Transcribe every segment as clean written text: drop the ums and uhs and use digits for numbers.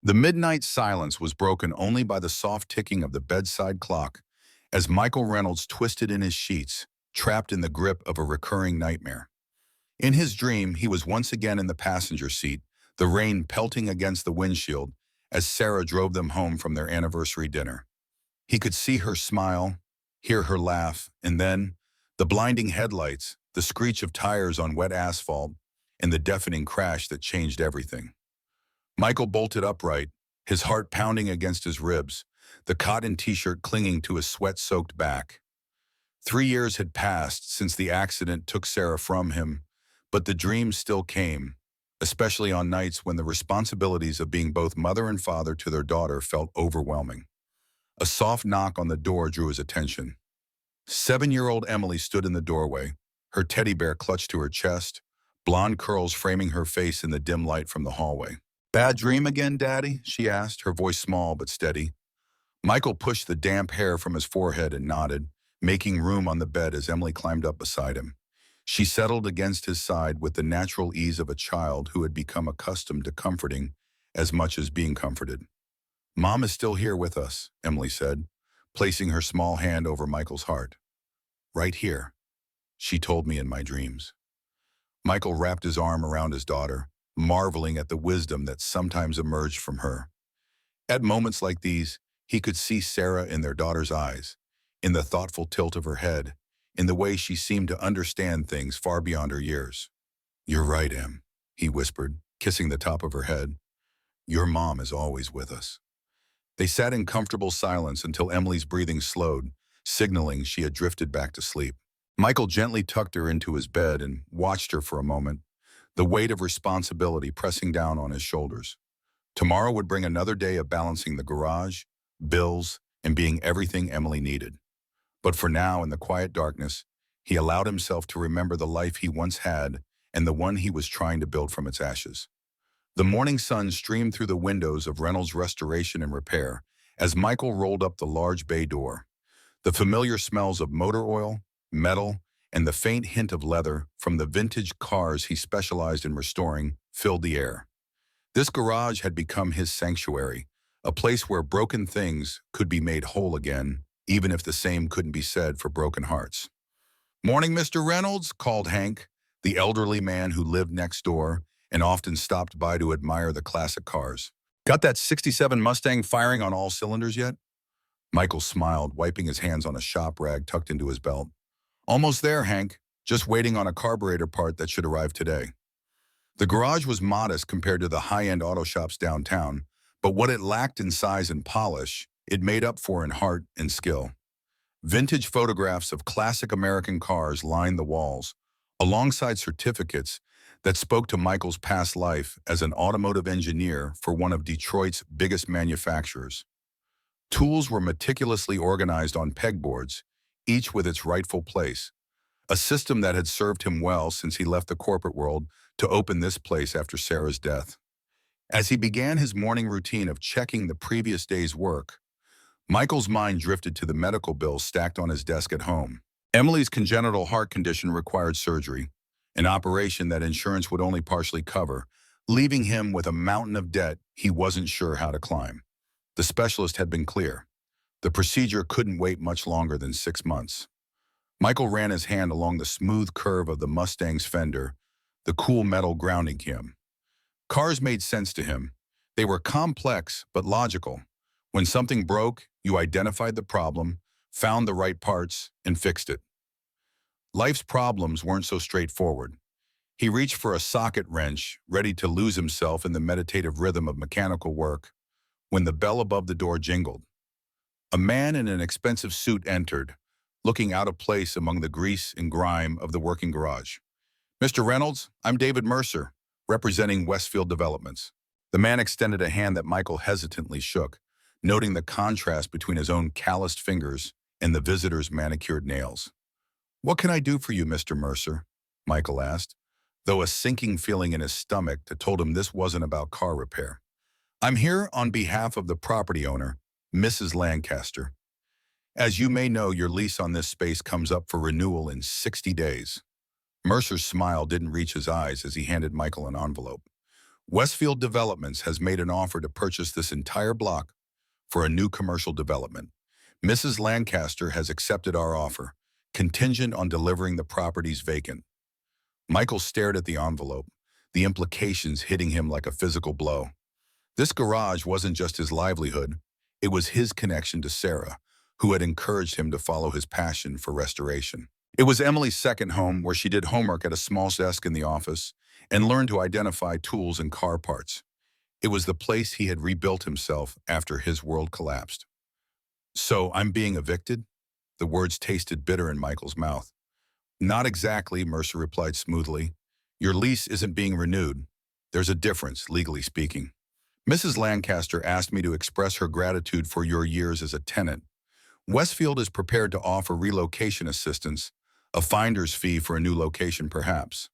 The midnight silence was broken only by the soft ticking of the bedside clock as Michael Reynolds twisted in his sheets, trapped in the grip of a recurring nightmare. In his dream, he was once again in the passenger seat, the rain pelting against the windshield as Sarah drove them home from their anniversary dinner. He could see her smile, hear her laugh, and then the blinding headlights, the screech of tires on wet asphalt, and the deafening crash that changed everything. Michael bolted upright, his heart pounding against his ribs, the cotton t-shirt clinging to his sweat-soaked back. 3 years had passed since the accident took Sarah from him, but the dreams still came, especially on nights when the responsibilities of being both mother and father to their daughter felt overwhelming. A soft knock on the door drew his attention. 7-year-old Emily stood in the doorway, her teddy bear clutched to her chest, blonde curls framing her face in the dim light from the hallway. "Bad dream again, Daddy?" she asked, her voice small but steady. Michael pushed the damp hair from his forehead and nodded, making room on the bed as Emily climbed up beside him. She settled against his side with the natural ease of a child who had become accustomed to comforting as much as being comforted. "Mom is still here with us," Emily said, placing her small hand over Michael's heart. "Right here," she told me in my dreams. Michael wrapped his arm around his daughter, marveling at the wisdom that sometimes emerged from her. At moments like these, he could see Sarah in their daughter's eyes, in the thoughtful tilt of her head, in the way she seemed to understand things far beyond her years. "You're right, Em," he whispered, kissing the top of her head. "Your mom is always with us." They sat in comfortable silence until Emily's breathing slowed, signaling she had drifted back to sleep. Michael gently tucked her into his bed and watched her for a moment, the weight of responsibility pressing down on his shoulders. Tomorrow would bring another day of balancing the garage, bills, and being everything Emily needed. But for now, in the quiet darkness, he allowed himself to remember the life he once had and the one he was trying to build from its ashes. The morning sun streamed through the windows of Reynolds Restoration and Repair as Michael rolled up the large bay door. The familiar smells of motor oil, metal, and the faint hint of leather from the vintage cars he specialized in restoring filled the air. This garage had become his sanctuary, a place where broken things could be made whole again, even if the same couldn't be said for broken hearts. "Morning, Mr. Reynolds," called Hank, the elderly man who lived next door and often stopped by to admire the classic cars. "Got that '67 Mustang firing on all cylinders yet?" Michael smiled, wiping his hands on a shop rag tucked into his belt. "Almost there, Hank. Just waiting on a carburetor part that should arrive today." The garage was modest compared to the high-end auto shops downtown, but what it lacked in size and polish, it made up for in heart and skill. Vintage photographs of classic American cars lined the walls, alongside certificates that spoke to Michael's past life as an automotive engineer for one of Detroit's biggest manufacturers. Tools were meticulously organized on pegboards, each with its rightful place, a system that had served him well since he left the corporate world to open this place after Sarah's death. As he began his morning routine of checking the previous day's work, Michael's mind drifted to the medical bills stacked on his desk at home. Emily's congenital heart condition required surgery, an operation that insurance would only partially cover, leaving him with a mountain of debt he wasn't sure how to climb. The specialist had been clear. The procedure couldn't wait much longer than 6 months. Michael ran his hand along the smooth curve of the Mustang's fender, the cool metal grounding him. Cars made sense to him. They were complex but logical. When something broke, you identified the problem, found the right parts, and fixed it. Life's problems weren't so straightforward. He reached for a socket wrench, ready to lose himself in the meditative rhythm of mechanical work, when the bell above the door jingled. A man in an expensive suit entered, looking out of place among the grease and grime of the working garage. "Mr. Reynolds, I'm David Mercer, representing Westfield Developments." The man extended a hand that Michael hesitantly shook, noting the contrast between his own calloused fingers and the visitor's manicured nails. "What can I do for you, Mr. Mercer?" Michael asked, though a sinking feeling in his stomach that told him this wasn't about car repair. "I'm here on behalf of the property owner, Mrs. Lancaster. As you may know, your lease on this space comes up for renewal in 60 days. Mercer's smile didn't reach his eyes as he handed Michael an envelope. Westfield Developments has made an offer to purchase this entire block for a new commercial development. Mrs. Lancaster has accepted our offer, contingent on delivering the properties vacant. Michael stared at the envelope, the implications hitting him like a physical blow. This garage wasn't just his livelihood, it was his connection to Sarah, who had encouraged him to follow his passion for restoration. It was Emily's second home, where she did homework at a small desk in the office and learned to identify tools and car parts. It was the place he had rebuilt himself after his world collapsed. "So I'm being evicted?" The words tasted bitter in Michael's mouth. "Not exactly," Mercer replied smoothly. "Your lease isn't being renewed. There's a difference, legally speaking. Mrs. Lancaster asked me to express her gratitude for your years as a tenant. Westfield is prepared to offer relocation assistance, a finder's fee for a new location perhaps."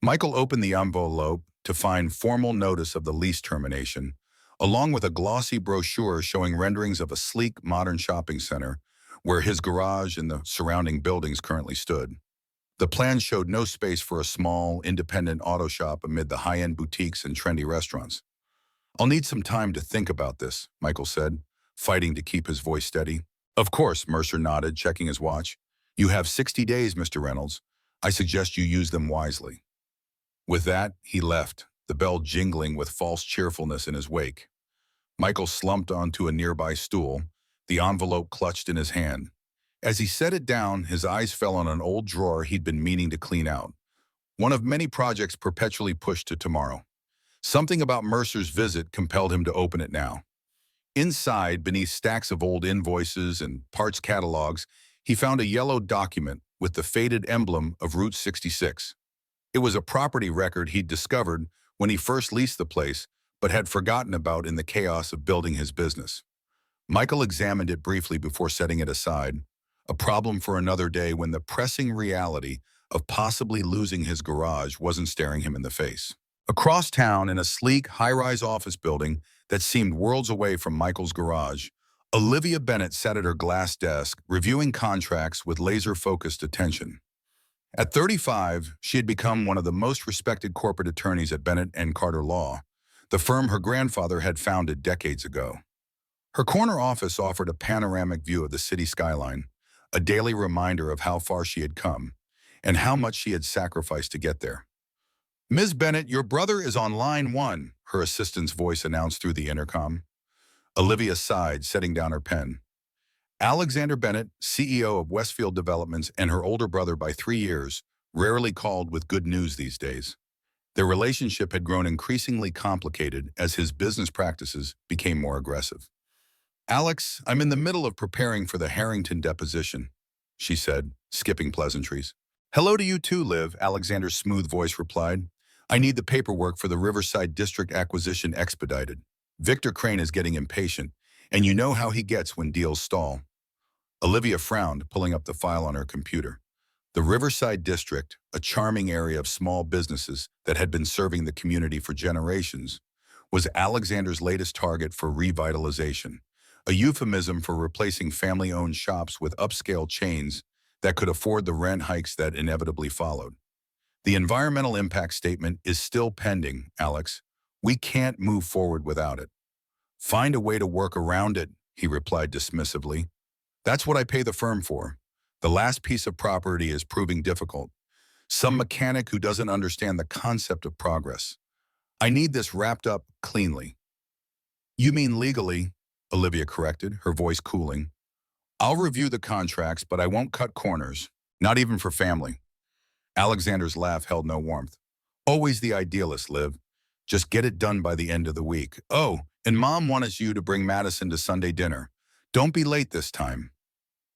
Michael opened the envelope to find formal notice of the lease termination, along with a glossy brochure showing renderings of a sleek, modern shopping center where his garage and the surrounding buildings currently stood. The plan showed no space for a small, independent auto shop amid the high-end boutiques and trendy restaurants. "I'll need some time to think about this," Michael said, fighting to keep his voice steady. "Of course," Mercer nodded, checking his watch. "You have 60 days, Mr. Reynolds. I suggest you use them wisely." With that, he left, the bell jingling with false cheerfulness in his wake. Michael slumped onto a nearby stool, the envelope clutched in his hand. As he set it down, his eyes fell on an old drawer he'd been meaning to clean out, one of many projects perpetually pushed to tomorrow. Something about Mercer's visit compelled him to open it now. Inside, beneath stacks of old invoices and parts catalogs, he found a yellow document with the faded emblem of Route 66. It was a property record he'd discovered when he first leased the place, but had forgotten about in the chaos of building his business. Michael examined it briefly before setting it aside, a problem for another day when the pressing reality of possibly losing his garage wasn't staring him in the face. Across town, in a sleek, high-rise office building that seemed worlds away from Michael's garage, Olivia Bennett sat at her glass desk, reviewing contracts with laser-focused attention. At 35, she had become one of the most respected corporate attorneys at Bennett and Carter Law, the firm her grandfather had founded decades ago. Her corner office offered a panoramic view of the city skyline, a daily reminder of how far she had come and how much she had sacrificed to get there. "Ms. Bennett, your brother is on line 1, her assistant's voice announced through the intercom. Olivia sighed, setting down her pen. Alexander Bennett, CEO of Westfield Developments and her older brother by 3 years, rarely called with good news these days. Their relationship had grown increasingly complicated as his business practices became more aggressive. "Alex, I'm in the middle of preparing for the Harrington deposition," she said, skipping pleasantries. "Hello to you too, Liv," Alexander's smooth voice replied. "I need the paperwork for the Riverside District acquisition expedited. Victor Crane is getting impatient, and you know how he gets when deals stall." Olivia frowned, pulling up the file on her computer. The Riverside District, a charming area of small businesses that had been serving the community for generations, was Alexander's latest target for revitalization, a euphemism for replacing family-owned shops with upscale chains that could afford the rent hikes that inevitably followed. "The environmental impact statement is still pending, Alex. We can't move forward without it." "Find a way to work around it," he replied dismissively. "That's what I pay the firm for. The last piece of property is proving difficult. Some mechanic who doesn't understand the concept of progress. I need this wrapped up cleanly." "You mean legally," Olivia corrected, her voice cooling. "I'll review the contracts, but I won't cut corners, not even for family." Alexander's laugh held no warmth. "Always the idealist, Liv. Just get it done by the end of the week. Oh, and Mom wanted you to bring Madison to Sunday dinner. Don't be late this time."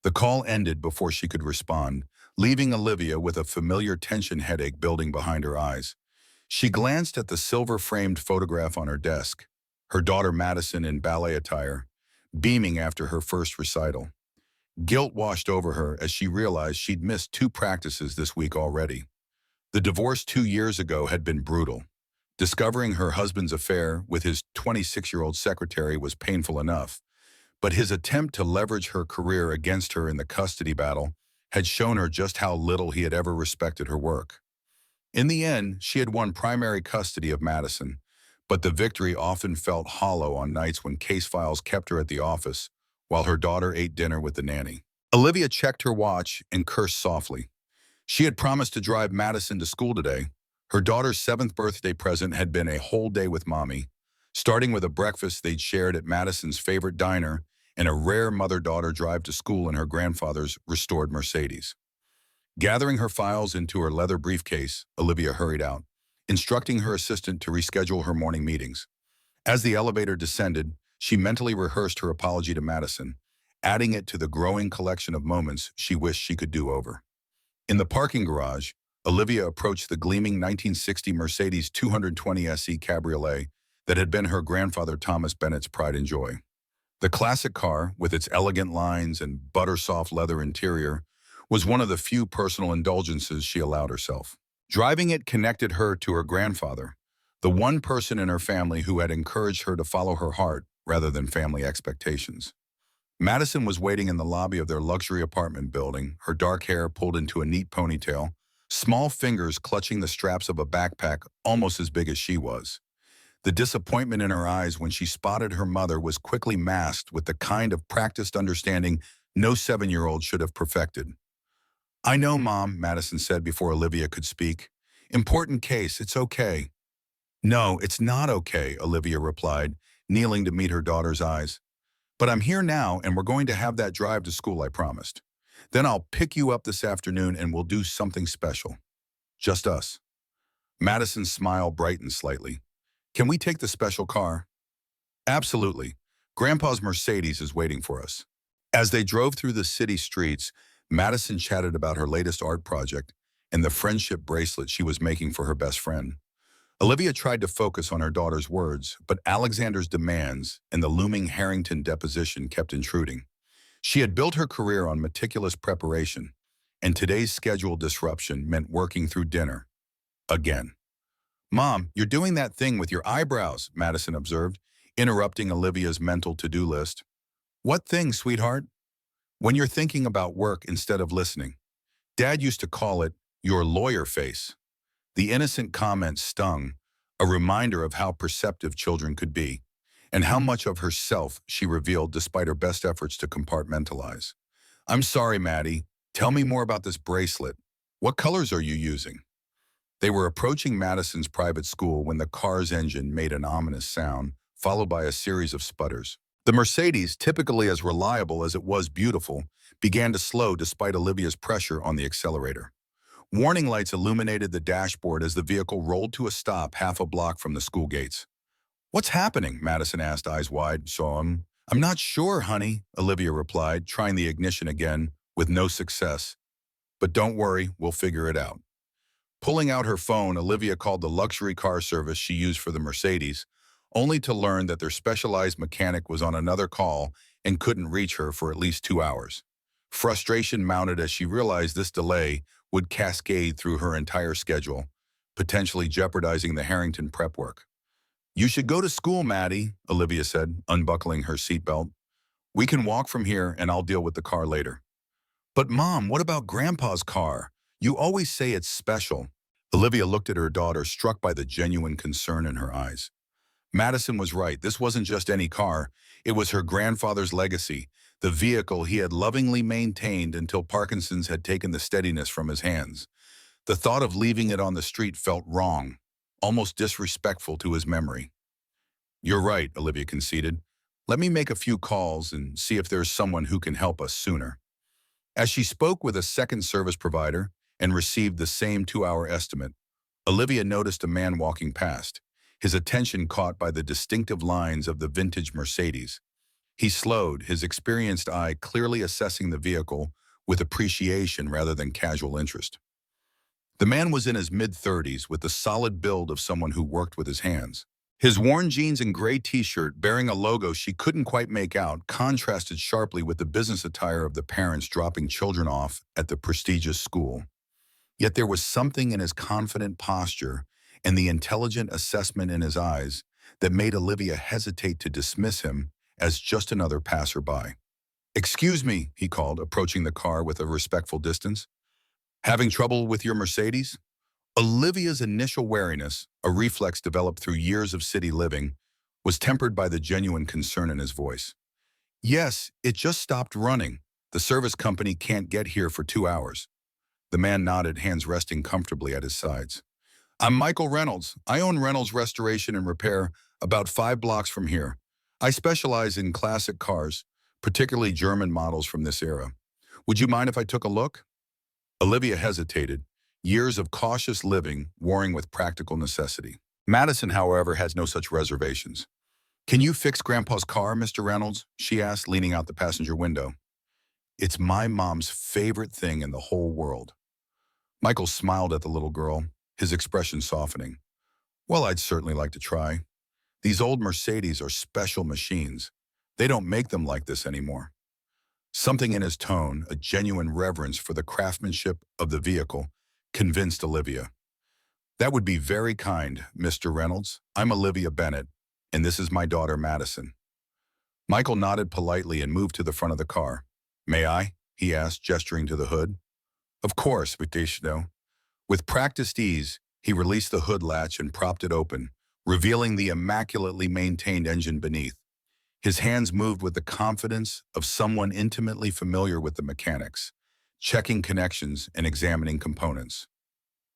The call ended before she could respond, leaving Olivia with a familiar tension headache building behind her eyes. She glanced at the silver-framed photograph on her desk, her daughter Madison in ballet attire, beaming after her first recital. Guilt washed over her as she realized she'd missed 2 practices this week already. The divorce 2 years ago had been brutal. Discovering her husband's affair with his 26-year-old secretary was painful enough, but his attempt to leverage her career against her in the custody battle had shown her just how little he had ever respected her work. In the end, she had won primary custody of Madison, But the victory often felt hollow on nights when case files kept her at the office while her daughter ate dinner with the nanny. Olivia checked her watch and cursed softly. She had promised to drive Madison to school today. Her daughter's 7th birthday present had been a whole day with Mommy, starting with a breakfast they'd shared at Madison's favorite diner and a rare mother-daughter drive to school in her grandfather's restored Mercedes. Gathering her files into her leather briefcase, Olivia hurried out, instructing her assistant to reschedule her morning meetings. As the elevator descended, she mentally rehearsed her apology to Madison, adding it to the growing collection of moments she wished she could do over. In the parking garage, Olivia approached the gleaming 1960 Mercedes 220 SE Cabriolet that had been her grandfather Thomas Bennett's pride and joy. The classic car, with its elegant lines and butter-soft leather interior, was one of the few personal indulgences she allowed herself. Driving it connected her to her grandfather, the one person in her family who had encouraged her to follow her heart rather than family expectations. Madison was waiting in the lobby of their luxury apartment building, her dark hair pulled into a neat ponytail, small fingers clutching the straps of a backpack almost as big as she was. The disappointment in her eyes when she spotted her mother was quickly masked with the kind of practiced understanding no 7-year-old should have perfected. "I know, Mom," Madison said before Olivia could speak. "Important case, it's okay." "No, it's not okay," Olivia replied, kneeling to meet her daughter's eyes. "But I'm here now and we're going to have that drive to school I promised. Then I'll pick you up this afternoon and we'll do something special. Just us." Madison's smile brightened slightly. "Can we take the special car?" "Absolutely. Grandpa's Mercedes is waiting for us." As they drove through the city streets, Madison chatted about her latest art project and the friendship bracelet she was making for her best friend. Olivia tried to focus on her daughter's words, but Alexander's demands and the looming Harrington deposition kept intruding. She had built her career on meticulous preparation, and today's scheduled disruption meant working through dinner. Again. "Mom, you're doing that thing with your eyebrows," Madison observed, interrupting Olivia's mental to-do list. "What thing, sweetheart?" "When you're thinking about work instead of listening. Dad used to call it your lawyer face." The innocent comment stung, a reminder of how perceptive children could be, and how much of herself she revealed despite her best efforts to compartmentalize. "I'm sorry, Maddie. Tell me more about this bracelet. What colors are you using?" They were approaching Madison's private school when the car's engine made an ominous sound, followed by a series of sputters. The Mercedes, typically as reliable as it was beautiful, began to slow despite Olivia's pressure on the accelerator. Warning lights illuminated the dashboard as the vehicle rolled to a stop half a block from the school gates. "What's happening?" Madison asked, eyes wide. "I'm not sure, honey," Olivia replied, trying the ignition again, with no success. "But don't worry, we'll figure it out." Pulling out her phone, Olivia called the luxury car service she used for the Mercedes, only to learn that their specialized mechanic was on another call and couldn't reach her for at least 2 hours. Frustration mounted as she realized this delay would cascade through her entire schedule, potentially jeopardizing the Harrington prep work. "You should go to school, Maddie," Olivia said, unbuckling her seatbelt. "We can walk from here and I'll deal with the car later." "But Mom, what about Grandpa's car? You always say it's special." Olivia looked at her daughter, struck by the genuine concern in her eyes. Madison was right. This wasn't just any car. It was her grandfather's legacy, the vehicle he had lovingly maintained until Parkinson's had taken the steadiness from his hands. The thought of leaving it on the street felt wrong, almost disrespectful to his memory. "You're right," Olivia conceded. "Let me make a few calls and see if there's someone who can help us sooner." As she spoke with a second service provider and received the same 2-hour estimate, Olivia noticed a man walking past, his attention caught by the distinctive lines of the vintage Mercedes. He slowed, his experienced eye clearly assessing the vehicle with appreciation rather than casual interest. The man was in his mid-30s with the solid build of someone who worked with his hands. His worn jeans and gray t-shirt bearing a logo she couldn't quite make out contrasted sharply with the business attire of the parents dropping children off at the prestigious school. Yet there was something in his confident posture and the intelligent assessment in his eyes that made Olivia hesitate to dismiss him as just another passerby. "Excuse me," he called, approaching the car with a respectful distance. "Having trouble with your Mercedes?" Olivia's initial wariness, a reflex developed through years of city living, was tempered by the genuine concern in his voice. Yes, it just stopped running. The service company can't get here for 2 hours. The man nodded, hands resting comfortably at his sides. I'm Michael Reynolds. I own Reynolds Restoration and Repair about 5 blocks from here. I specialize in classic cars, particularly German models from this era. Would you mind if I took a look? Olivia hesitated, years of cautious living warring with practical necessity. Madison, however, has no such reservations. Can you fix Grandpa's car, Mr. Reynolds? She asked, leaning out the passenger window. It's my mom's favorite thing in the whole world. Michael smiled at the little girl, his expression softening. Well, I'd certainly like to try. These old Mercedes are special machines. They don't make them like this anymore. Something in his tone, a genuine reverence for the craftsmanship of the vehicle, convinced Olivia. That would be very kind, Mr. Reynolds. I'm Olivia Bennett, and this is my daughter, Madison. Michael nodded politely and moved to the front of the car. May I? He asked, gesturing to the hood. Of course, Viteshno. With practiced ease, he released the hood latch and propped it open, revealing the immaculately maintained engine beneath. His hands moved with the confidence of someone intimately familiar with the mechanics, checking connections and examining components.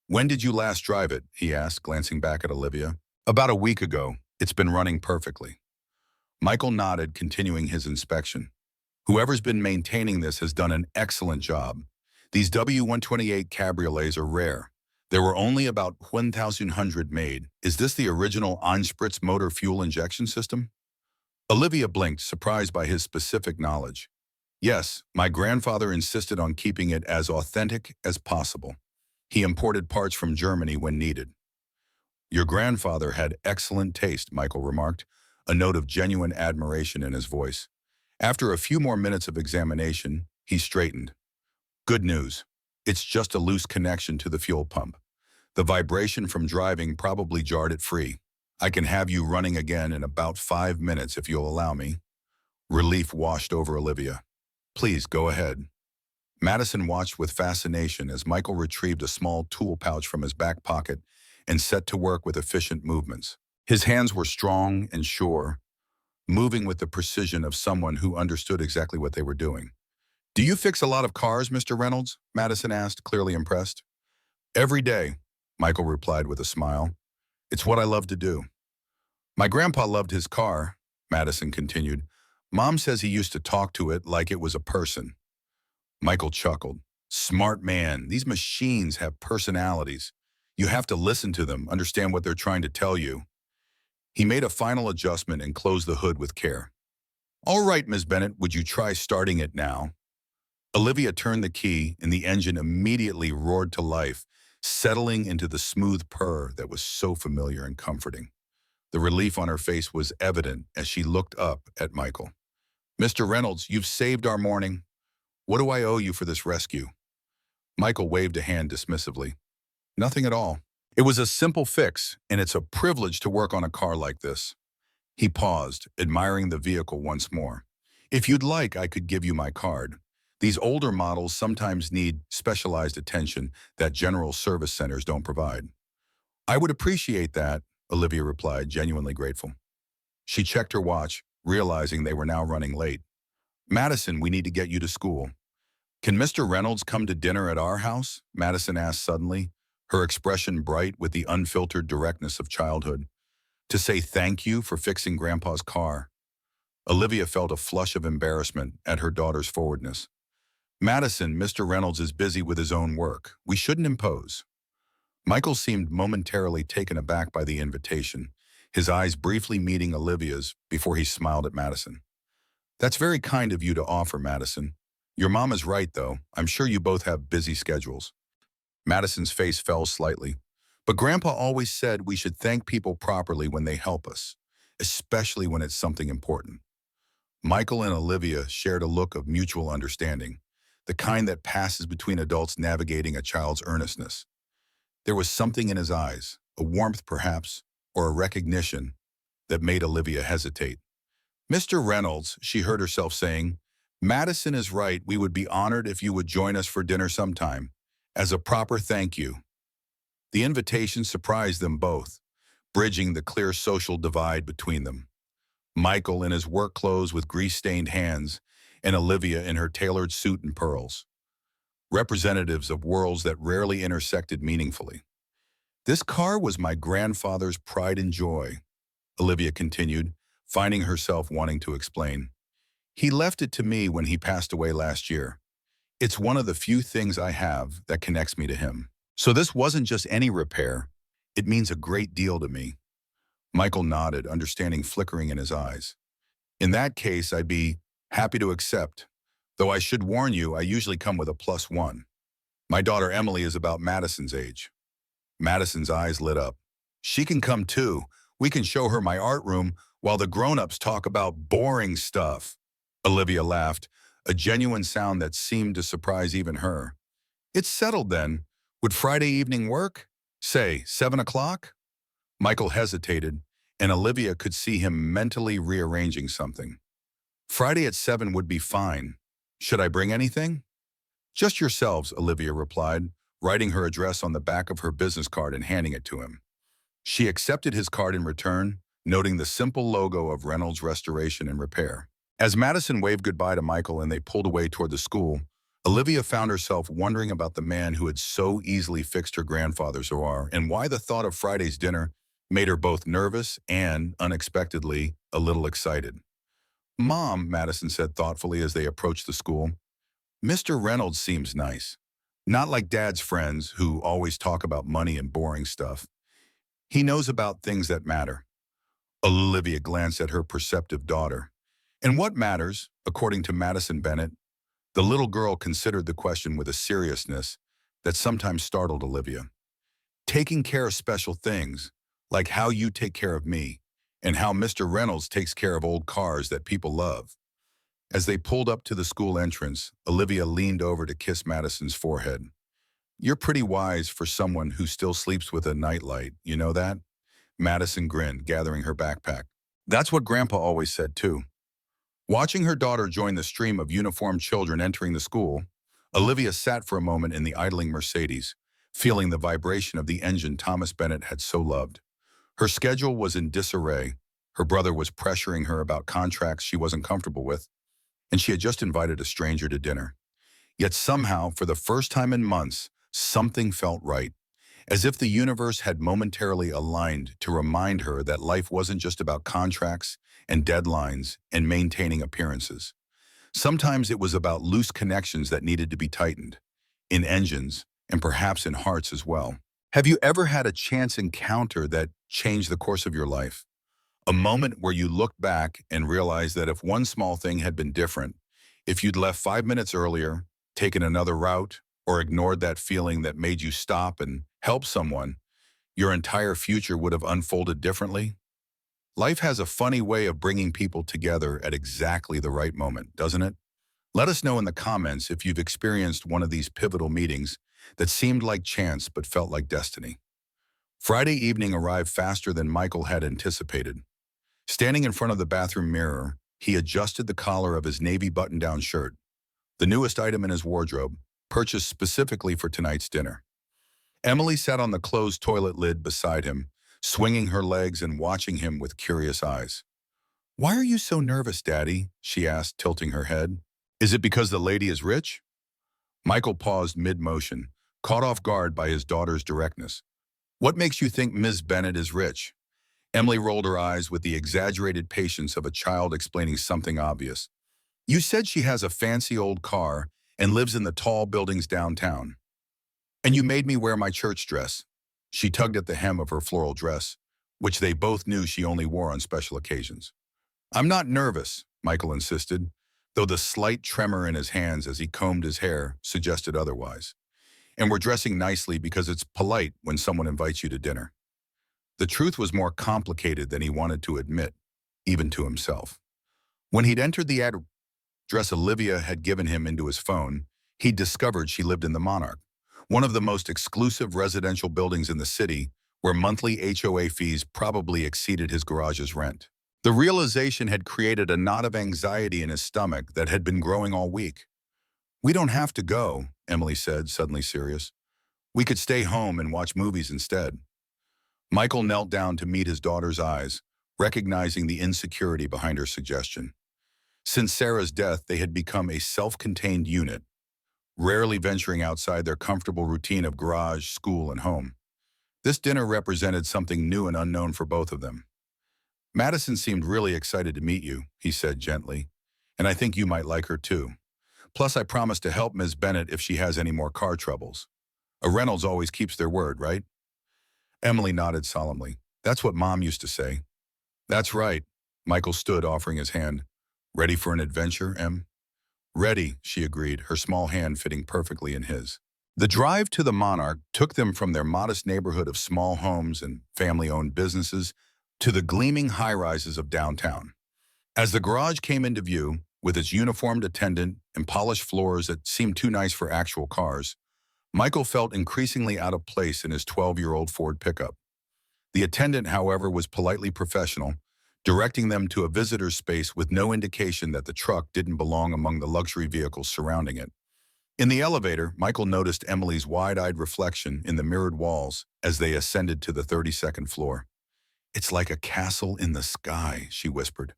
When did you last drive it? He asked, glancing back at Olivia. About a week ago. It's been running perfectly. Michael nodded, continuing his inspection. Whoever's been maintaining this has done an excellent job. These W128 cabriolets are rare. There were only about 1,100 made. Is this the original Einspritz motor fuel injection system? Olivia blinked, surprised by his specific knowledge. Yes, my grandfather insisted on keeping it as authentic as possible. He imported parts from Germany when needed. Your grandfather had excellent taste, Michael remarked, a note of genuine admiration in his voice. After a few more minutes of examination, he straightened. Good news. It's just a loose connection to the fuel pump. The vibration from driving probably jarred it free. I can have you running again in about 5 minutes if you'll allow me. Relief washed over Olivia. Please, go ahead. Madison watched with fascination as Michael retrieved a small tool pouch from his back pocket and set to work with efficient movements. His hands were strong and sure, moving with the precision of someone who understood exactly what they were doing. Do you fix a lot of cars, Mr. Reynolds? Madison asked, clearly impressed. Every day, Michael replied with a smile. It's what I love to do. My grandpa loved his car, Madison continued. Mom says he used to talk to it like it was a person. Michael chuckled. Smart man, these machines have personalities. You have to listen to them, understand what they're trying to tell you. He made a final adjustment and closed the hood with care. All right, Ms. Bennett, would you try starting it now? Olivia turned the key and the engine immediately roared to life, settling into the smooth purr that was so familiar and comforting. The relief on her face was evident as she looked up at Michael. Mr. Reynolds, you've saved our morning. What do I owe you for this rescue? Michael waved a hand dismissively. Nothing at all. It was a simple fix, and it's a privilege to work on a car like this. He paused, admiring the vehicle once more. If you'd like, I could give you my card. These older models sometimes need specialized attention that general service centers don't provide. I would appreciate that, Olivia replied, genuinely grateful. She checked her watch, realizing they were now running late. Madison, we need to get you to school. Can Mr. Reynolds come to dinner at our house? Madison asked suddenly, her expression bright with the unfiltered directness of childhood. To say thank you for fixing Grandpa's car. Olivia felt a flush of embarrassment at her daughter's forwardness. Madison, Mr. Reynolds is busy with his own work. We shouldn't impose. Michael seemed momentarily taken aback by the invitation, his eyes briefly meeting Olivia's before he smiled at Madison. That's very kind of you to offer, Madison. Your mom is right, though. I'm sure you both have busy schedules. Madison's face fell slightly. But Grandpa always said we should thank people properly when they help us, especially when it's something important. Michael and Olivia shared a look of mutual understanding, the kind that passes between adults navigating a child's earnestness. There was something in his eyes, a warmth perhaps, or a recognition, that made Olivia hesitate. Mr. Reynolds, she heard herself saying, Madison is right, we would be honored if you would join us for dinner sometime, as a proper thank you. The invitation surprised them both, bridging the clear social divide between them. Michael in his work clothes with grease-stained hands, and Olivia in her tailored suit and pearls, representatives of worlds that rarely intersected meaningfully. This car was my grandfather's pride and joy, Olivia continued, finding herself wanting to explain. He left it to me when he passed away last year. It's one of the few things I have that connects me to him. So this wasn't just any repair. It means a great deal to me. Michael nodded, understanding flickering in his eyes. In that case, I'd be happy to accept, though I should warn you, I usually come with a +1. My daughter Emily is about Madison's age. Madison's eyes lit up. She can come too. We can show her my art room while the grown-ups talk about boring stuff. Olivia laughed, a genuine sound that seemed to surprise even her. It's settled then. Would Friday evening work? Say, 7 o'clock? Michael hesitated, and Olivia could see him mentally rearranging something. Friday at 7 would be fine. Should I bring anything? Just yourselves, Olivia replied, writing her address on the back of her business card and handing it to him. She accepted his card in return, noting the simple logo of Reynolds Restoration and Repair. As Madison waved goodbye to Michael and they pulled away toward the school, Olivia found herself wondering about the man who had so easily fixed her grandfather's OR and why the thought of Friday's dinner made her both nervous and, unexpectedly, a little excited. Mom, Madison said thoughtfully as they approached the school, Mr. Reynolds seems nice. Not like Dad's friends who always talk about money and boring stuff. He knows about things that matter. Olivia glanced at her perceptive daughter. And what matters, according to Madison Bennett? The little girl considered the question with a seriousness that sometimes startled Olivia. Taking care of special things, like how you take care of me, and how Mr. Reynolds takes care of old cars that people love. As they pulled up to the school entrance, Olivia leaned over to kiss Madison's forehead. You're pretty wise for someone who still sleeps with a nightlight, you know that? Madison grinned, gathering her backpack. That's what Grandpa always said, too. Watching her daughter join the stream of uniformed children entering the school, Olivia sat for a moment in the idling Mercedes, feeling the vibration of the engine Thomas Bennett had so loved. Her schedule was in disarray. Her brother was pressuring her about contracts she wasn't comfortable with, and she had just invited a stranger to dinner. Yet somehow, for the first time in months, something felt right, as if the universe had momentarily aligned to remind her that life wasn't just about contracts and deadlines and maintaining appearances. Sometimes it was about loose connections that needed to be tightened, in engines and perhaps in hearts as well. Have you ever had a chance encounter that changed the course of your life? A moment where you looked back and realized that if one small thing had been different, if you'd left 5 minutes earlier, taken another route, or ignored that feeling that made you stop and help someone, your entire future would have unfolded differently? Life has a funny way of bringing people together at exactly the right moment, doesn't it? Let us know in the comments if you've experienced one of these pivotal meetings that seemed like chance but felt like destiny. Friday evening arrived faster than Michael had anticipated. Standing in front of the bathroom mirror, he adjusted the collar of his navy button-down shirt, the newest item in his wardrobe, purchased specifically for tonight's dinner. Emily sat on the closed toilet lid beside him, swinging her legs and watching him with curious eyes. Why are you so nervous, Daddy? She asked, tilting her head. Is it because the lady is rich? Michael paused mid-motion, caught off guard by his daughter's directness. What makes you think Ms. Bennett is rich? Emily rolled her eyes with the exaggerated patience of a child explaining something obvious. You said she has a fancy old car and lives in the tall buildings downtown. And you made me wear my church dress. She tugged at the hem of her floral dress, which they both knew she only wore on special occasions. I'm not nervous, Michael insisted, though the slight tremor in his hands as he combed his hair suggested otherwise. And we're dressing nicely because it's polite when someone invites you to dinner. The truth was more complicated than he wanted to admit, even to himself. When he'd entered the address Olivia had given him into his phone, he discovered she lived in the Monarch, one of the most exclusive residential buildings in the city, where monthly HOA fees probably exceeded his garage's rent. The realization had created a knot of anxiety in his stomach that had been growing all week. We don't have to go, Emily said, suddenly serious. We could stay home and watch movies instead. Michael knelt down to meet his daughter's eyes, recognizing the insecurity behind her suggestion. Since Sarah's death, they had become a self-contained unit, rarely venturing outside their comfortable routine of garage, school, and home. This dinner represented something new and unknown for both of them. Madison seemed really excited to meet you, he said gently, and I think you might like her too. Plus, I promised to help Ms. Bennett if she has any more car troubles. A Reynolds always keeps their word, right? Emily nodded solemnly. That's what Mom used to say. That's right. Michael stood, offering his hand. Ready for an adventure, Em? Ready, she agreed, her small hand fitting perfectly in his. The drive to the Monarch took them from their modest neighborhood of small homes and family-owned businesses to the gleaming high-rises of downtown. As the garage came into view, with its uniformed attendant and polished floors that seemed too nice for actual cars, Michael felt increasingly out of place in his 12-year-old Ford pickup. The attendant, however, was politely professional, directing them to a visitor's space with no indication that the truck didn't belong among the luxury vehicles surrounding it. In the elevator, Michael noticed Emily's wide-eyed reflection in the mirrored walls as they ascended to the 32nd floor. It's like a castle in the sky, she whispered,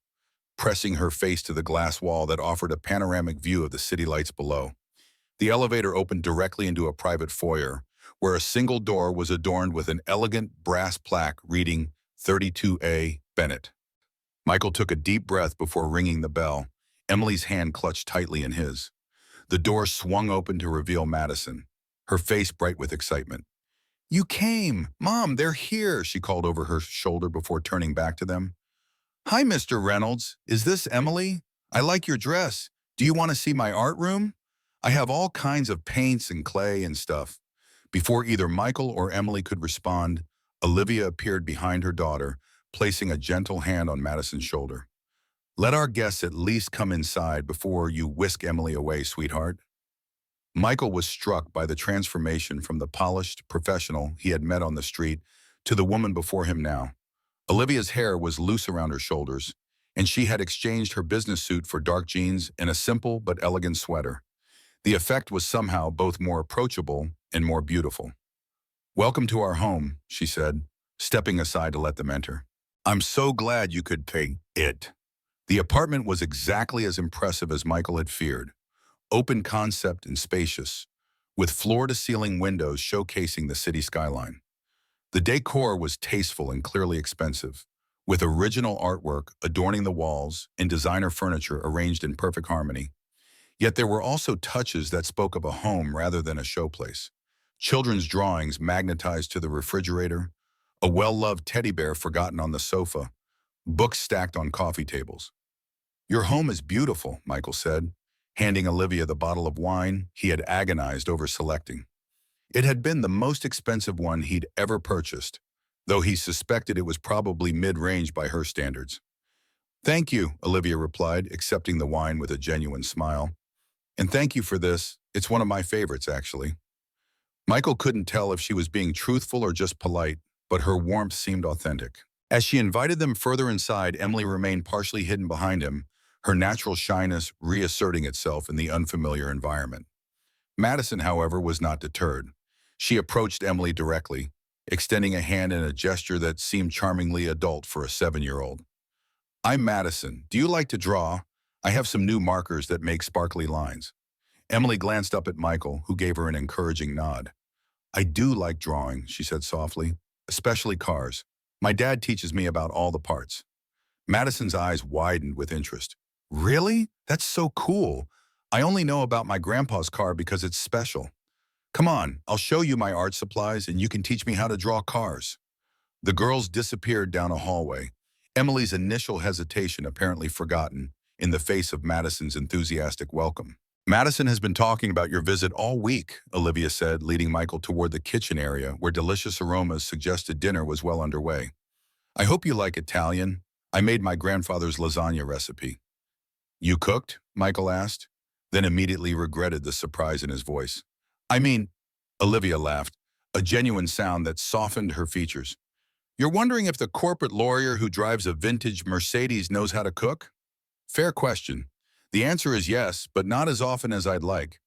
pressing her face to the glass wall that offered a panoramic view of the city lights below. The elevator opened directly into a private foyer, where a single door was adorned with an elegant brass plaque reading 32A Bennett. Michael took a deep breath before ringing the bell, Emily's hand clutched tightly in his. The door swung open to reveal Madison, her face bright with excitement. You came! Mom, they're here, she called over her shoulder before turning back to them. Hi, Mr. Reynolds. Is this Emily? I like your dress. Do you want to see my art room? I have all kinds of paints and clay and stuff. Before either Michael or Emily could respond, Olivia appeared behind her daughter, placing a gentle hand on Madison's shoulder. Let our guests at least come inside before you whisk Emily away, sweetheart. Michael was struck by the transformation from the polished professional he had met on the street to the woman before him now. Olivia's hair was loose around her shoulders, and she had exchanged her business suit for dark jeans and a simple but elegant sweater. The effect was somehow both more approachable and more beautiful. Welcome to our home, she said, stepping aside to let them enter. I'm so glad you could pay it. The apartment was exactly as impressive as Michael had feared. Open concept and spacious, with floor-to-ceiling windows showcasing the city skyline. The decor was tasteful and clearly expensive, with original artwork adorning the walls and designer furniture arranged in perfect harmony. Yet there were also touches that spoke of a home rather than a showplace. Children's drawings magnetized to the refrigerator, a well-loved teddy bear forgotten on the sofa, books stacked on coffee tables. Your home is beautiful, Michael said, handing Olivia the bottle of wine he had agonized over selecting. It had been the most expensive one he'd ever purchased, though he suspected it was probably mid-range by her standards. Thank you, Olivia replied, accepting the wine with a genuine smile. And thank you for this. It's one of my favorites, actually. Michael couldn't tell if she was being truthful or just polite, but her warmth seemed authentic. As she invited them further inside, Emily remained partially hidden behind him, her natural shyness reasserting itself in the unfamiliar environment. Madison, however, was not deterred. She approached Emily directly, extending a hand in a gesture that seemed charmingly adult for a 7-year-old. I'm Madison. Do you like to draw? I have some new markers that make sparkly lines. Emily glanced up at Michael, who gave her an encouraging nod. I do like drawing, she said softly, especially cars. My dad teaches me about all the parts. Madison's eyes widened with interest. Really? That's so cool. I only know about my grandpa's car because it's special. Come on, I'll show you my art supplies and you can teach me how to draw cars. The girls disappeared down a hallway, Emily's initial hesitation apparently forgotten in the face of Madison's enthusiastic welcome. Madison has been talking about your visit all week, Olivia said, leading Michael toward the kitchen area where delicious aromas suggested dinner was well underway. I hope you like Italian. I made my grandfather's lasagna recipe. You cooked? Michael asked, then immediately regretted the surprise in his voice. I mean, Olivia laughed, a genuine sound that softened her features. You're wondering if the corporate lawyer who drives a vintage Mercedes knows how to cook? Fair question. The answer is yes, but not as often as I'd like.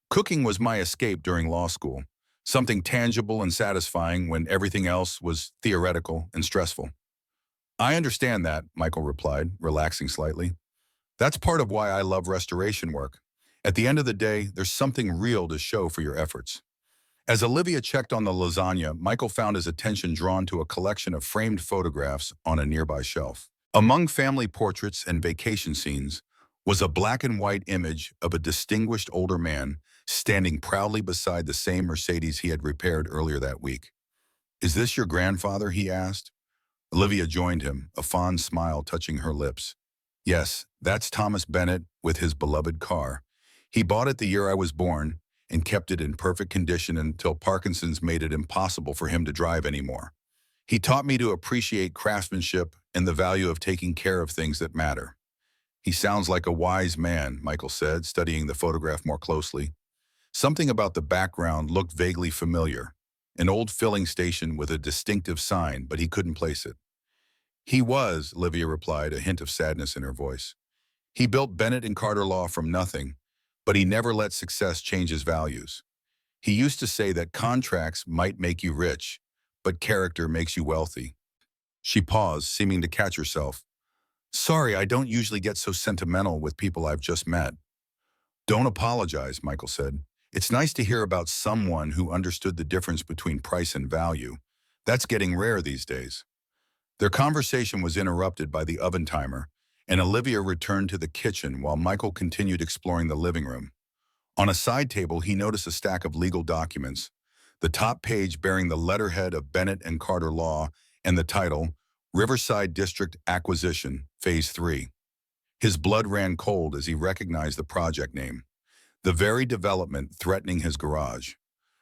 Cooking was my escape during law school, something tangible and satisfying when everything else was theoretical and stressful. I understand that, Michael replied, relaxing slightly. That's part of why I love restoration work. At the end of the day, there's something real to show for your efforts. As Olivia checked on the lasagna, Michael found his attention drawn to a collection of framed photographs on a nearby shelf. Among family portraits and vacation scenes was a black and white image of a distinguished older man standing proudly beside the same Mercedes he had repaired earlier that week. "Is this your grandfather?" he asked. Olivia joined him, a fond smile touching her lips. "Yes, that's Thomas Bennett with his beloved car. He bought it the year I was born and kept it in perfect condition until Parkinson's made it impossible for him to drive anymore. He taught me to appreciate craftsmanship and the value of taking care of things that matter." "He sounds like a wise man," Michael said, studying the photograph more closely. Something about the background looked vaguely familiar. An old filling station with a distinctive sign, but he couldn't place it. "He was," Olivia replied, a hint of sadness in her voice. "He built Bennett and Carter Law from nothing, but he never let success change his values. He used to say that contracts might make you rich, but character makes you wealthy." She paused, seeming to catch herself. "Sorry, I don't usually get so sentimental with people I've just met." "Don't apologize," Michael said. "It's nice to hear about someone who understood the difference between price and value. That's getting rare these days." Their conversation was interrupted by the oven timer, and Olivia returned to the kitchen while Michael continued exploring the living room. On a side table, he noticed a stack of legal documents, the top page bearing the letterhead of Bennett and Carter Law and the title, Riverside District Acquisition, Phase 3. His blood ran cold as he recognized the project name, the very development threatening his garage.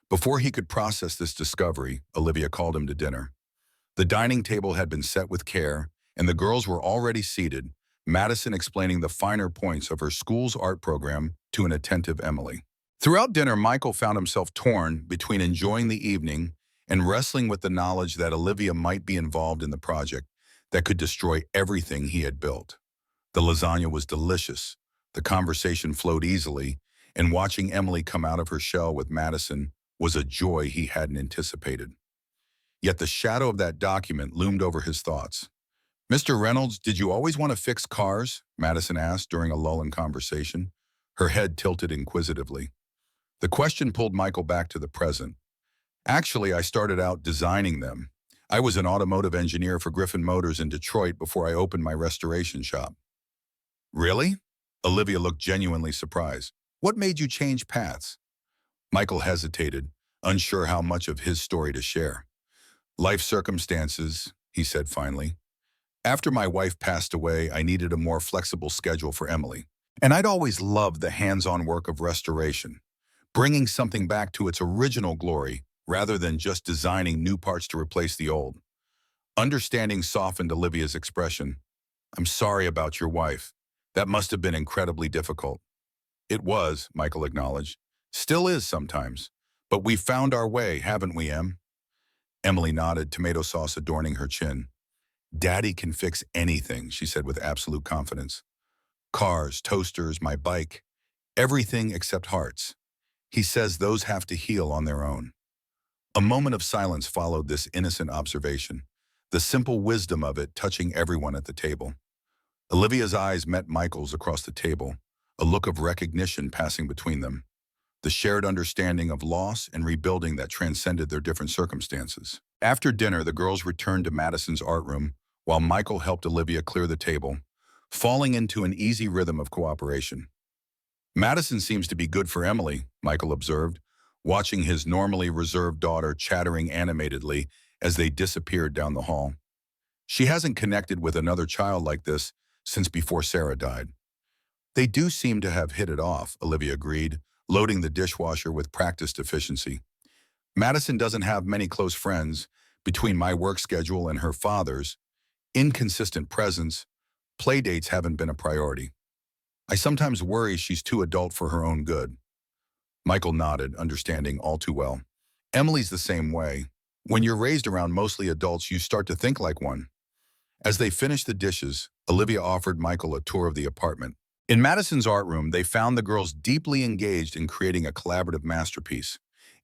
Before he could process this discovery, Olivia called him to dinner. The dining table had been set with care, and the girls were already seated, Madison explaining the finer points of her school's art program to an attentive Emily. Throughout dinner, Michael found himself torn between enjoying the evening and wrestling with the knowledge that Olivia might be involved in the project that could destroy everything he had built. The lasagna was delicious, the conversation flowed easily, and watching Emily come out of her shell with Madison was a joy he hadn't anticipated. Yet the shadow of that document loomed over his thoughts. "Mr. Reynolds, did you always want to fix cars?" Madison asked during a lull in conversation, her head tilted inquisitively. The question pulled Michael back to the present. "Actually, I started out designing them. I was an automotive engineer for Griffin Motors in Detroit before I opened my restoration shop." "Really?" Olivia looked genuinely surprised. "What made you change paths?" Michael hesitated, unsure how much of his story to share. "Life circumstances," he said finally. "After my wife passed away, I needed a more flexible schedule for Emily. And I'd always loved the hands-on work of restoration, bringing something back to its original glory rather than just designing new parts to replace the old." Understanding softened Olivia's expression. "I'm sorry about your wife. That must have been incredibly difficult." "It was," Michael acknowledged. "Still is sometimes. But we've found our way, haven't we, Em?" Emily nodded, tomato sauce adorning her chin. "Daddy can fix anything," she said with absolute confidence. "Cars, toasters, my bike, everything except hearts. He says those have to heal on their own." A moment of silence followed this innocent observation, the simple wisdom of it touching everyone at the table. Olivia's eyes met Michael's across the table, a look of recognition passing between them, the shared understanding of loss and rebuilding that transcended their different circumstances. After dinner, the girls returned to Madison's art room, while Michael helped Olivia clear the table, falling into an easy rhythm of cooperation. "Madison seems to be good for Emily," Michael observed, watching his normally reserved daughter chattering animatedly as they disappeared down the hall. "She hasn't connected with another child like this since before Sarah died." "They do seem to have hit it off," Olivia agreed, loading the dishwasher with practiced efficiency. "Madison doesn't have many close friends. Between my work schedule and her father's inconsistent presence, playdates haven't been a priority. I sometimes worry she's too adult for her own good." Michael nodded, understanding all too well. "Emily's the same way. When you're raised around mostly adults, you start to think like one." As they finished the dishes, Olivia offered Michael a tour of the apartment. In Madison's art room, they found the girls deeply engaged in creating a collaborative masterpiece.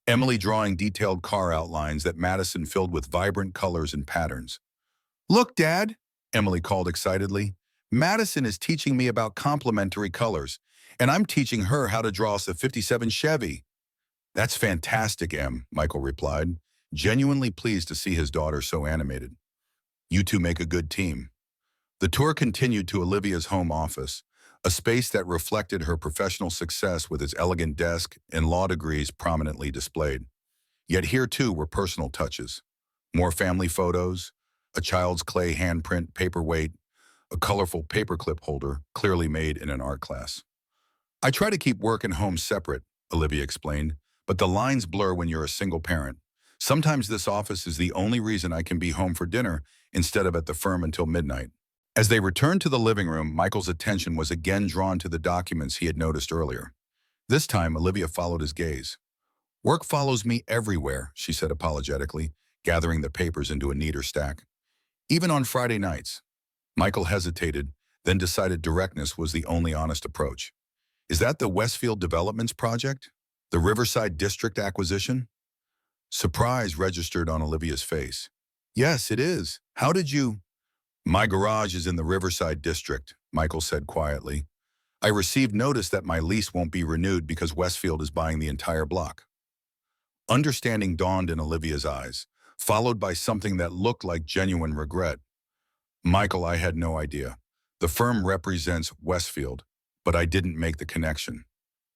Emily drawing detailed car outlines that Madison filled with vibrant colors and patterns. "Look, Dad," Emily called excitedly. "Madison is teaching me about complementary colors, and I'm teaching her how to draw us a '57 Chevy." "That's fantastic, Em," Michael replied, genuinely pleased to see his daughter so animated. "You two make a good team." The tour continued to Olivia's home office, a space that reflected her professional success with its elegant desk and law degrees prominently displayed. Yet here too were personal touches. More family photos, a child's clay handprint paperweight, a colorful paperclip holder clearly made in an art class. "I try to keep work and home separate," Olivia explained, "but the lines blur when you're a single parent. Sometimes this office is the only reason I can be home for dinner instead of at the firm until midnight." As they returned to the living room, Michael's attention was again drawn to the documents he had noticed earlier. This time, Olivia followed his gaze. "Work follows me everywhere," she said apologetically, gathering the papers into a neater stack. "Even on Friday nights." Michael hesitated, then decided directness was the only honest approach. "Is that the Westfield Developments project? The Riverside District acquisition?" Surprise registered on Olivia's face. "Yes, it is. How did you—" "My garage is in the Riverside District," Michael said quietly. "I received notice that my lease won't be renewed because Westfield is buying the entire block." Understanding dawned in Olivia's eyes, followed by something that looked like genuine regret. "Michael, I had no idea. The firm represents Westfield, but I didn't make the connection."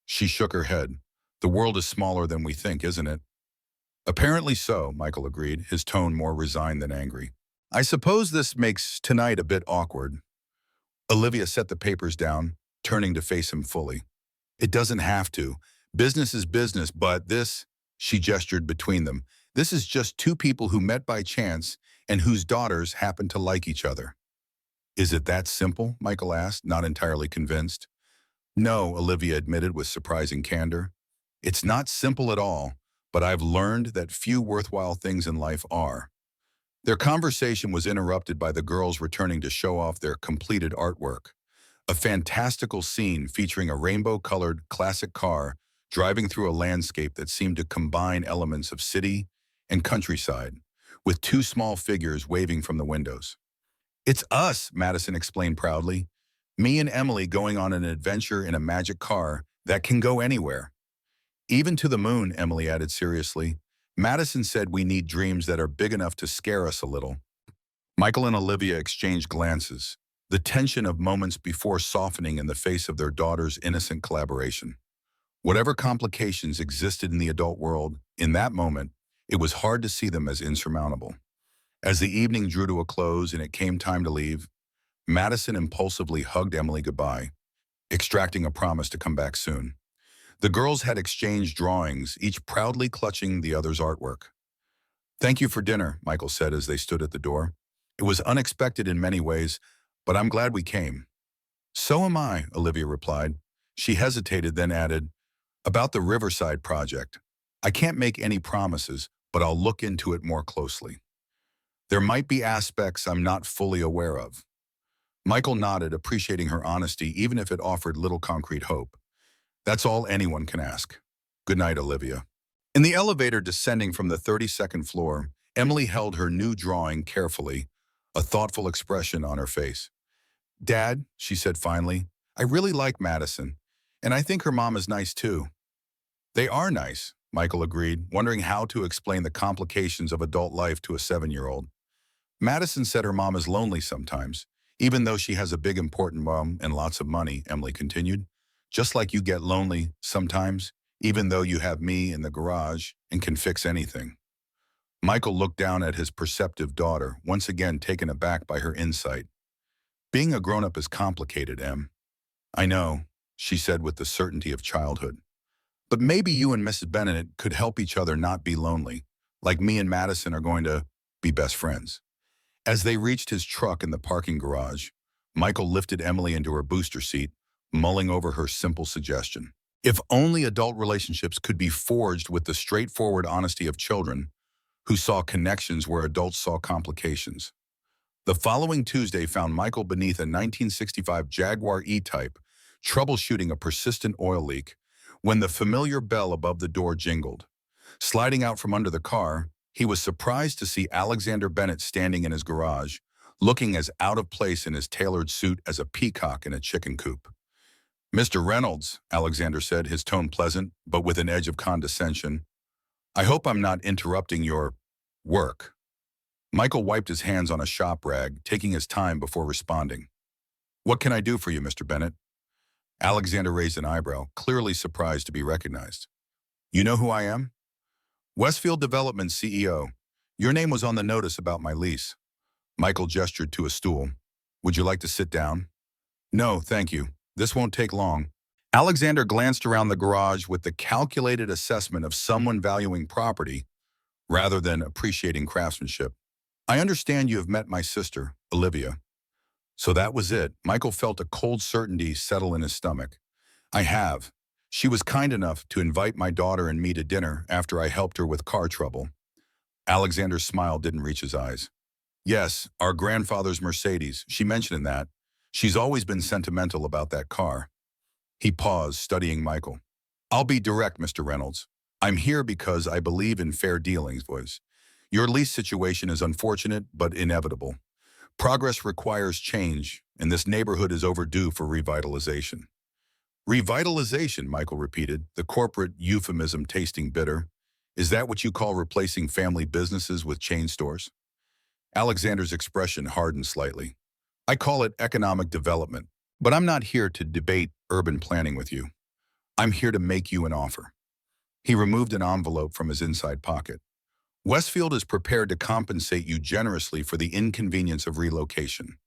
She shook her head. "The world is smaller than we think, isn't it?" "Apparently so," Michael agreed, his tone more resigned than angry. "I suppose this makes tonight a bit awkward." Olivia set the papers down, turning to face him fully. "It doesn't have to. Business is business, but this," she gestured between them, "this is just two people who met by chance and whose daughters happen to like each other." "Is it that simple?" Michael asked, not entirely convinced. "No," Olivia admitted with surprising candor. "It's not simple at all, but I've learned that few worthwhile things in life are." Their conversation was interrupted by the girls returning to show off their completed artwork. A fantastical scene featuring a rainbow-colored classic car driving through a landscape that seemed to combine elements of city and countryside, with two small figures waving from the windows. "It's us," Madison explained proudly. "Me and Emily going on an adventure in a magic car that can go anywhere." "Even to the moon," Emily added seriously. "Madison said we need dreams that are big enough to scare us a little." Michael and Olivia exchanged glances, the tension of moments before softening in the face of their daughter's innocent collaboration. Whatever complications existed in the adult world, in that moment, it was hard to see them as insurmountable. As the evening drew to a close and it came time to leave, Madison impulsively hugged Emily goodbye, extracting a promise to come back soon. The girls had exchanged drawings, each proudly clutching the other's artwork. "Thank you for dinner," Michael said as they stood at the door. "It was unexpected in many ways, but I'm glad we came." "So am I," Olivia replied. She hesitated, then added, "About the Riverside project. I can't make any promises, but I'll look into it more closely. There might be aspects I'm not fully aware of." Michael nodded, appreciating her honesty even if it offered little concrete hope. "That's all anyone can ask. Good night, Olivia." In the elevator descending from the 32nd floor, Emily held her new drawing carefully, a thoughtful expression on her face. "Dad," she said finally, "I really like Madison, and I think her mom is nice too." "They are nice," Michael agreed, wondering how to explain the complications of adult life to a 7-year-old. "Madison said her mom is lonely sometimes, even though she has a big important mom and lots of money," Emily continued. "Just like you get lonely sometimes, even though you have me in the garage and can fix anything." Michael looked down at his perceptive daughter, once again taken aback by her insight. "Being a grown-up is complicated, Em." "I know," she said with the certainty of childhood. "But maybe you and Mrs. Bennet could help each other not be lonely, like me and Madison are going to be best friends." As they reached his truck in the parking garage, Michael lifted Emily into her booster seat, mulling over her simple suggestion. If only adult relationships could be forged with the straightforward honesty of children, who saw connections where adults saw complications. The following Tuesday found Michael beneath a 1965 Jaguar E-Type, troubleshooting a persistent oil leak, when the familiar bell above the door jingled. Sliding out from under the car, he was surprised to see Alexander Bennett standing in his garage, looking as out of place in his tailored suit as a peacock in a chicken coop. "Mr. Reynolds," Alexander said, his tone pleasant, but with an edge of condescension, "I hope I'm not interrupting your work." Michael wiped his hands on a shop rag, taking his time before responding. "What can I do for you, Mr. Bennett?" Alexander raised an eyebrow, clearly surprised to be recognized. "You know who I am?" "Westfield Development CEO. Your name was on the notice about my lease." Michael gestured to a stool. "Would you like to sit down?" "No, thank you. This won't take long." Alexander glanced around the garage with the calculated assessment of someone valuing property rather than appreciating craftsmanship. "I understand you have met my sister, Olivia." So that was it. Michael felt a cold certainty settle in his stomach. "I have. She was kind enough to invite my daughter and me to dinner after I helped her with car trouble." Alexander's smile didn't reach his eyes. "Yes, our grandfather's Mercedes. She mentioned that. She's always been sentimental about that car." He paused, studying Michael. "I'll be direct, Mr. Reynolds. I'm here because I believe in fair dealings, boys. Your lease situation is unfortunate but inevitable. Progress requires change, and this neighborhood is overdue for revitalization." "Revitalization," Michael repeated, the corporate euphemism tasting bitter. "Is that what you call replacing family businesses with chain stores?" Alexander's expression hardened slightly. "I call it economic development, but I'm not here to debate urban planning with you. I'm here to make you an offer." He removed an envelope from his inside pocket. "Westfield is prepared to compensate you generously for the inconvenience of relocation.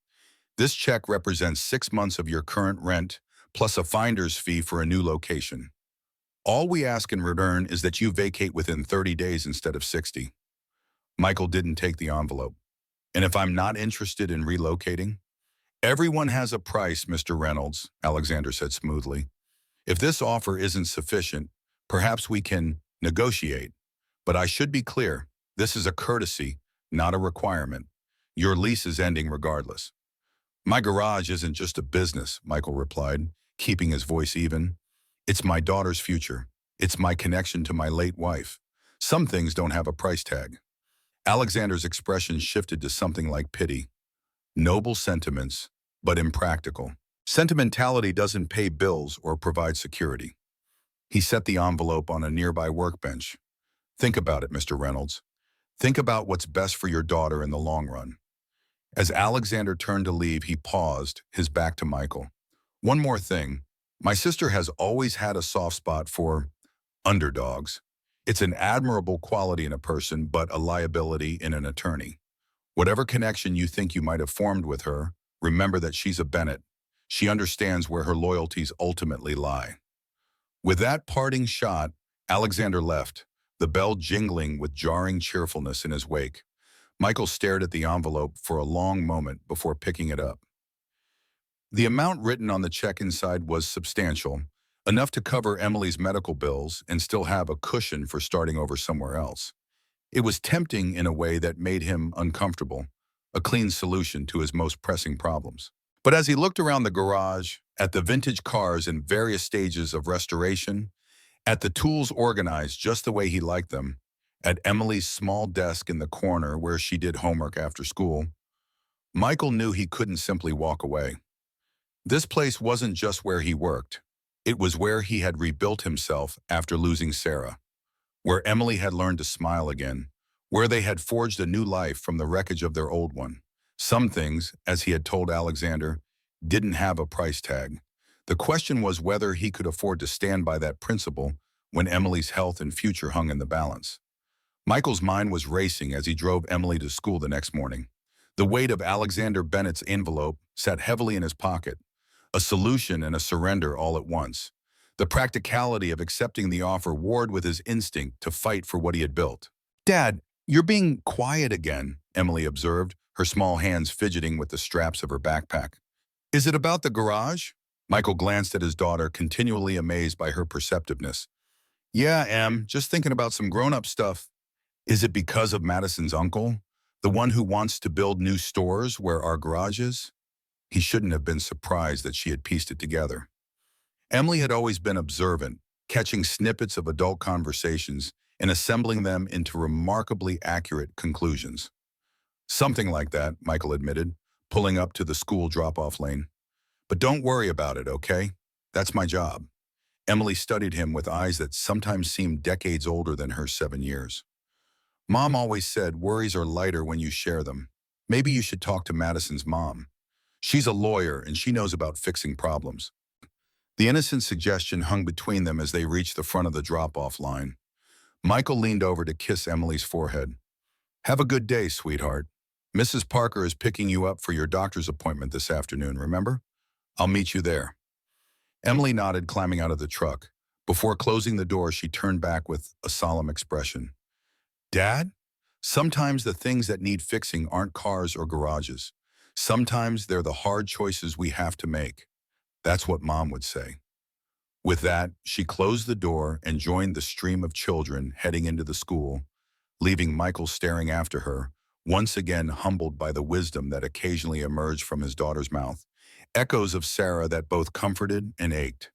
This check represents 6 months of your current rent, plus a finder's fee for a new location. All we ask in return is that you vacate within 30 days instead of 60. Michael didn't take the envelope. "And if I'm not interested in relocating?" "Everyone has a price, Mr. Reynolds," Alexander said smoothly. "If this offer isn't sufficient, perhaps we can negotiate. But I should be clear, this is a courtesy, not a requirement. Your lease is ending regardless." "My garage isn't just a business," Michael replied, keeping his voice even. "It's my daughter's future. It's my connection to my late wife. Some things don't have a price tag." Alexander's expression shifted to something like pity. "Noble sentiments, but impractical. Sentimentality doesn't pay bills or provide security." He set the envelope on a nearby workbench. "Think about it, Mr. Reynolds. Think about what's best for your daughter in the long run." As Alexander turned to leave, he paused, his back to Michael. "One more thing. My sister has always had a soft spot for underdogs. It's an admirable quality in a person, but a liability in an attorney. Whatever connection you think you might have formed with her, remember that she's a Bennett. She understands where her loyalties ultimately lie." With that parting shot, Alexander left, the bell jingling with jarring cheerfulness in his wake. Michael stared at the envelope for a long moment before picking it up. The amount written on the check inside was substantial, enough to cover Emily's medical bills and still have a cushion for starting over somewhere else. It was tempting in a way that made him uncomfortable, a clean solution to his most pressing problems. But as he looked around the garage, at the vintage cars in various stages of restoration, at the tools organized just the way he liked them, at Emily's small desk in the corner where she did homework after school, Michael knew he couldn't simply walk away. This place wasn't just where he worked. It was where he had rebuilt himself after losing Sarah, where Emily had learned to smile again, where they had forged a new life from the wreckage of their old one. Some things, as he had told Alexander, didn't have a price tag. The question was whether he could afford to stand by that principle when Emily's health and future hung in the balance. Michael's mind was racing as he drove Emily to school the next morning. The weight of Alexander Bennett's envelope sat heavily in his pocket, a solution and a surrender all at once. The practicality of accepting the offer warred with his instinct to fight for what he had built. "Dad, you're being quiet again," Emily observed, her small hands fidgeting with the straps of her backpack. "Is it about the garage?" Michael glanced at his daughter, continually amazed by her perceptiveness. "Yeah, Em, just thinking about some grown-up stuff." "Is it because of Madison's uncle? The one who wants to build new stores where our garage is?" He shouldn't have been surprised that she had pieced it together. Emily had always been observant, catching snippets of adult conversations and assembling them into remarkably accurate conclusions. Something like that, Michael admitted, pulling up to the school drop-off lane. But don't worry about it, okay? That's my job. Emily studied him with eyes that sometimes seemed decades older than her 7 years. Mom always said worries are lighter when you share them. Maybe you should talk to Madison's mom. She's a lawyer and she knows about fixing problems. The innocent suggestion hung between them as they reached the front of the drop-off line. Michael leaned over to kiss Emily's forehead. Have a good day, sweetheart. Mrs. Parker is picking you up for your doctor's appointment this afternoon, remember? I'll meet you there. Emily nodded, climbing out of the truck. Before closing the door, she turned back with a solemn expression. Dad, sometimes the things that need fixing aren't cars or garages. Sometimes they're the hard choices we have to make. That's what Mom would say. With that, she closed the door and joined the stream of children heading into the school, leaving Michael staring after her, once again humbled by the wisdom that occasionally emerged from his daughter's mouth, echoes of Sarah that both comforted and ached.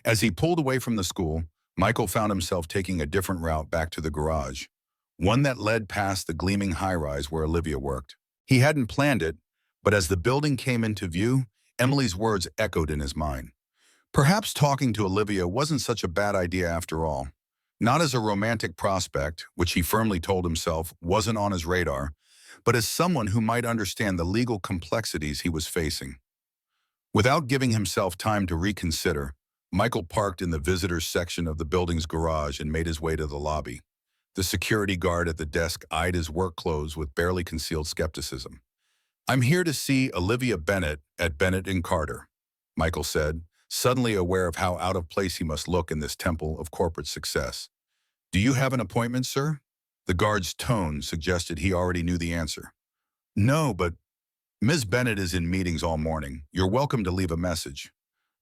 As he pulled away from the school, Michael found himself taking a different route back to the garage, one that led past the gleaming high-rise where Olivia worked. He hadn't planned it, but as the building came into view, Emily's words echoed in his mind. Perhaps talking to Olivia wasn't such a bad idea after all. Not as a romantic prospect, which he firmly told himself wasn't on his radar, but as someone who might understand the legal complexities he was facing. Without giving himself time to reconsider, Michael parked in the visitors section of the building's garage and made his way to the lobby. The security guard at the desk eyed his work clothes with barely concealed skepticism. I'm here to see Olivia Bennett at Bennett and Carter, Michael said, suddenly aware of how out of place he must look in this temple of corporate success. Do you have an appointment, sir? The guard's tone suggested he already knew the answer. No, but Ms. Bennett is in meetings all morning. You're welcome to leave a message.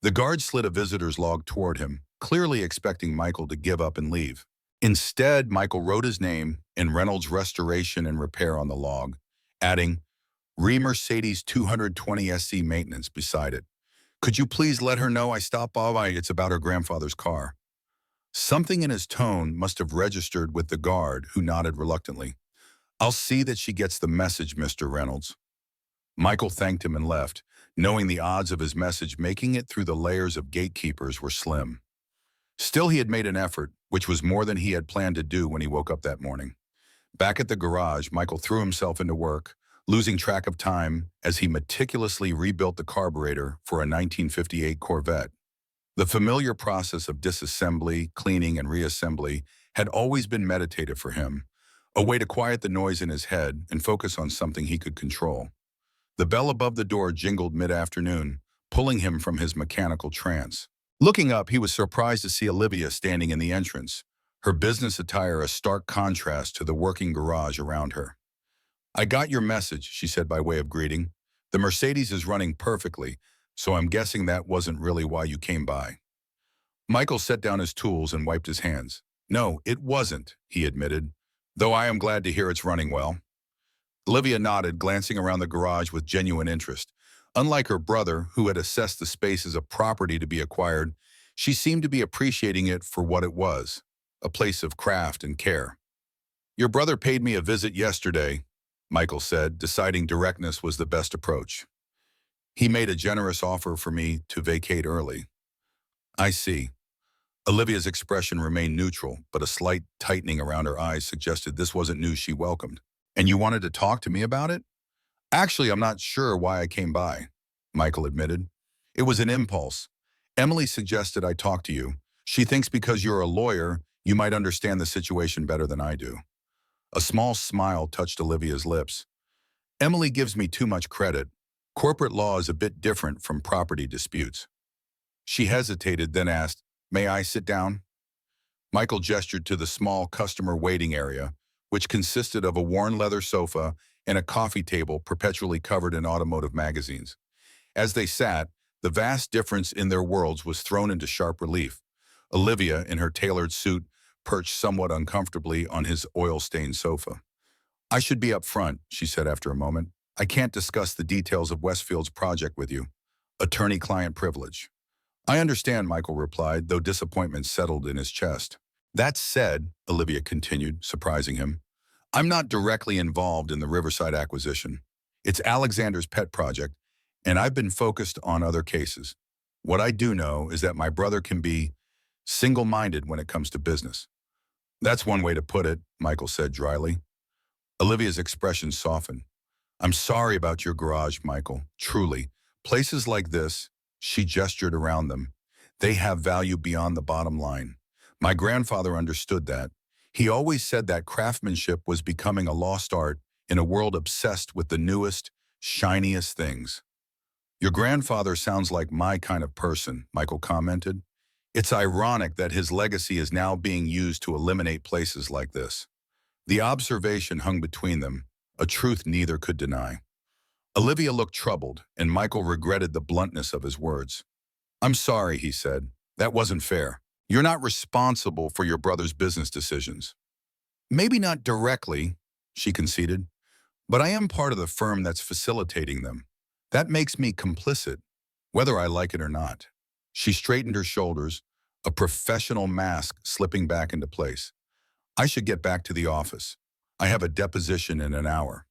The guard slid a visitor's log toward him, clearly expecting Michael to give up and leave. Instead, Michael wrote his name and Reynolds Restoration and Repair on the log, adding, Mercedes 220 SC Maintenance beside it. Could you please let her know I stopped by? It's about her grandfather's car. Something in his tone must have registered with the guard, who nodded reluctantly. I'll see that she gets the message, Mr. Reynolds. Michael thanked him and left, knowing the odds of his message making it through the layers of gatekeepers were slim. Still, he had made an effort, which was more than he had planned to do when he woke up that morning. Back at the garage, Michael threw himself into work, losing track of time as he meticulously rebuilt the carburetor for a 1958 Corvette. The familiar process of disassembly, cleaning, and reassembly had always been meditative for him, a way to quiet the noise in his head and focus on something he could control. The bell above the door jingled mid-afternoon, pulling him from his mechanical trance. Looking up, he was surprised to see Olivia standing in the entrance, her business attire a stark contrast to the working garage around her. I got your message, she said by way of greeting. The Mercedes is running perfectly, so I'm guessing that wasn't really why you came by. Michael set down his tools and wiped his hands. No, it wasn't, he admitted, though I am glad to hear it's running well. Olivia nodded, glancing around the garage with genuine interest. Unlike her brother, who had assessed the space as a property to be acquired, she seemed to be appreciating it for what it was, a place of craft and care. Your brother paid me a visit yesterday, Michael said, deciding directness was the best approach. He made a generous offer for me to vacate early. I see. Olivia's expression remained neutral, but a slight tightening around her eyes suggested this wasn't news she welcomed. And you wanted to talk to me about it? Actually, I'm not sure why I came by, Michael admitted. It was an impulse. Emily suggested I talk to you. She thinks because you're a lawyer, you might understand the situation better than I do. A small smile touched Olivia's lips. Emily gives me too much credit. Corporate law is a bit different from property disputes. She hesitated, then asked, May I sit down? Michael gestured to the small customer waiting area, which consisted of a worn leather sofa and a coffee table perpetually covered in automotive magazines. As they sat, the vast difference in their worlds was thrown into sharp relief. Olivia, in her tailored suit, perched somewhat uncomfortably on his oil-stained sofa. I should be up front, she said after a moment. I can't discuss the details of Westfield's project with you. Attorney-client privilege. I understand, Michael replied, though disappointment settled in his chest. That said, Olivia continued, surprising him, I'm not directly involved in the Riverside acquisition. It's Alexander's pet project, and I've been focused on other cases. What I do know is that my brother can be single-minded when it comes to business. That's one way to put it, Michael said dryly. Olivia's expression softened. I'm sorry about your garage, Michael. Truly. Places like this, she gestured around them, they have value beyond the bottom line. My grandfather understood that. He always said that craftsmanship was becoming a lost art in a world obsessed with the newest, shiniest things. Your grandfather sounds like my kind of person, Michael commented. It's ironic that his legacy is now being used to eliminate places like this. The observation hung between them, a truth neither could deny. Olivia looked troubled, and Michael regretted the bluntness of his words. I'm sorry, he said. That wasn't fair. You're not responsible for your brother's business decisions. Maybe not directly, she conceded, but I am part of the firm that's facilitating them. That makes me complicit, whether I like it or not. She straightened her shoulders, a professional mask slipping back into place. I should get back to the office. I have a deposition in an hour.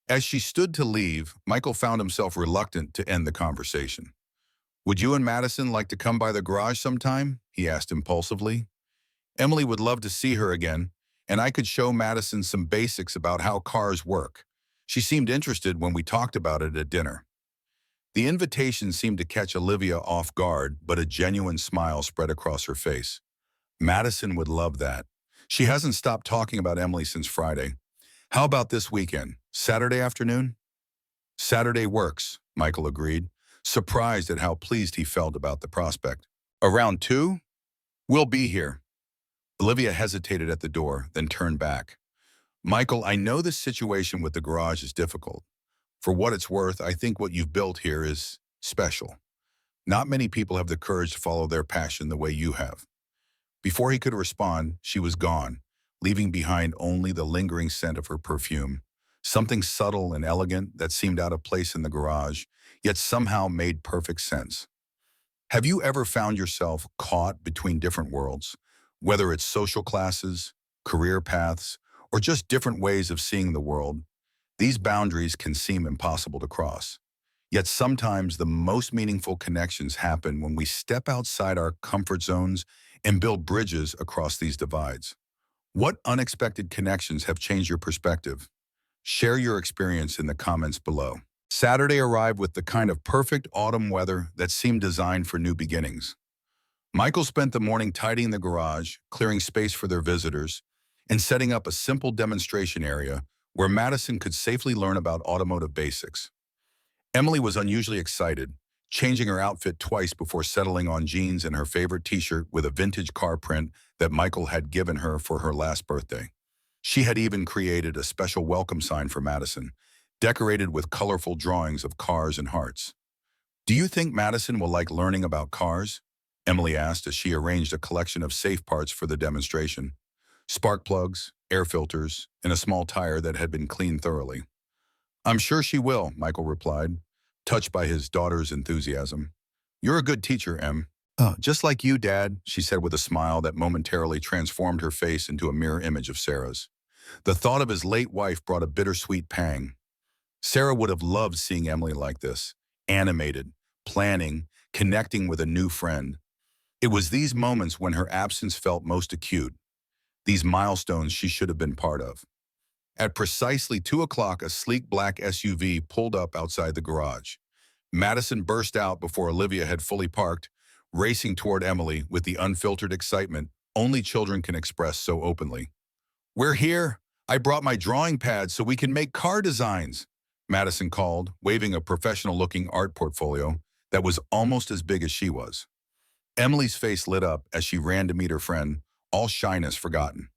As she stood to leave, Michael found himself reluctant to end the conversation. Would you and Madison like to come by the garage sometime? He asked impulsively. Emily would love to see her again, and I could show Madison some basics about how cars work. She seemed interested when we talked about it at dinner. The invitation seemed to catch Olivia off guard, but a genuine smile spread across her face. Madison would love that. She hasn't stopped talking about Emily since Friday. How about this weekend? Saturday afternoon? Saturday works, Michael agreed, surprised at how pleased he felt about the prospect. Around 2? We'll be here. Olivia hesitated at the door, then turned back. Michael, I know this situation with the garage is difficult. For what it's worth, I think what you've built here is special. Not many people have the courage to follow their passion the way you have. Before he could respond, she was gone, leaving behind only the lingering scent of her perfume, something subtle and elegant that seemed out of place in the garage, yet somehow made perfect sense. Have you ever found yourself caught between different worlds, whether it's social classes, career paths, or just different ways of seeing the world? These boundaries can seem impossible to cross. Yet sometimes the most meaningful connections happen when we step outside our comfort zones and build bridges across these divides. What unexpected connections have changed your perspective? Share your experience in the comments below. Saturday arrived with the kind of perfect autumn weather that seemed designed for new beginnings. Michael spent the morning tidying the garage, clearing space for their visitors, and setting up a simple demonstration area where Madison could safely learn about automotive basics. Emily was unusually excited, changing her outfit twice before settling on jeans and her favorite t-shirt with a vintage car print that Michael had given her for her last birthday. She had even created a special welcome sign for Madison, decorated with colorful drawings of cars and hearts. Do you think Madison will like learning about cars? Emily asked as she arranged a collection of safe parts for the demonstration. Spark plugs, air filters, and a small tire that had been cleaned thoroughly. I'm sure she will, Michael replied, touched by his daughter's enthusiasm. You're a good teacher, Em. Just like you, Dad, she said with a smile that momentarily transformed her face into a mirror image of Sarah's. The thought of his late wife brought a bittersweet pang. Sarah would have loved seeing Emily like this, animated, planning, connecting with a new friend. It was these moments when her absence felt most acute, these milestones she should have been part of. At precisely 2 o'clock, a sleek black SUV pulled up outside the garage. Madison burst out before Olivia had fully parked, racing toward Emily with the unfiltered excitement only children can express so openly. We're here. I brought my drawing pad so we can make car designs, Madison called, waving a professional-looking art portfolio that was almost as big as she was. Emily's face lit up as she ran to meet her friend, all shyness forgotten.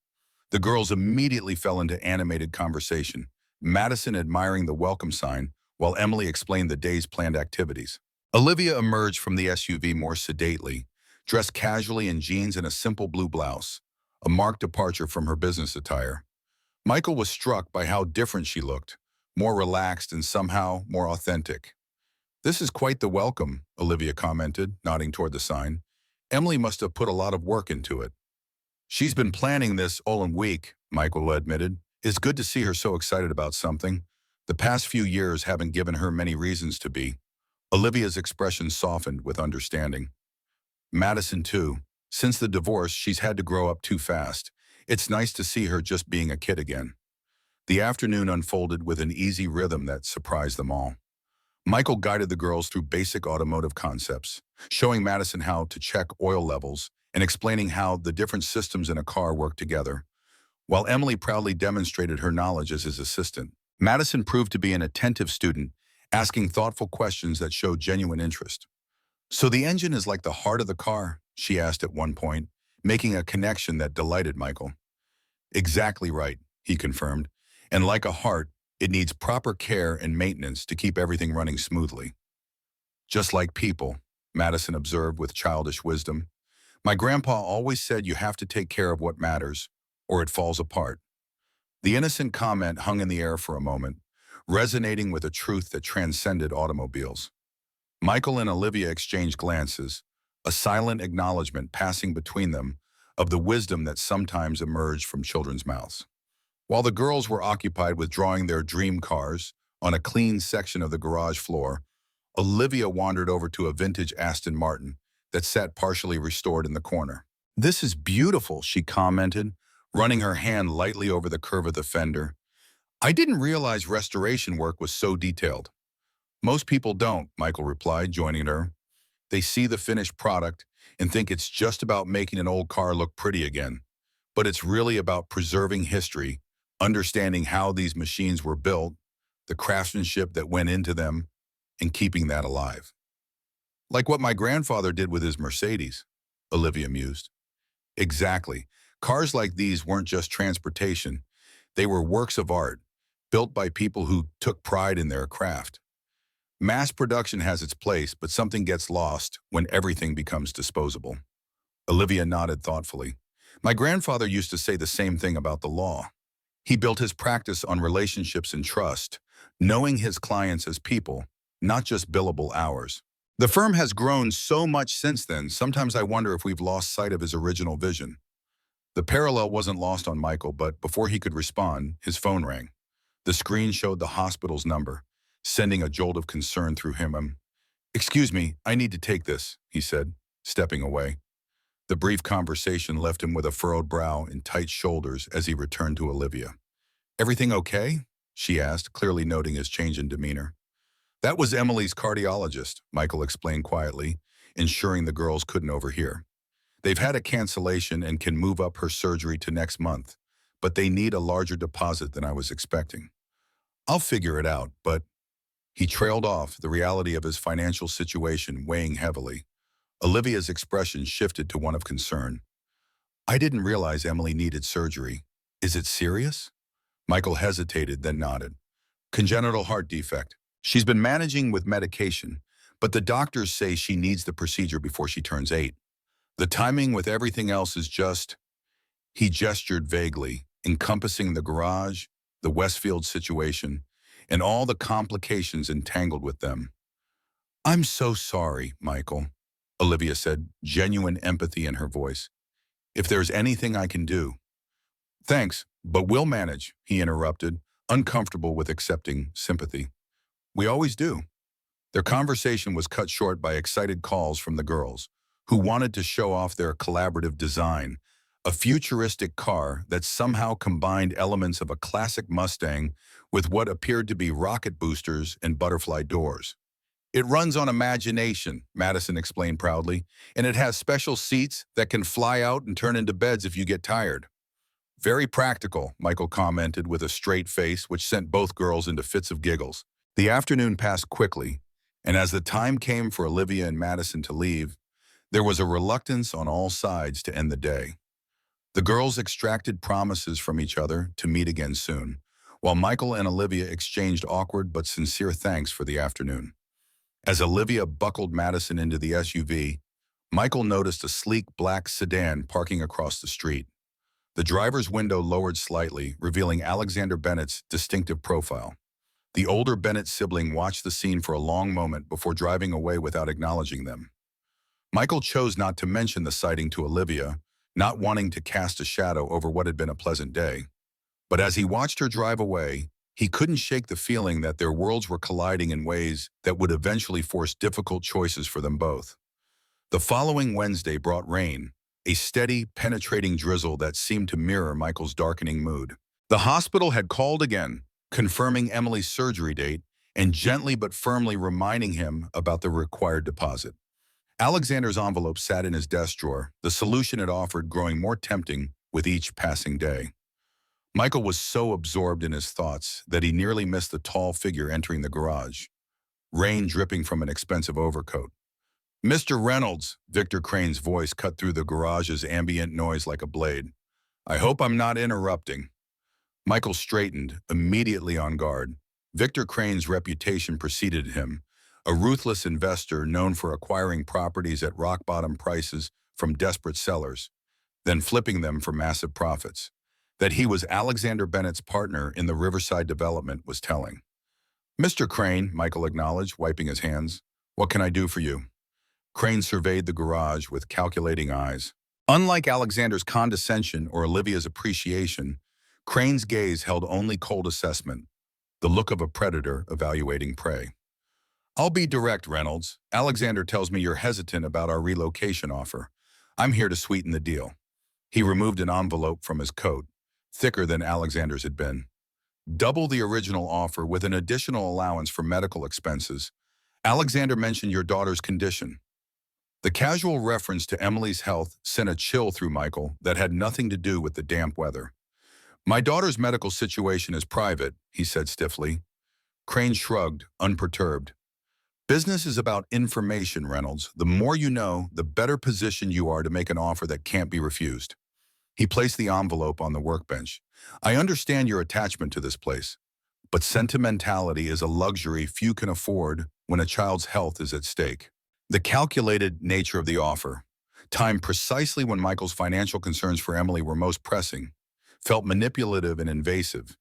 The girls immediately fell into animated conversation, Madison admiring the welcome sign, while Emily explained the day's planned activities. Olivia emerged from the SUV more sedately, dressed casually in jeans and a simple blue blouse, a marked departure from her business attire. Michael was struck by how different she looked, more relaxed and somehow more authentic. This is quite the welcome, Olivia commented, nodding toward the sign. Emily must have put a lot of work into it. She's been planning this all week, Michael admitted. It's good to see her so excited about something. The past few years haven't given her many reasons to be. Olivia's expression softened with understanding. Madison, too. Since the divorce, she's had to grow up too fast. It's nice to see her just being a kid again. The afternoon unfolded with an easy rhythm that surprised them all. Michael guided the girls through basic automotive concepts, showing Madison how to check oil levels and explaining how the different systems in a car work together. While Emily proudly demonstrated her knowledge as his assistant, Madison proved to be an attentive student, asking thoughtful questions that showed genuine interest. "So the engine is like the heart of the car?" she asked at one point, making a connection that delighted Michael. "Exactly right," he confirmed. "And like a heart, it needs proper care and maintenance to keep everything running smoothly." "Just like people," Madison observed with childish wisdom. "My grandpa always said you have to take care of what matters, or it falls apart." The innocent comment hung in the air for a moment, resonating with a truth that transcended automobiles. Michael and Olivia exchanged glances, a silent acknowledgement passing between them of the wisdom that sometimes emerged from children's mouths. While the girls were occupied with drawing their dream cars on a clean section of the garage floor, Olivia wandered over to a vintage Aston Martin that sat partially restored in the corner. "This is beautiful," she commented, running her hand lightly over the curve of the fender. "I didn't realize restoration work was so detailed." "Most people don't," Michael replied, joining her. "They see the finished product and think it's just about making an old car look pretty again. But it's really about preserving history, understanding how these machines were built, the craftsmanship that went into them, and keeping that alive." "Like what my grandfather did with his Mercedes," Olivia mused. "Exactly. Cars like these weren't just transportation. They were works of art, built by people who took pride in their craft. Mass production has its place, but something gets lost when everything becomes disposable." Olivia nodded thoughtfully. "My grandfather used to say the same thing about the law. He built his practice on relationships and trust, knowing his clients as people, not just billable hours. The firm has grown so much since then, sometimes I wonder if we've lost sight of his original vision." The parallel wasn't lost on Michael, but before he could respond, his phone rang. The screen showed the hospital's number, sending a jolt of concern through him. "Excuse me, I need to take this," he said, stepping away. The brief conversation left him with a furrowed brow and tight shoulders as he returned to Olivia. "Everything okay?" she asked, clearly noting his change in demeanor. "That was Emily's cardiologist," Michael explained quietly, ensuring the girls couldn't overhear. "They've had a cancellation and can move up her surgery to next month, but they need a larger deposit than I was expecting. I'll figure it out, but—" He trailed off, the reality of his financial situation weighing heavily. Olivia's expression shifted to one of concern. "I didn't realize Emily needed surgery. Is it serious?" Michael hesitated, then nodded. "Congenital heart defect. She's been managing with medication, but the doctors say she needs the procedure before she turns 8. The timing with everything else is just—" He gestured vaguely, encompassing the garage, the Westfield situation, and all the complications entangled with them. "I'm so sorry, Michael," Olivia said, genuine empathy in her voice. "If there's anything I can do—" "Thanks, but we'll manage," he interrupted, uncomfortable with accepting sympathy. "We always do." Their conversation was cut short by excited calls from the girls, who wanted to show off their collaborative design, a futuristic car that somehow combined elements of a classic Mustang with what appeared to be rocket boosters and butterfly doors. "It runs on imagination," Madison explained proudly, "and it has special seats that can fly out and turn into beds if you get tired." "Very practical," Michael commented with a straight face, which sent both girls into fits of giggles. The afternoon passed quickly, and as the time came for Olivia and Madison to leave, there was a reluctance on all sides to end the day. The girls extracted promises from each other to meet again soon, while Michael and Olivia exchanged awkward but sincere thanks for the afternoon. As Olivia buckled Madison into the SUV, Michael noticed a sleek black sedan parking across the street. The driver's window lowered slightly, revealing Alexander Bennett's distinctive profile. The older Bennett sibling watched the scene for a long moment before driving away without acknowledging them. Michael chose not to mention the sighting to Olivia, not wanting to cast a shadow over what had been a pleasant day. But as he watched her drive away, he couldn't shake the feeling that their worlds were colliding in ways that would eventually force difficult choices for them both. The following Wednesday brought rain, a steady, penetrating drizzle that seemed to mirror Michael's darkening mood. The hospital had called again, confirming Emily's surgery date and gently but firmly reminding him about the required deposit. Alexander's envelope sat in his desk drawer, the solution it offered growing more tempting with each passing day. Michael was so absorbed in his thoughts that he nearly missed the tall figure entering the garage, rain dripping from an expensive overcoat. "Mr. Reynolds," Victor Crane's voice cut through the garage's ambient noise like a blade. "I hope I'm not interrupting." Michael straightened, immediately on guard. Victor Crane's reputation preceded him, a ruthless investor known for acquiring properties at rock-bottom prices from desperate sellers, then flipping them for massive profits. That he was Alexander Bennett's partner in the Riverside development was telling. "Mr. Crane," Michael acknowledged, wiping his hands. "What can I do for you?" Crane surveyed the garage with calculating eyes. Unlike Alexander's condescension or Olivia's appreciation, Crane's gaze held only cold assessment, the look of a predator evaluating prey. "I'll be direct, Reynolds. Alexander tells me you're hesitant about our relocation offer. I'm here to sweeten the deal." He removed an envelope from his coat, thicker than Alexander's had been. "Double the original offer with an additional allowance for medical expenses. Alexander mentioned your daughter's condition." The casual reference to Emily's health sent a chill through Michael that had nothing to do with the damp weather. "My daughter's medical situation is private," he said stiffly. Crane shrugged, unperturbed. "Business is about information, Reynolds. The more you know, the better position you are to make an offer that can't be refused." He placed the envelope on the workbench. "I understand your attachment to this place, but sentimentality is a luxury few can afford when a child's health is at stake." The calculated nature of the offer, timed precisely when Michael's financial concerns for Emily were most pressing, felt manipulative and invasive.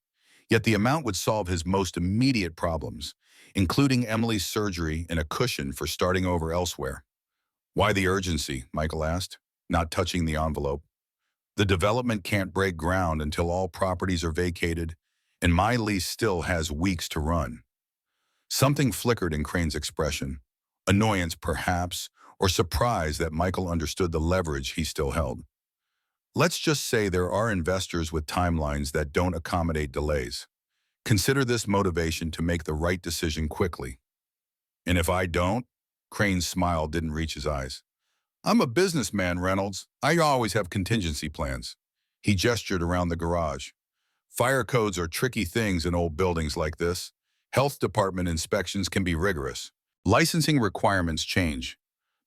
Yet the amount would solve his most immediate problems, including Emily's surgery and a cushion for starting over elsewhere. "Why the urgency?" Michael asked, not touching the envelope. "The development can't break ground until all properties are vacated, and my lease still has weeks to run." Something flickered in Crane's expression. Annoyance, perhaps, or surprise that Michael understood the leverage he still held. "Let's just say there are investors with timelines that don't accommodate delays. Consider this motivation to make the right decision quickly." "And if I don't?" Crane's smile didn't reach his eyes. "I'm a businessman, Reynolds. I always have contingency plans." He gestured around the garage. "Fire codes are tricky things in old buildings like this. Health department inspections can be rigorous. Licensing requirements change.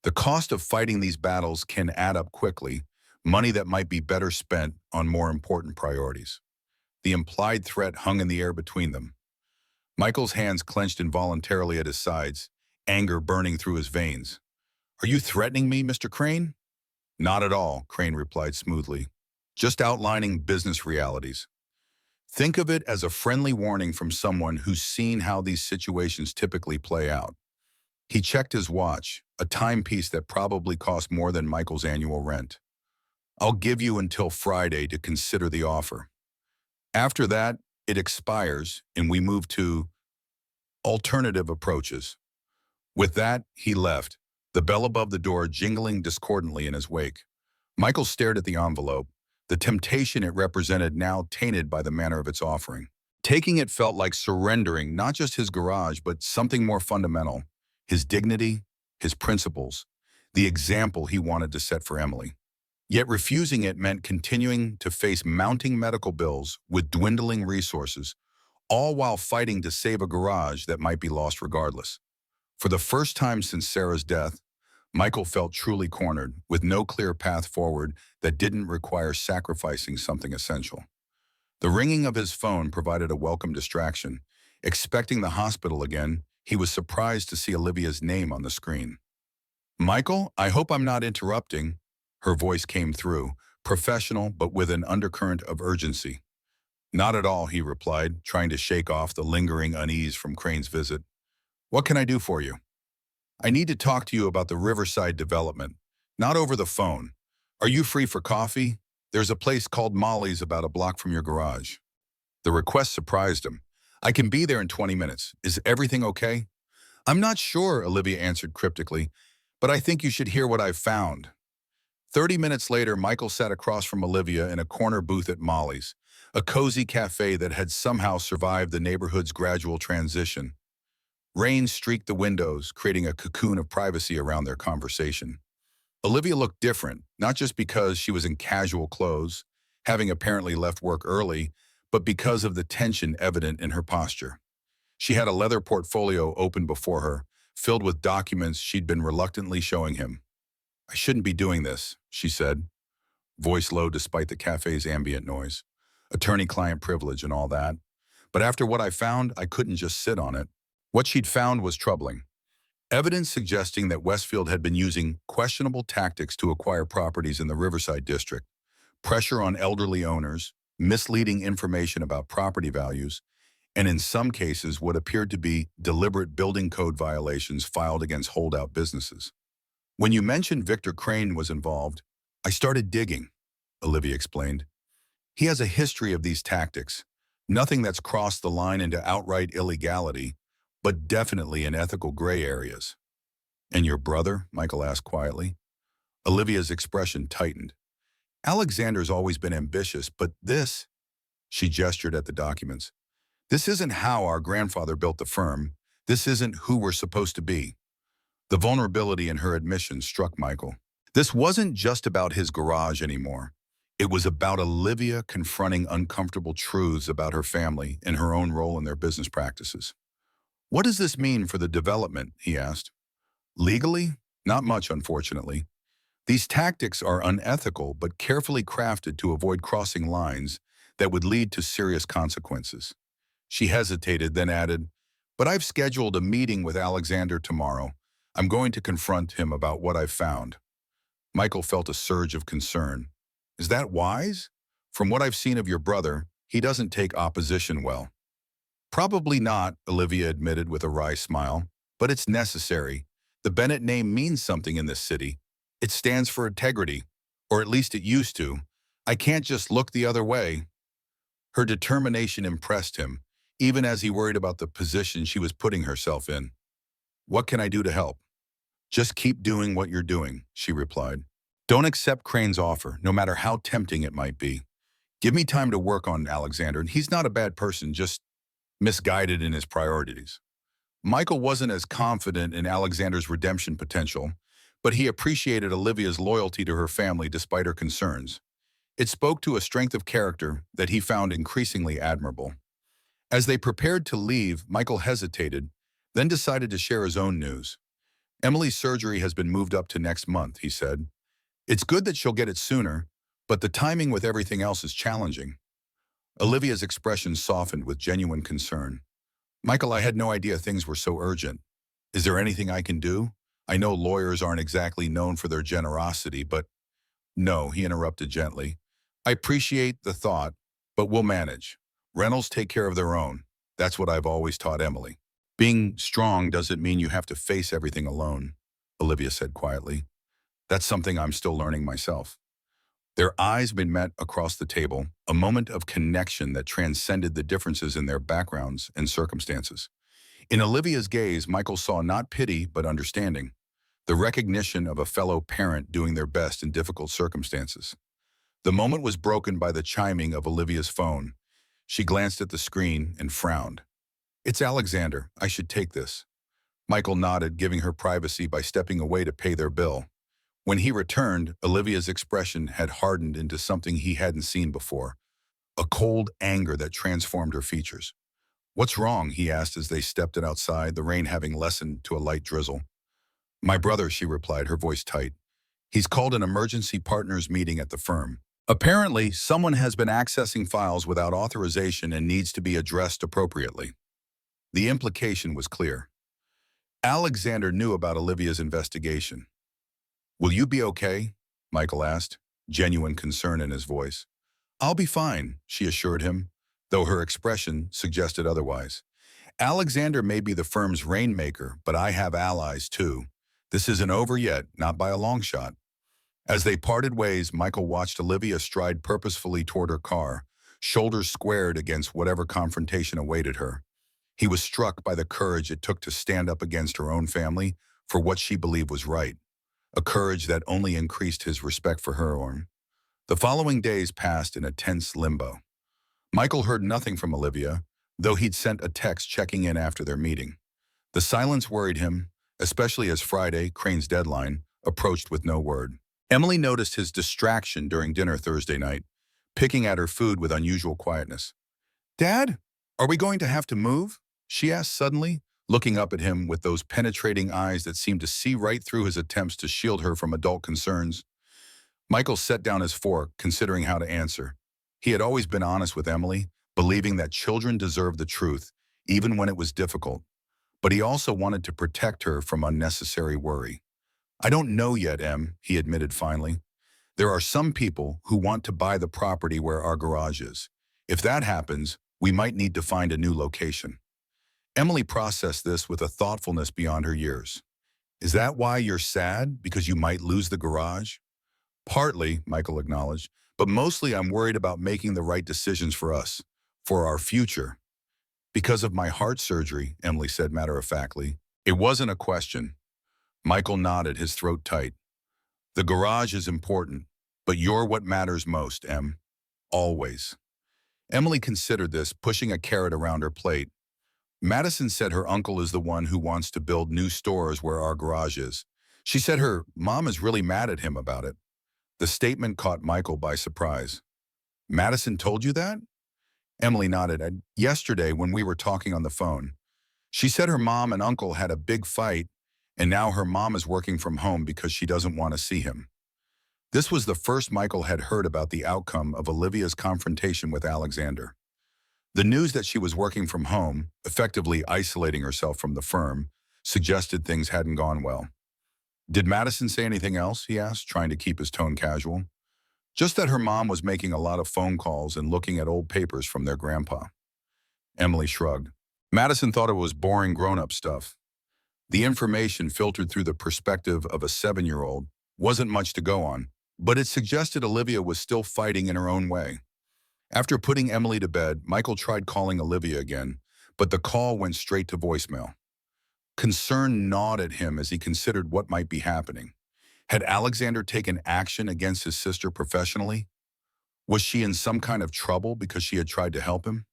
The cost of fighting these battles can add up quickly, money that might be better spent on more important priorities." The implied threat hung in the air between them. Michael's hands clenched involuntarily at his sides, anger burning through his veins. "Are you threatening me, Mr. Crane?" "Not at all," Crane replied smoothly. "Just outlining business realities. Think of it as a friendly warning from someone who's seen how these situations typically play out." He checked his watch, a timepiece that probably cost more than Michael's annual rent. "I'll give you until Friday to consider the offer. After that, it expires and we move to alternative approaches." With that, he left, the bell above the door jingling discordantly in his wake. Michael stared at the envelope, the temptation it represented now tainted by the manner of its offering. Taking it felt like surrendering not just his garage, but something more fundamental: his dignity, his principles, the example he wanted to set for Emily. Yet refusing it meant continuing to face mounting medical bills with dwindling resources, all while fighting to save a garage that might be lost regardless. For the first time since Sarah's death, Michael felt truly cornered, with no clear path forward that didn't require sacrificing something essential. The ringing of his phone provided a welcome distraction. Expecting the hospital again, he was surprised to see Olivia's name on the screen. "Michael, I hope I'm not interrupting." Her voice came through, professional but with an undercurrent of urgency. "Not at all," he replied, trying to shake off the lingering unease from Crane's visit. "What can I do for you?" "I need to talk to you about the Riverside development. Not over the phone, Are you free for coffee? There's a place called Molly's about a block from your garage. The request surprised him. I can be there in 20 minutes. Is everything okay? I'm not sure, Olivia answered cryptically, but I think you should hear what I've found. 30 minutes later, Michael sat across from Olivia in a corner booth at Molly's, a cozy cafe that had somehow survived the neighborhood's gradual transition. Rain streaked the windows, creating a cocoon of privacy around their conversation. Olivia looked different, not just because she was in casual clothes, having apparently left work early, but because of the tension evident in her posture. She had a leather portfolio open before her, filled with documents she'd been reluctantly showing him. I shouldn't be doing this, she said, voice low despite the cafe's ambient noise. Attorney-client privilege and all that. But after what I found, I couldn't just sit on it. What she'd found was troubling. Evidence suggesting that Westfield had been using questionable tactics to acquire properties in the Riverside district, pressure on elderly owners, misleading information about property values, and in some cases what appeared to be deliberate building code violations filed against holdout businesses. When you mentioned Victor Crane was involved, I started digging, Olivia explained. He has a history of these tactics, nothing that's crossed the line into outright illegality, but definitely in ethical gray areas. And your brother? Michael asked quietly. Olivia's expression tightened. Alexander's always been ambitious, but this, she gestured at the documents, this isn't how our grandfather built the firm. This isn't who we're supposed to be. The vulnerability in her admission struck Michael. This wasn't just about his garage anymore. It was about Olivia confronting uncomfortable truths about her family and her own role in their business practices. What does this mean for the development? He asked. Legally? Not much, unfortunately. These tactics are unethical but carefully crafted to avoid crossing lines that would lead to serious consequences. She hesitated, then added, but I've scheduled a meeting with Alexander tomorrow. I'm going to confront him about what I've found. Michael felt a surge of concern. Is that wise? From what I've seen of your brother, he doesn't take opposition well. Probably not, Olivia admitted with a wry smile, but it's necessary. The Bennett name means something in this city. It stands for integrity, or at least it used to. I can't just look the other way. Her determination impressed him, even as he worried about the position she was putting herself in. What can I do to help? Just keep doing what you're doing, she replied. Don't accept Crane's offer, no matter how tempting it might be. Give me time to work on Alexander, and he's not a bad person, just misguided in his priorities. Michael wasn't as confident in Alexander's redemption potential, but he appreciated Olivia's loyalty to her family despite her concerns. It spoke to a strength of character that he found increasingly admirable. As they prepared to leave, Michael hesitated, then decided to share his own news. Emily's surgery has been moved up to next month, he said. It's good that she'll get it sooner, but the timing with everything else is challenging. Olivia's expression softened with genuine concern. Michael, I had no idea things were so urgent. Is there anything I can do? I know lawyers aren't exactly known for their generosity, but... No, he interrupted gently. I appreciate the thought, but we'll manage. Rentals take care of their own. That's what I've always taught Emily. Being strong doesn't mean you have to face everything alone, Olivia said quietly. That's something I'm still learning myself. Their eyes met across the table, a moment of connection that transcended the differences in their backgrounds and circumstances. In Olivia's gaze, Michael saw not pity but understanding, the recognition of a fellow parent doing their best in difficult circumstances. The moment was broken by the chiming of Olivia's phone. She glanced at the screen and frowned. It's Alexander. I should take this. Michael nodded, giving her privacy by stepping away to pay their bill. When he returned, Olivia's expression had hardened into something he hadn't seen before, a cold anger that transformed her features. What's wrong? He asked as they stepped outside, the rain having lessened to a light drizzle. My brother, she replied, her voice tight. He's called an emergency partners meeting at the firm. Apparently, someone has been accessing files without authorization and needs to be addressed appropriately. The implication was clear. Alexander knew about Olivia's investigation. Will you be okay? Michael asked, genuine concern in his voice. I'll be fine, she assured him, though her expression suggested otherwise. Alexander may be the firm's rainmaker, but I have allies too. This isn't over yet, not by a long shot. As they parted ways, Michael watched Olivia stride purposefully toward her car, shoulders squared against whatever confrontation awaited her. He was struck by the courage it took to stand up against her own family for what she believed was right, a courage that only increased his respect for her. The following days passed in a tense limbo. Michael heard nothing from Olivia, though he'd sent a text checking in after their meeting. The silence worried him, especially as Friday, Crane's deadline, approached with no word. Emily noticed his distraction during dinner Thursday night, picking at her food with unusual quietness. "Dad, are we going to have to move?" she asked suddenly, looking up at him with those penetrating eyes that seemed to see right through his attempts to shield her from adult concerns. Michael set down his fork, considering how to answer. He had always been honest with Emily, believing that children deserved the truth, even when it was difficult. But he also wanted to protect her from unnecessary worry. "I don't know yet, Em," he admitted finally. "There are some people who want to buy the property where our garage is. If that happens, we might need to find a new location." Emily processed this with a thoughtfulness beyond her years. "Is that why you're sad? Because you might lose the garage?" "Partly," Michael acknowledged, "but mostly I'm worried about making the right decisions for us, for our future." "Because of my heart surgery," Emily said matter-of-factly. It wasn't a question. Michael nodded, his throat tight. "The garage is important, but you're what matters most, Em. Always." Emily considered this, pushing a carrot around her plate. "Madison said her uncle is the one who wants to build new stores where our garage is. She said her mom is really mad at him about it." The statement caught Michael by surprise. "Madison told you that?" Emily nodded. "Yesterday when we were talking on the phone. She said her mom and uncle had a big fight, and now her mom is working from home because she doesn't want to see him." This was the first Michael had heard about the outcome of Olivia's confrontation with Alexander. The news that she was working from home, effectively isolating herself from the firm, suggested things hadn't gone well. "Did Madison say anything else?" he asked, trying to keep his tone casual. "Just that her mom was making a lot of phone calls and looking at old papers from their grandpa." Emily shrugged. "Madison thought it was boring grown-up stuff. The information filtered through the perspective of a 7-year-old wasn't much to go on, but it suggested Olivia was still fighting in her own way." After putting Emily to bed, Michael tried calling Olivia again, but the call went straight to voicemail. Concern gnawed at him as he considered what might be happening. Had Alexander taken action against his sister professionally? Was she in some kind of trouble because she had tried to help him?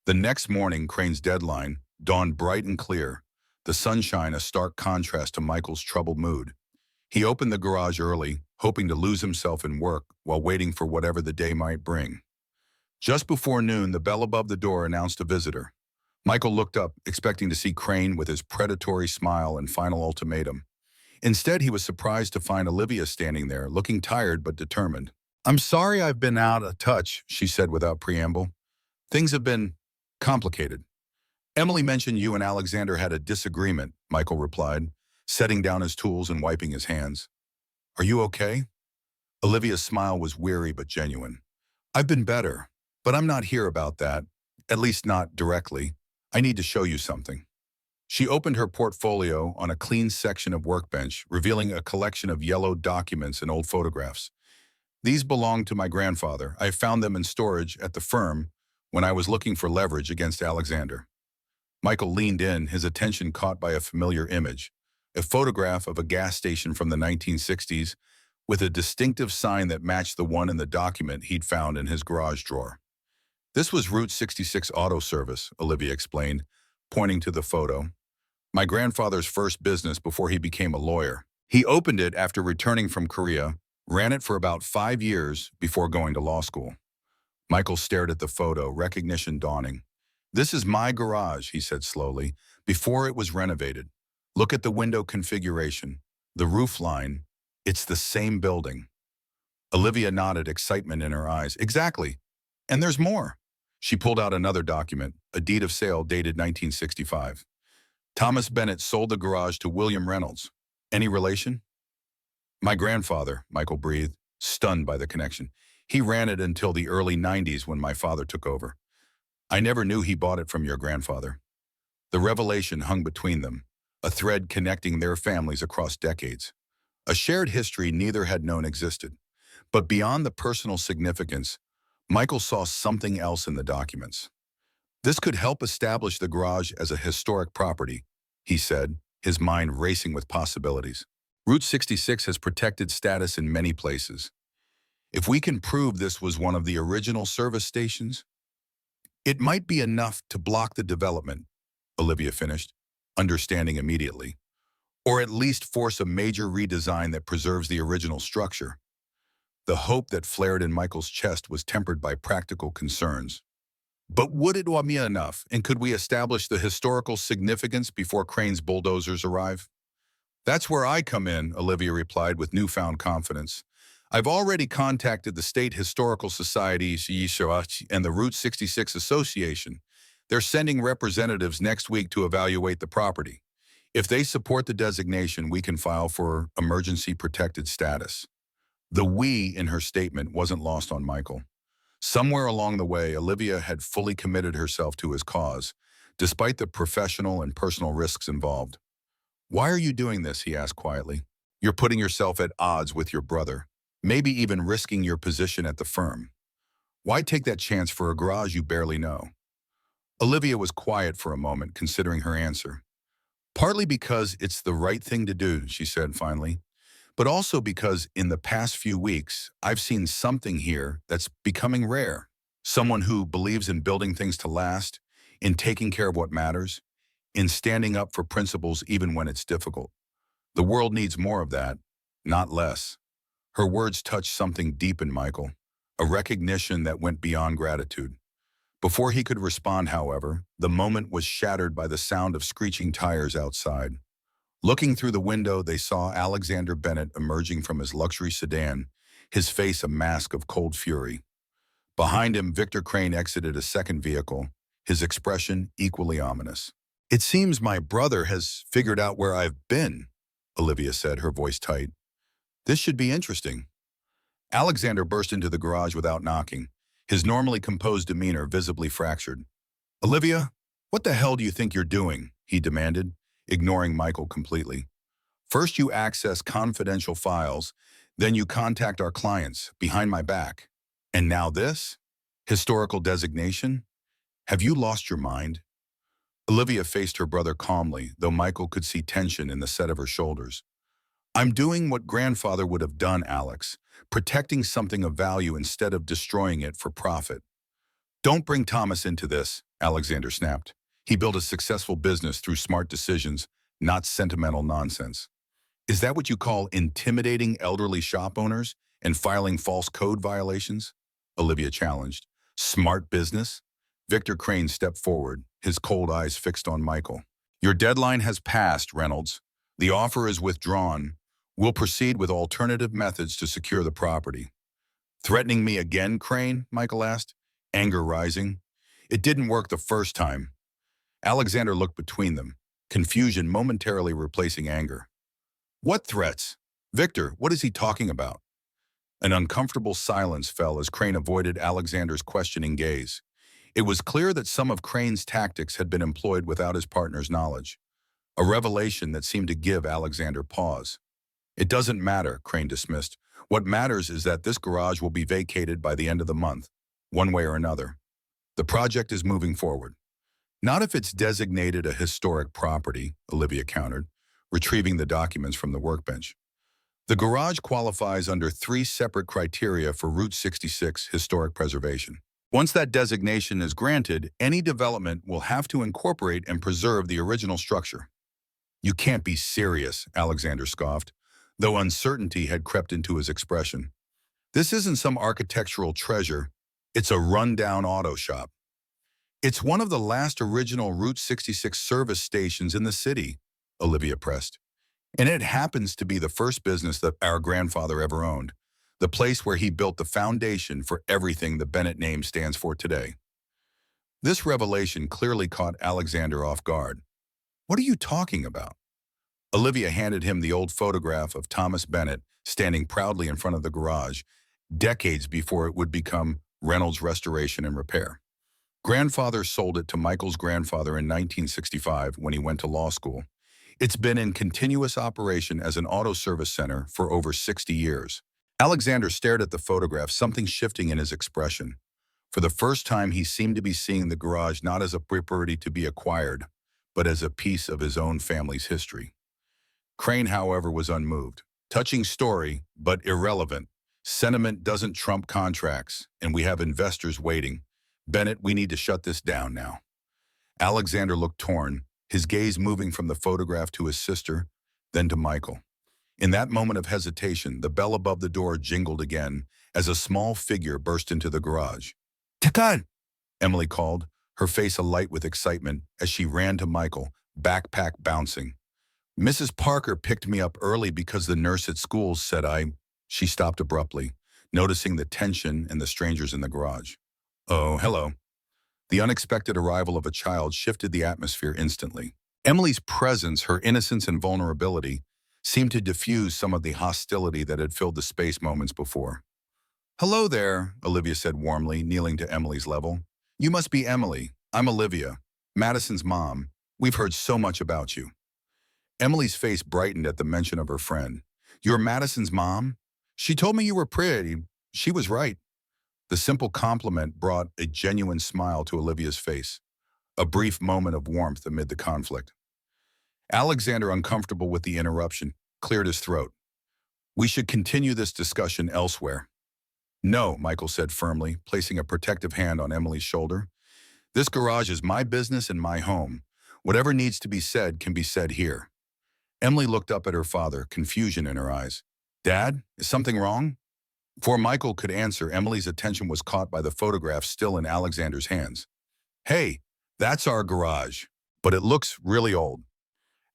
The next morning, Crane's deadline dawned bright and clear, the sunshine a stark contrast to Michael's troubled mood. He opened the garage early, hoping to lose himself in work while waiting for whatever the day might bring. Just before noon, the bell above the door announced a visitor. Michael looked up, expecting to see Crane with his predatory smile and final ultimatum. Instead, he was surprised to find Olivia standing there, looking tired but determined. "I'm sorry I've been out of touch," she said without preamble. "Things have been complicated." "Emily mentioned you and Alexander had a disagreement," Michael replied, setting down his tools and wiping his hands. "Are you okay?" Olivia's smile was weary but genuine. "I've been better, but I'm not here about that, at least not directly. I need to show you something." She opened her portfolio on a clean section of workbench, revealing a collection of yellowed documents and old photographs. "These belong to my grandfather. I found them in storage at the firm when I was looking for leverage against Alexander." Michael leaned in, his attention caught by a familiar image, a photograph of a gas station from the 1960s with a distinctive sign that matched the one in the document he'd found in his garage drawer. "This was Route 66 Auto Service," Olivia explained, pointing to the photo. "My grandfather's first business before he became a lawyer. He opened it after returning from Korea, ran it for about 5 years before going to law school." Michael stared at the photo, recognition dawning. "This is my garage," he said slowly, "before it was renovated. Look at the window configuration, the roof line. It's the same building." Olivia nodded, excitement in her eyes. "Exactly. And there's more." She pulled out another document, a deed of sale dated 1965. "Thomas Bennett sold the garage to William Reynolds. Any relation?" "My grandfather," Michael breathed, stunned by the connection. "He ran it until the early 90s when my father took over. I never knew he bought it from your grandfather." The revelation hung between them, a thread connecting their families across decades. a shared history neither had known existed. But beyond the personal significance, Michael saw something else in the documents. This could help establish the garage as a historic property, he said, his mind racing with possibilities. Route 66 has protected status in many places. If we can prove this was one of the original service stations, it might be enough to block the development, Olivia finished, understanding immediately, or at least force a major redesign that preserves the original structure. The hope that flared in Michael's chest was tempered by practical concerns. But would it be enough, and could we establish the historical significance before Crane's bulldozers arrive? That's where I come in, Olivia replied with newfound confidence. I've already contacted the State Historical Society and the Route 66 Association. They're sending representatives next week to evaluate the property. If they support the designation, we can file for emergency protected status. The "we" in her statement wasn't lost on Michael. Somewhere along the way, Olivia had fully committed herself to his cause, despite the professional and personal risks involved. Why are you doing this? He asked quietly. You're putting yourself at odds with your brother, maybe even risking your position at the firm. Why take that chance for a garage you barely know? Olivia was quiet for a moment, considering her answer. Partly because it's the right thing to do, she said finally, but also because in the past few weeks, I've seen something here that's becoming rare. Someone who believes in building things to last, in taking care of what matters, in standing up for principles even when it's difficult. The world needs more of that, not less. Her words touched something deep in Michael, a recognition that went beyond gratitude. Before he could respond, however, the moment was shattered by the sound of screeching tires outside. Looking through the window, they saw Alexander Bennett emerging from his luxury sedan, his face a mask of cold fury. Behind him, Victor Crane exited a second vehicle, his expression equally ominous. It seems my brother has figured out where I've been, Olivia said, her voice tight. This should be interesting. Alexander burst into the garage without knocking, his normally composed demeanor visibly fractured. Olivia, what the hell do you think you're doing? He demanded, ignoring Michael completely. First you access confidential files, then you contact our clients behind my back. And now this? Historical designation? Have you lost your mind? Olivia faced her brother calmly, though Michael could see tension in the set of her shoulders. I'm doing what grandfather would have done, Alex, protecting something of value instead of destroying it for profit. Don't bring Thomas into this, Alexander snapped. He built a successful business through smart decisions, not sentimental nonsense. Is that what you call intimidating elderly shop owners and filing false code violations? Olivia challenged. Smart business? Victor Crane stepped forward, his cold eyes fixed on Michael. Your deadline has passed, Reynolds. The offer is withdrawn. We'll proceed with alternative methods to secure the property. Threatening me again, Crane? Michael asked, anger rising. It didn't work the first time. Alexander looked between them, confusion momentarily replacing anger. What threats? Victor, what is he talking about? An uncomfortable silence fell as Crane avoided Alexander's questioning gaze. It was clear that some of Crane's tactics had been employed without his partner's knowledge, a revelation that seemed to give Alexander pause. It doesn't matter, Crane dismissed. What matters is that this garage will be vacated by the end of the month, one way or another. The project is moving forward. Not if it's designated a historic property, Olivia countered, retrieving the documents from the workbench. The garage qualifies under 3 separate criteria for Route 66 historic preservation. Once that designation is granted, any development will have to incorporate and preserve the original structure. You can't be serious, Alexander scoffed, though uncertainty had crept into his expression. This isn't some architectural treasure. It's a rundown auto shop. It's one of the last original Route 66 service stations in the city, Olivia pressed. And it happens to be the first business that our grandfather ever owned, the place where he built the foundation for everything the Bennett name stands for today. This revelation clearly caught Alexander off guard. What are you talking about? Olivia handed him the old photograph of Thomas Bennett standing proudly in front of the garage, decades before it would become Reynolds Restoration and Repair. Grandfather sold it to Michael's grandfather in 1965 when he went to law school. It's been in continuous operation as an auto service center for over 60 years. Alexander stared at the photograph, something shifting in his expression. For the first time, he seemed to be seeing the garage not as a property to be acquired, but as a piece of his own family's history. Crane, however, was unmoved. Touching story, but irrelevant. Sentiment doesn't trump contracts, and we have investors waiting. Bennett, we need to shut this down now. Alexander looked torn, his gaze moving from the photograph to his sister, then to Michael. In that moment of hesitation, the bell above the door jingled again as a small figure burst into the garage. "Takan!" Emily called, her face alight with excitement as she ran to Michael, backpack bouncing. "Mrs. Parker picked me up early because the nurse at school said I—" She stopped abruptly, noticing the tension and the strangers in the garage. "Oh, hello." The unexpected arrival of a child shifted the atmosphere instantly. Emily's presence, her innocence and vulnerability, seemed to diffuse some of the hostility that had filled the space moments before. "Hello there," Olivia said warmly, kneeling to Emily's level. "You must be Emily. I'm Olivia, Madison's mom. We've heard so much about you." Emily's face brightened at the mention of her friend. "You're Madison's mom? She told me you were pretty. She was right." The simple compliment brought a genuine smile to Olivia's face, a brief moment of warmth amid the conflict. Alexander, uncomfortable with the interruption, cleared his throat. "We should continue this discussion elsewhere." "No," Michael said firmly, placing a protective hand on Emily's shoulder. "This garage is my business and my home. Whatever needs to be said can be said here." Emily looked up at her father, confusion in her eyes. "Dad, is something wrong?" Before Michael could answer, Emily's attention was caught by the photograph still in Alexander's hands. "Hey, that's our garage, but it looks really old."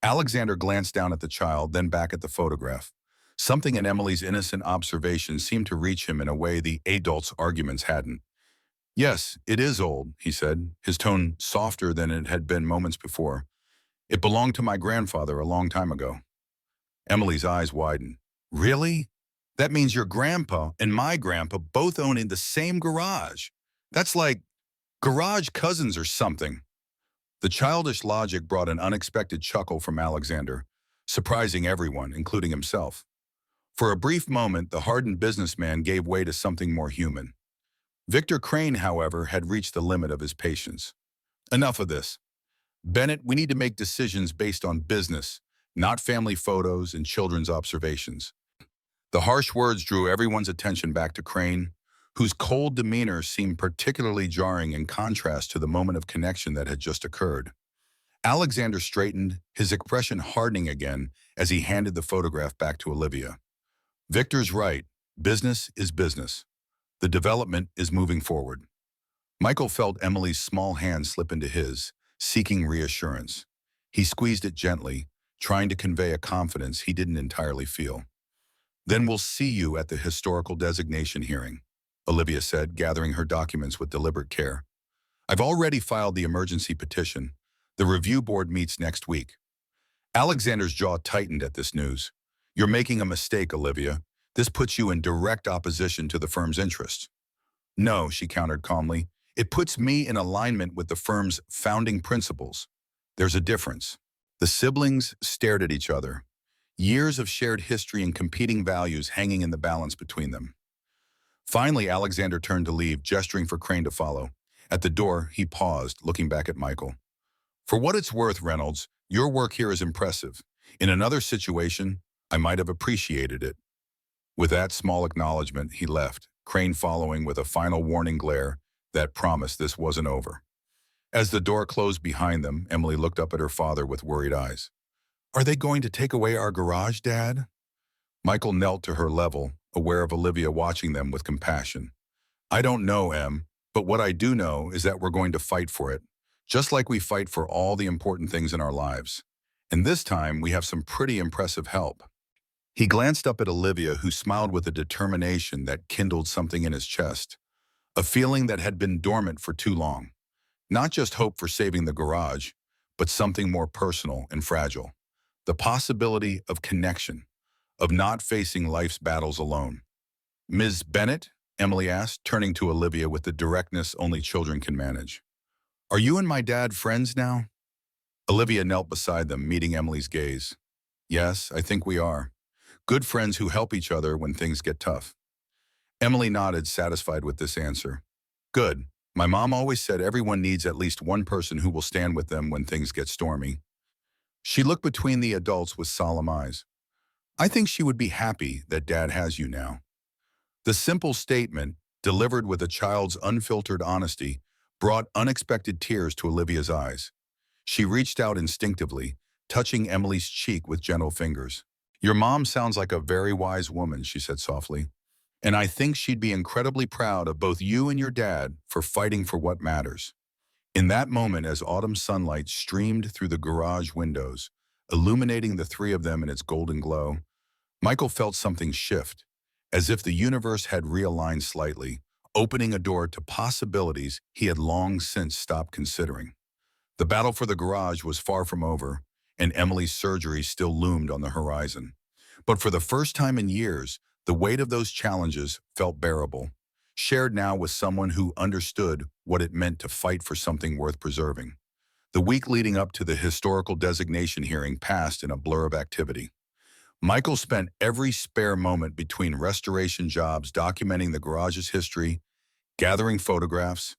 Alexander glanced down at the child, then back at the photograph. Something in Emily's innocent observation seemed to reach him in a way the adults' arguments hadn't. "Yes, it is old," he said, his tone softer than it had been moments before. "It belonged to my grandfather a long time ago." Emily's eyes widened. "Really? That means your grandpa and my grandpa both own in the same garage. That's like garage cousins or something." The childish logic brought an unexpected chuckle from Alexander, surprising everyone, including himself. For a brief moment, the hardened businessman gave way to something more human. Victor Crane, however, had reached the limit of his patience. "Enough of this. Bennett, we need to make decisions based on business, not family photos and children's observations." The harsh words drew everyone's attention back to Crane, whose cold demeanor seemed particularly jarring in contrast to the moment of connection that had just occurred. Alexander straightened, his expression hardening again as he handed the photograph back to Olivia. "Victor's right. Business is business. The development is moving forward." Michael felt Emily's small hand slip into his, seeking reassurance. He squeezed it gently, trying to convey a confidence he didn't entirely feel. "Then we'll see you at the historical designation hearing," Olivia said, gathering her documents with deliberate care. "I've already filed the emergency petition. The review board meets next week." Alexander's jaw tightened at this news. "You're making a mistake, Olivia. This puts you in direct opposition to the firm's interests." "No," she countered calmly. "It puts me in alignment with the firm's founding principles. There's a difference." The siblings stared at each other, years of shared history and competing values hanging in the balance between them. Finally, Alexander turned to leave, gesturing for Crane to follow. At the door, he paused, looking back at Michael. "For what it's worth, Reynolds, your work here is impressive. In another situation, I might have appreciated it." With that small acknowledgement, he left, Crane following with a final warning glare that promised this wasn't over. As the door closed behind them, Emily looked up at her father with worried eyes. "Are they going to take away our garage, Dad?" Michael knelt to her level, aware of Olivia watching them with compassion. "I don't know, Em, but what I do know is that we're going to fight for it, just like we fight for all the important things in our lives. And this time, we have some pretty impressive help." He glanced up at Olivia, who smiled with a determination that kindled something in his chest, a feeling that had been dormant for too long. Not just hope for saving the garage, but something more personal and fragile. The possibility of connection, of not facing life's battles alone. "Ms. Bennett?" Emily asked, turning to Olivia with the directness only children can manage. "Are you and my dad friends now?" Olivia knelt beside them, meeting Emily's gaze. Yes, I think we are. Good friends who help each other when things get tough. Emily nodded, satisfied with this answer. Good. My mom always said everyone needs at least one person who will stand with them when things get stormy. She looked between the adults with solemn eyes. I think she would be happy that Dad has you now. The simple statement, delivered with a child's unfiltered honesty, brought unexpected tears to Olivia's eyes. She reached out instinctively, touching Emily's cheek with gentle fingers. Your mom sounds like a very wise woman, she said softly. And I think she'd be incredibly proud of both you and your dad for fighting for what matters. In that moment, as autumn sunlight streamed through the garage windows, illuminating the three of them in its golden glow, Michael felt something shift, as if the universe had realigned slightly, opening a door to possibilities he had long since stopped considering. The battle for the garage was far from over, and Emily's surgery still loomed on the horizon. But for the first time in years, the weight of those challenges felt bearable, shared now with someone who understood what it meant to fight for something worth preserving. The week leading up to the historical designation hearing passed in a blur of activity. Michael spent every spare moment between restoration jobs documenting the garage's history, gathering photographs,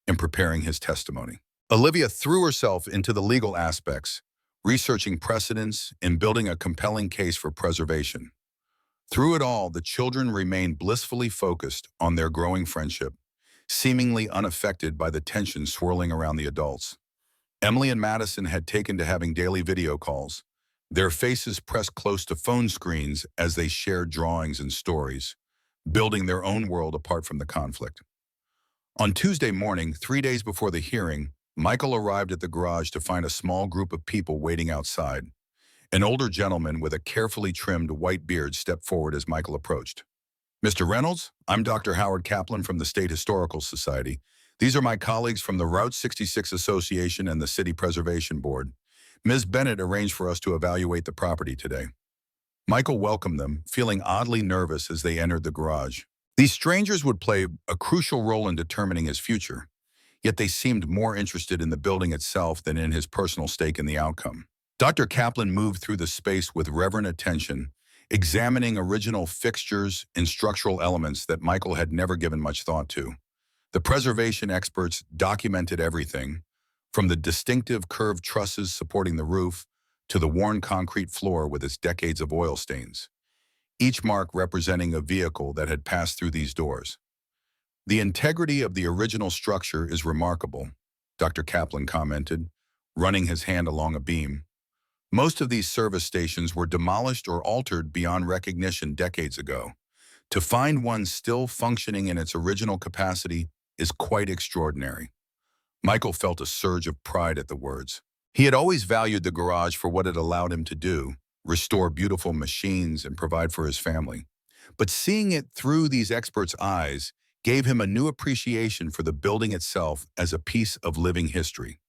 and preparing his testimony. Olivia threw herself into the legal aspects, researching precedents and building a compelling case for preservation. Through it all, the children remained blissfully focused on their growing friendship, seemingly unaffected by the tension swirling around the adults. Emily and Madison had taken to having daily video calls, their faces pressed close to phone screens as they shared drawings and stories, building their own world apart from the conflict. On Tuesday morning, 3 days before the hearing, Michael arrived at the garage to find a small group of people waiting outside. An older gentleman with a carefully trimmed white beard stepped forward as Michael approached. Mr. Reynolds, I'm Dr. Howard Kaplan from the State Historical Society. These are my colleagues from the Route 66 Association and the City Preservation Board. Ms. Bennett arranged for us to evaluate the property today. Michael welcomed them, feeling oddly nervous as they entered the garage. These strangers would play a crucial role in determining his future, yet they seemed more interested in the building itself than in his personal stake in the outcome. Dr. Kaplan moved through the space with reverent attention, examining original fixtures and structural elements that Michael had never given much thought to. The preservation experts documented everything, from the distinctive curved trusses supporting the roof to the worn concrete floor with its decades of oil stains, each mark representing a vehicle that had passed through these doors. The integrity of the original structure is remarkable, Dr. Kaplan commented, running his hand along a beam. Most of these service stations were demolished or altered beyond recognition decades ago. To find one still functioning in its original capacity is quite extraordinary. Michael felt a surge of pride at the words. He had always valued the garage for what it allowed him to do, restore beautiful machines and provide for his family. But seeing it through these experts' eyes gave him a new appreciation for the building itself as a piece of living history.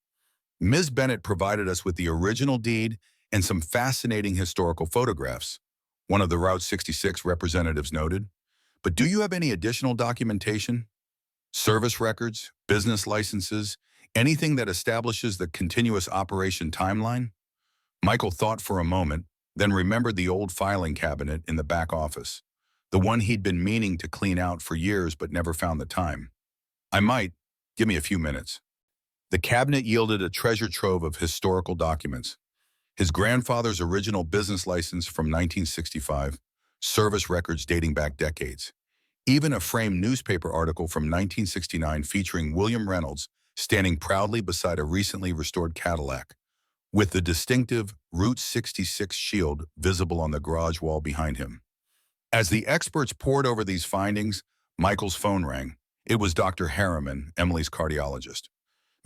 Ms. Bennett provided us with the original deed and some fascinating historical photographs, one of the Route 66 representatives noted. But do you have any additional documentation? Service records, business licenses, anything that establishes the continuous operation timeline? Michael thought for a moment, then remembered the old filing cabinet in the back office, the one he'd been meaning to clean out for years but never found the time. I might. Give me a few minutes. The cabinet yielded a treasure trove of historical documents. His grandfather's original business license from 1965, service records dating back decades, even a framed newspaper article from 1969 featuring William Reynolds standing proudly beside a recently restored Cadillac, with the distinctive Route 66 shield visible on the garage wall behind him. As the experts pored over these findings, Michael's phone rang. It was Dr. Harriman, Emily's cardiologist.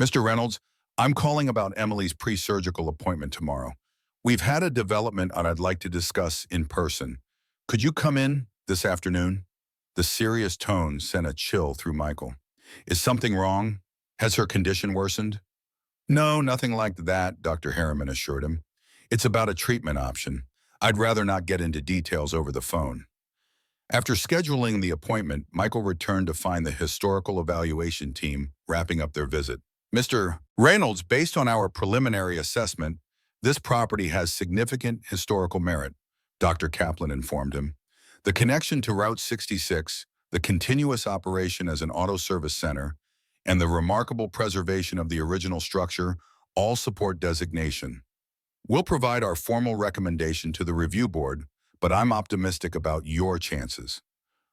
Mr. Reynolds, I'm calling about Emily's pre-surgical appointment tomorrow. We've had a development I'd like to discuss in person. Could you come in this afternoon? The serious tone sent a chill through Michael. Is something wrong? Has her condition worsened? No, nothing like that, Dr. Harriman assured him. It's about a treatment option. I'd rather not get into details over the phone. After scheduling the appointment, Michael returned to find the historical evaluation team wrapping up their visit. Mr. Reynolds, based on our preliminary assessment, this property has significant historical merit, Dr. Kaplan informed him. The connection to Route 66, the continuous operation as an auto service center, and the remarkable preservation of the original structure all support designation. We'll provide our formal recommendation to the review board, but I'm optimistic about your chances.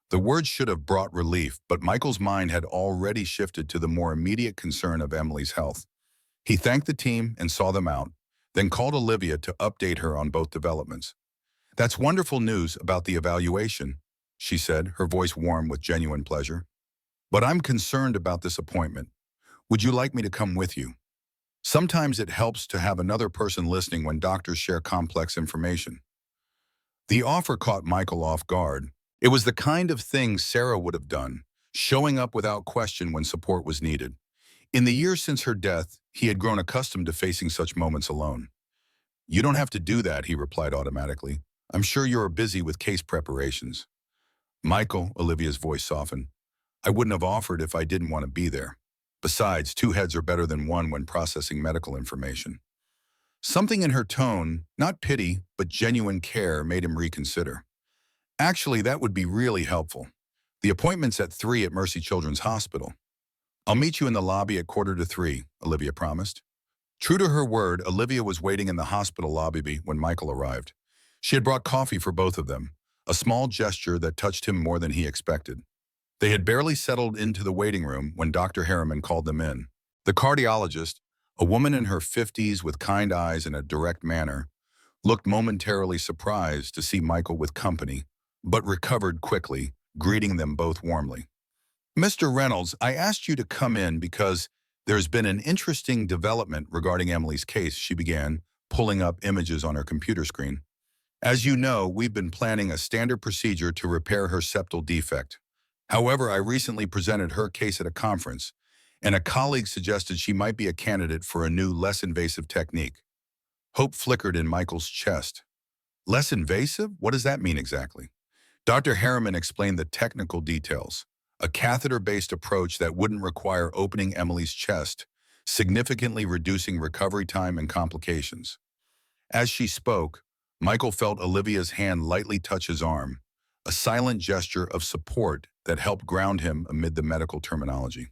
The words should have brought relief, but Michael's mind had already shifted to the more immediate concern of Emily's health. He thanked the team and saw them out, then called Olivia to update her on both developments. "That's wonderful news about the evaluation," she said, her voice warm with genuine pleasure. "But I'm concerned about this appointment. Would you like me to come with you? Sometimes it helps to have another person listening when doctors share complex information." The offer caught Michael off guard. It was the kind of thing Sarah would have done, showing up without question when support was needed. In the years since her death, he had grown accustomed to facing such moments alone. "You don't have to do that," he replied automatically. "I'm sure you're busy with case preparations." "Michael," Olivia's voice softened, "I wouldn't have offered if I didn't want to be there. Besides, two heads are better than one when processing medical information." Something in her tone, not pity, but genuine care, made him reconsider. "Actually, that would be really helpful. The appointment's at 3 at Mercy Children's Hospital." "I'll meet you in the lobby at 2:45, Olivia promised. True to her word, Olivia was waiting in the hospital lobby when Michael arrived. She had brought coffee for both of them, a small gesture that touched him more than he expected. They had barely settled into the waiting room when Dr. Harriman called them in. The cardiologist, a woman in her 50s with kind eyes and a direct manner, looked momentarily surprised to see Michael with company, but recovered quickly, greeting them both warmly. "Mr. Reynolds, I asked you to come in because there's been an interesting development regarding Emily's case," she began, pulling up images on her computer screen. "As you know, we've been planning a standard procedure to repair her septal defect. However, I recently presented her case at a conference, and a colleague suggested she might be a candidate for a new, less invasive technique." Hope flickered in Michael's chest. "Less invasive? What does that mean exactly?" Dr. Harriman explained the technical details. "A catheter-based approach that wouldn't require opening Emily's chest, significantly reducing recovery time and complications." As she spoke, Michael felt Olivia's hand lightly touch his arm, a silent gesture of support that helped ground him amid the medical terminology.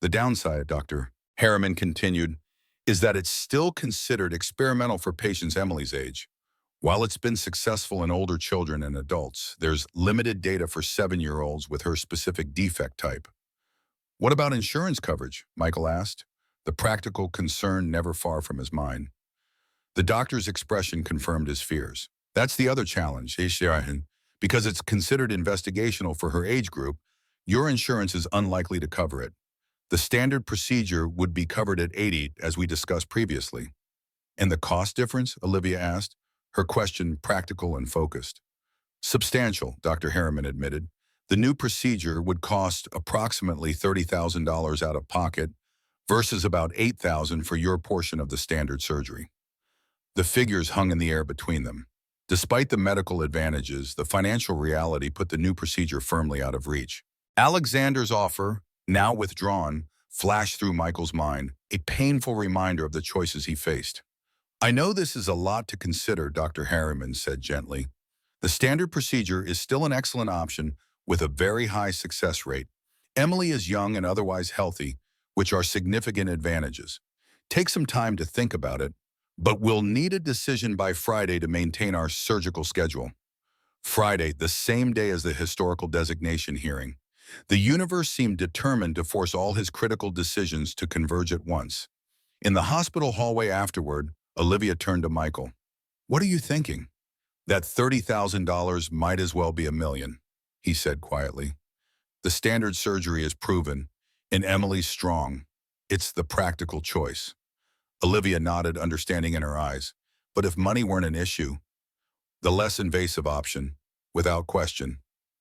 "The downside," Dr. Harriman continued, "is that it's still considered experimental for patients Emily's age. While it's been successful in older children and adults, there's limited data for 7-year-olds with her specific defect type." "What about insurance coverage?" Michael asked, the practical concern never far from his mind. The doctor's expression confirmed his fears. "That's the other challenge, because it's considered investigational for her age group. Your insurance is unlikely to cover it. The standard procedure would be covered at 80, as we discussed previously." "And the cost difference?" Olivia asked, her question practical and focused. "Substantial," Dr. Harriman admitted. "The new procedure would cost approximately $30,000 out of pocket versus about $8,000 for your portion of the standard surgery." The figures hung in the air between them. Despite the medical advantages, the financial reality put the new procedure firmly out of reach. Alexander's offer, now withdrawn, flashed through Michael's mind, a painful reminder of the choices he faced. "I know this is a lot to consider," Dr. Harriman said gently. "The standard procedure is still an excellent option with a very high success rate. Emily is young and otherwise healthy, which are significant advantages. Take some time to think about it, but we'll need a decision by Friday to maintain our surgical schedule." Friday, the same day as the historical designation hearing. The universe seemed determined to force all his critical decisions to converge at once. In the hospital hallway afterward, Olivia turned to Michael. "What are you thinking?" "That $30,000 might as well be $1 million, he said quietly. "The standard surgery is proven, and Emily's strong. It's the practical choice." Olivia nodded, understanding in her eyes. "But if money weren't an issue?" "The less invasive option, without question,"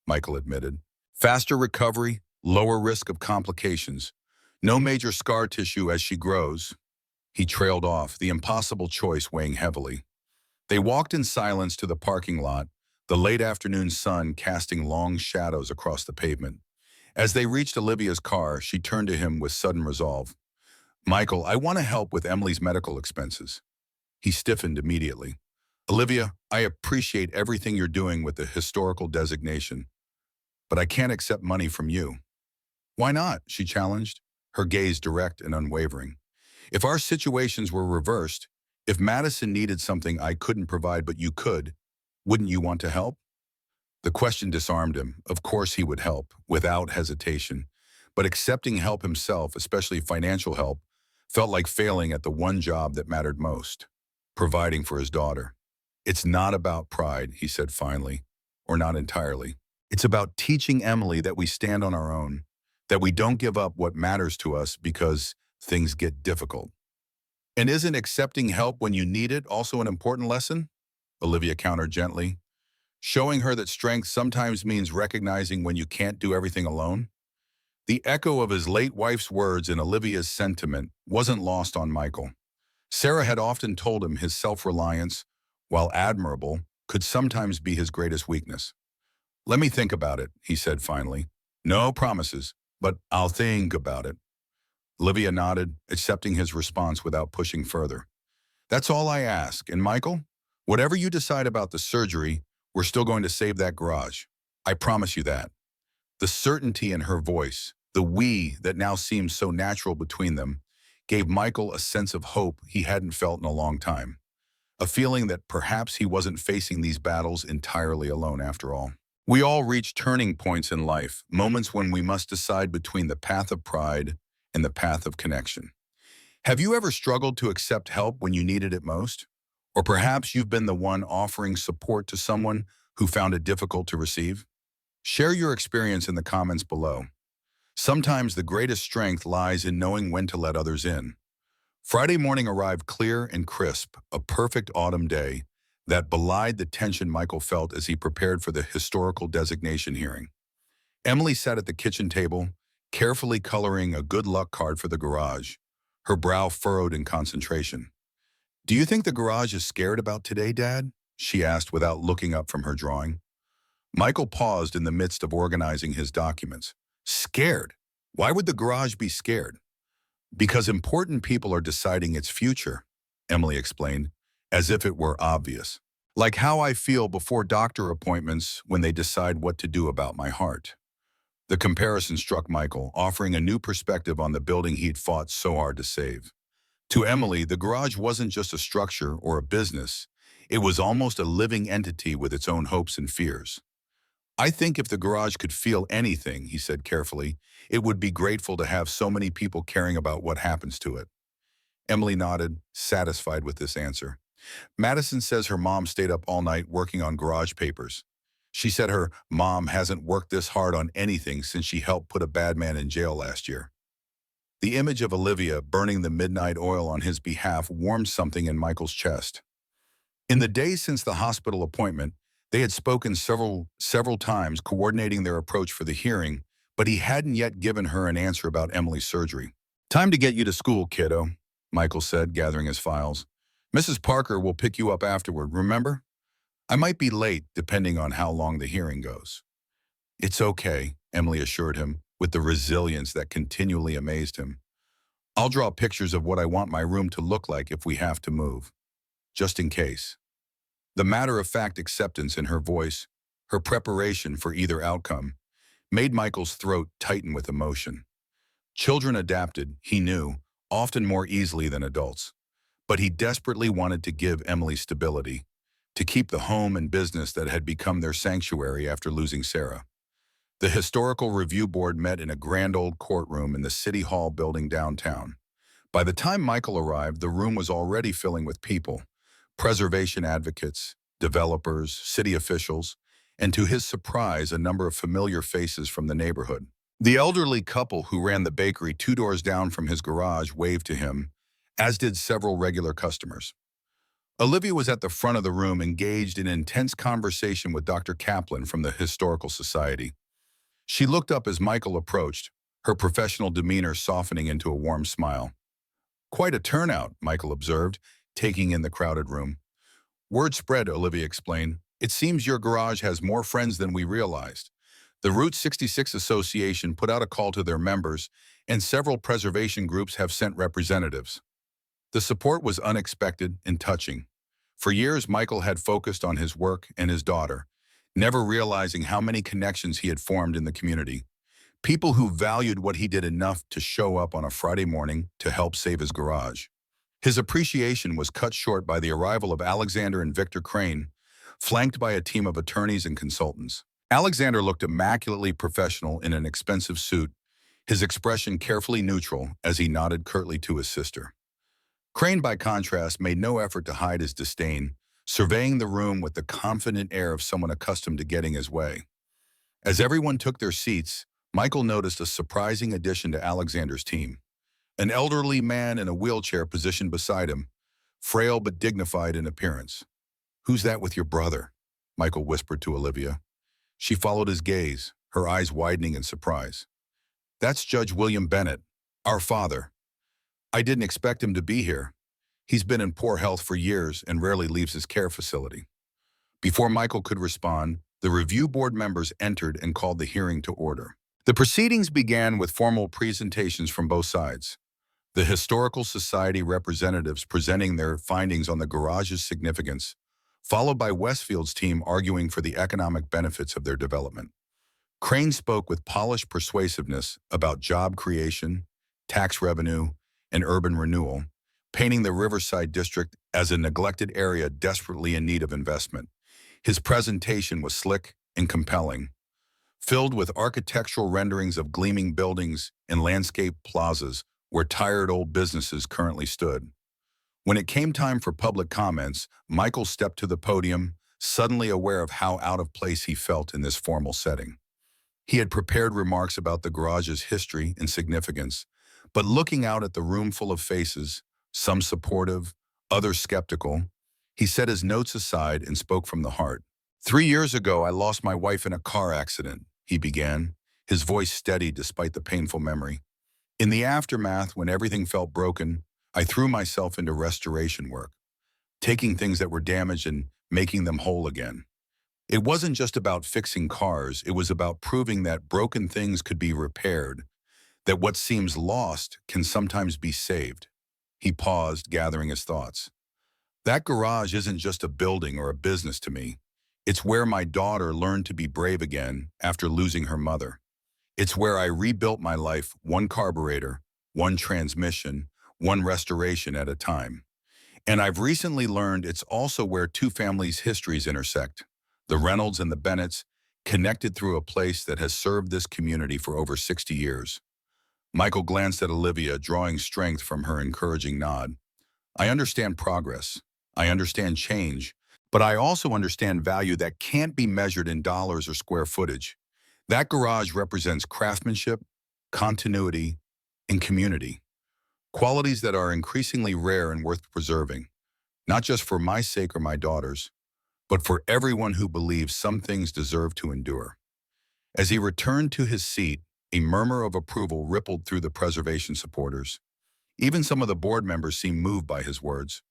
Michael admitted. "Faster recovery, lower risk of complications. No major scar tissue as she grows." He trailed off, the impossible choice weighing heavily. They walked in silence to the parking lot, the late afternoon sun casting long shadows across the pavement. As they reached Olivia's car, she turned to him with sudden resolve. Michael, I want to help with Emily's medical expenses. He stiffened immediately. Olivia, I appreciate everything you're doing with the historical designation, but I can't accept money from you. Why not? She challenged, her gaze direct and unwavering. If our situations were reversed, if Madison needed something I couldn't provide but you could, wouldn't you want to help? The question disarmed him. Of course he would help, without hesitation. But accepting help himself, especially financial help, felt like failing at the one job that mattered most, providing for his daughter. It's not about pride, he said finally, or not entirely. It's about teaching Emily that we stand on our own, that we don't give up what matters to us because things get difficult. And isn't accepting help when you need it also an important lesson? Olivia countered gently, showing her that strength sometimes means recognizing when you can't do everything alone. The echo of his late wife's words and Olivia's sentiment wasn't lost on Michael. Sarah had often told him his self-reliance, while admirable, could sometimes be his greatest weakness. Let me think about it, he said finally. No promises, but I'll think about it. Olivia nodded, accepting his response without pushing further. That's all I ask, and Michael, whatever you decide about the surgery, we're still going to save that garage. I promise you that. The certainty in her voice, the we that now seemed so natural between them, gave Michael a sense of hope he hadn't felt in a long time. A feeling that perhaps he wasn't facing these battles entirely alone after all. We all reach turning points in life, moments when we must decide between the path of pride and the path of connection. Have you ever struggled to accept help when you needed it most? Or perhaps you've been the one offering support to someone who found it difficult to receive? Share your experience in the comments below. Sometimes the greatest strength lies in knowing when to let others in. Friday morning arrived clear and crisp, a perfect autumn day that belied the tension Michael felt as he prepared for the historical designation hearing. Emily sat at the kitchen table, carefully coloring a good luck card for the garage, her brow furrowed in concentration. Do you think the garage is scared about today, Dad? She asked without looking up from her drawing. Michael paused in the midst of organizing his documents. Scared? Why would the garage be scared? Because important people are deciding its future, Emily explained, as if it were obvious. Like how I feel before doctor appointments when they decide what to do about my heart. The comparison struck Michael, offering a new perspective on the building he'd fought so hard to save. To Emily, the garage wasn't just a structure or a business. It was almost a living entity with its own hopes and fears. I think if the garage could feel anything, he said carefully, it would be grateful to have so many people caring about what happens to it. Emily nodded, satisfied with this answer. Madison says her mom stayed up all night working on garage papers. She said her mom hasn't worked this hard on anything since she helped put a bad man in jail last year. The image of Olivia burning the midnight oil on his behalf warmed something in Michael's chest. In the days since the hospital appointment, they had spoken several times, coordinating their approach for the hearing, but he hadn't yet given her an answer about Emily's surgery. Time to get you to school, kiddo, Michael said, gathering his files. Mrs. Parker will pick you up afterward, remember? I might be late, depending on how long the hearing goes. It's okay, Emily assured him, with the resilience that continually amazed him. I'll draw pictures of what I want my room to look like if we have to move, just in case. The matter-of-fact acceptance in her voice, her preparation for either outcome, made Michael's throat tighten with emotion. Children adapted, he knew, often more easily than adults. But he desperately wanted to give Emily stability, to keep the home and business that had become their sanctuary after losing Sarah. The Historical Review Board met in a grand old courtroom in the City Hall building downtown. By the time Michael arrived, the room was already filling with people, preservation advocates, developers, city officials, and to his surprise, a number of familiar faces from the neighborhood. The elderly couple who ran the bakery 2 doors down from his garage waved to him, as did several regular customers. Olivia was at the front of the room, engaged in intense conversation with Dr. Kaplan from the Historical Society. She looked up as Michael approached, her professional demeanor softening into a warm smile. Quite a turnout, Michael observed, taking in the crowded room. Word spread, Olivia explained. It seems your garage has more friends than we realized. The Route 66 Association put out a call to their members, and several preservation groups have sent representatives. The support was unexpected and touching. For years, Michael had focused on his work and his daughter, never realizing how many connections he had formed in the community. People who valued what he did enough to show up on a Friday morning to help save his garage. His appreciation was cut short by the arrival of Alexander and Victor Crane, flanked by a team of attorneys and consultants. Alexander looked immaculately professional in an expensive suit, his expression carefully neutral as he nodded curtly to his sister. Crane, by contrast, made no effort to hide his disdain, surveying the room with the confident air of someone accustomed to getting his way. As everyone took their seats, Michael noticed a surprising addition to Alexander's team. An elderly man in a wheelchair positioned beside him, frail but dignified in appearance. "Who's that with your brother?" Michael whispered to Olivia. She followed his gaze, her eyes widening in surprise. "That's Judge William Bennett, our father. I didn't expect him to be here. He's been in poor health for years and rarely leaves his care facility." Before Michael could respond, the review board members entered and called the hearing to order. The proceedings began with formal presentations from both sides. The Historical Society representatives presenting their findings on the garage's significance, followed by Westfield's team arguing for the economic benefits of their development. Crane spoke with polished persuasiveness about job creation, tax revenue, and urban renewal, painting the Riverside District as a neglected area desperately in need of investment. His presentation was slick and compelling, filled with architectural renderings of gleaming buildings and landscape plazas where tired old businesses currently stood. When it came time for public comments, Michael stepped to the podium, suddenly aware of how out of place he felt in this formal setting. He had prepared remarks about the garage's history and significance, but looking out at the room full of faces, some supportive, others skeptical, he set his notes aside and spoke from the heart. "3 years ago, I lost my wife in a car accident," he began, his voice steady despite the painful memory. "In the aftermath, when everything felt broken, I threw myself into restoration work, taking things that were damaged and making them whole again. It wasn't just about fixing cars, it was about proving that broken things could be repaired, that what seems lost can sometimes be saved." He paused, gathering his thoughts. "That garage isn't just a building or a business to me. It's where my daughter learned to be brave again after losing her mother. It's where I rebuilt my life one carburetor, one transmission, one restoration at a time. And I've recently learned it's also where two families' histories intersect, the Reynolds and the Bennetts, connected through a place that has served this community for over 60 years. Michael glanced at Olivia, drawing strength from her encouraging nod. "I understand progress. I understand change. But I also understand value that can't be measured in dollars or square footage. That garage represents craftsmanship, continuity, and community. Qualities that are increasingly rare and worth preserving, not just for my sake or my daughter's, but for everyone who believes some things deserve to endure." As he returned to his seat, a murmur of approval rippled through the preservation supporters. Even some of the board members seemed moved by his words.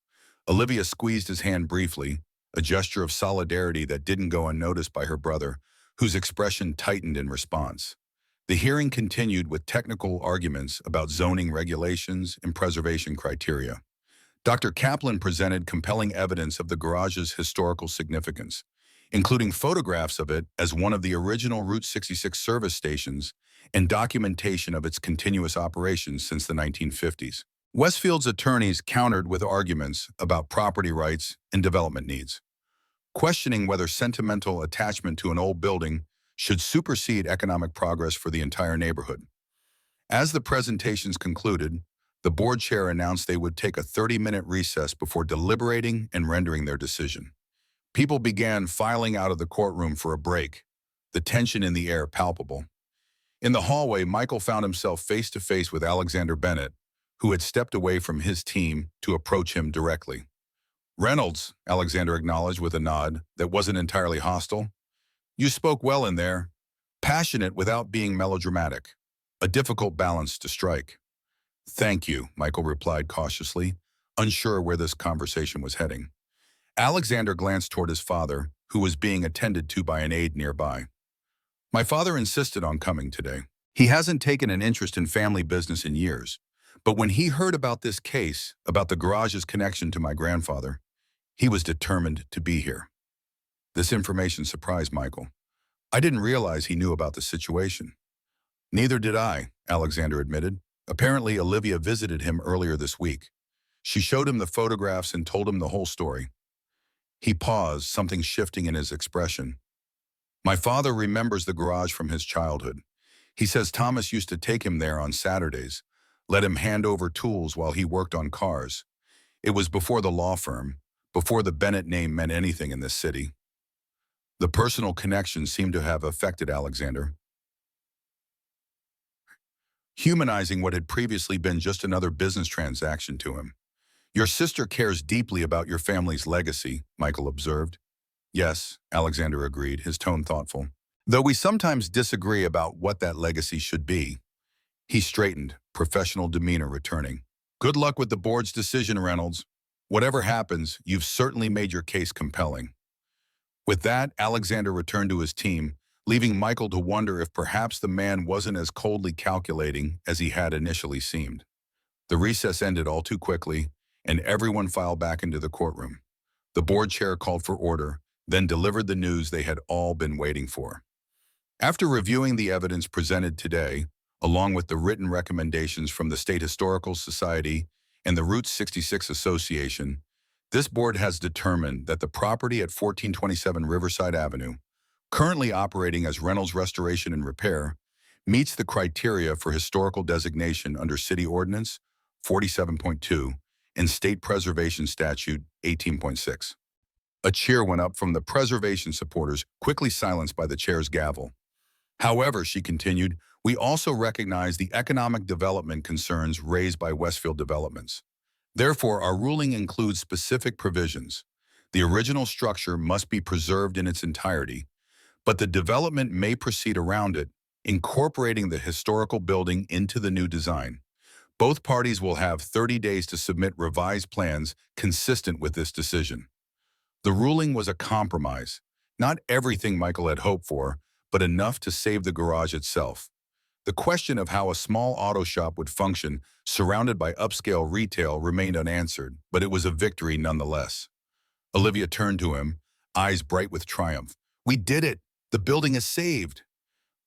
Olivia squeezed his hand briefly, a gesture of solidarity that didn't go unnoticed by her brother, whose expression tightened in response. The hearing continued with technical arguments about zoning regulations and preservation criteria. Dr. Kaplan presented compelling evidence of the garage's historical significance, including photographs of it as one of the original Route 66 service stations and documentation of its continuous operations since the 1950s. Westfield's attorneys countered with arguments about property rights and development needs, questioning whether sentimental attachment to an old building should supersede economic progress for the entire neighborhood. As the presentations concluded, the board chair announced they would take a 30-minute recess before deliberating and rendering their decision. People began filing out of the courtroom for a break, the tension in the air palpable. In the hallway, Michael found himself face-to-face with Alexander Bennett, who had stepped away from his team to approach him directly. "Reynolds," Alexander acknowledged with a nod that wasn't entirely hostile. "You spoke well in there. Passionate without being melodramatic. A difficult balance to strike." "Thank you," Michael replied cautiously, unsure where this conversation was heading. Alexander glanced toward his father, who was being attended to by an aide nearby. My father insisted on coming today. He hasn't taken an interest in family business in years, but when he heard about this case, about the garage's connection to my grandfather, he was determined to be here. This information surprised Michael. I didn't realize he knew about the situation. Neither did I, Alexander admitted. Apparently, Olivia visited him earlier this week. She showed him the photographs and told him the whole story. He paused, something shifting in his expression. My father remembers the garage from his childhood. He says Thomas used to take him there on Saturdays, let him hand over tools while he worked on cars. It was before the law firm, before the Bennett name meant anything in this city. The personal connection seemed to have affected Alexander, humanizing what had previously been just another business transaction to him. Your sister cares deeply about your family's legacy, Michael observed. Yes, Alexander agreed, his tone thoughtful. Though we sometimes disagree about what that legacy should be. He straightened, professional demeanor returning. Good luck with the board's decision, Reynolds. Whatever happens, you've certainly made your case compelling. With that, Alexander returned to his team, leaving Michael to wonder if perhaps the man wasn't as coldly calculating as he had initially seemed. The recess ended all too quickly, and everyone filed back into the courtroom. The board chair called for order, then delivered the news they had all been waiting for. After reviewing the evidence presented today, along with the written recommendations from the State Historical Society and the Route 66 Association, this board has determined that the property at 1427 Riverside Avenue, currently operating as Reynolds Restoration and Repair, meets the criteria for historical designation under City Ordinance 47.2 and State Preservation Statute 18.6. A cheer went up from the preservation supporters, quickly silenced by the chair's gavel. However, she continued, we also recognize the economic development concerns raised by Westfield Developments. Therefore, our ruling includes specific provisions. The original structure must be preserved in its entirety, but the development may proceed around it, incorporating the historical building into the new design. Both parties will have 30 days to submit revised plans consistent with this decision. The ruling was a compromise, not everything Michael had hoped for, but enough to save the garage itself. The question of how a small auto shop would function surrounded by upscale retail remained unanswered, but it was a victory nonetheless. Olivia turned to him, eyes bright with triumph. We did it! The building is saved!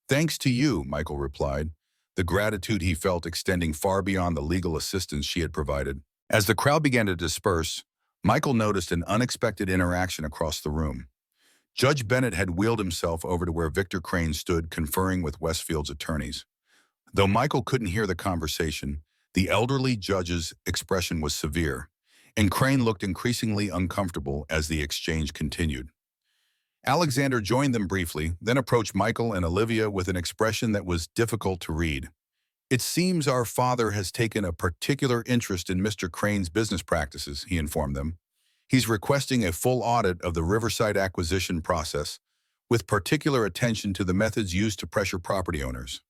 Thanks to you, Michael replied, the gratitude he felt extending far beyond the legal assistance she had provided. As the crowd began to disperse, Michael noticed an unexpected interaction across the room. Judge Bennett had wheeled himself over to where Victor Crane stood conferring with Westfield's attorneys. Though Michael couldn't hear the conversation, the elderly judge's expression was severe, and Crane looked increasingly uncomfortable as the exchange continued. Alexander joined them briefly, then approached Michael and Olivia with an expression that was difficult to read. It seems our father has taken a particular interest in Mr. Crane's business practices, he informed them. He's requesting a full audit of the Riverside acquisition process, with particular attention to the methods used to pressure property owners.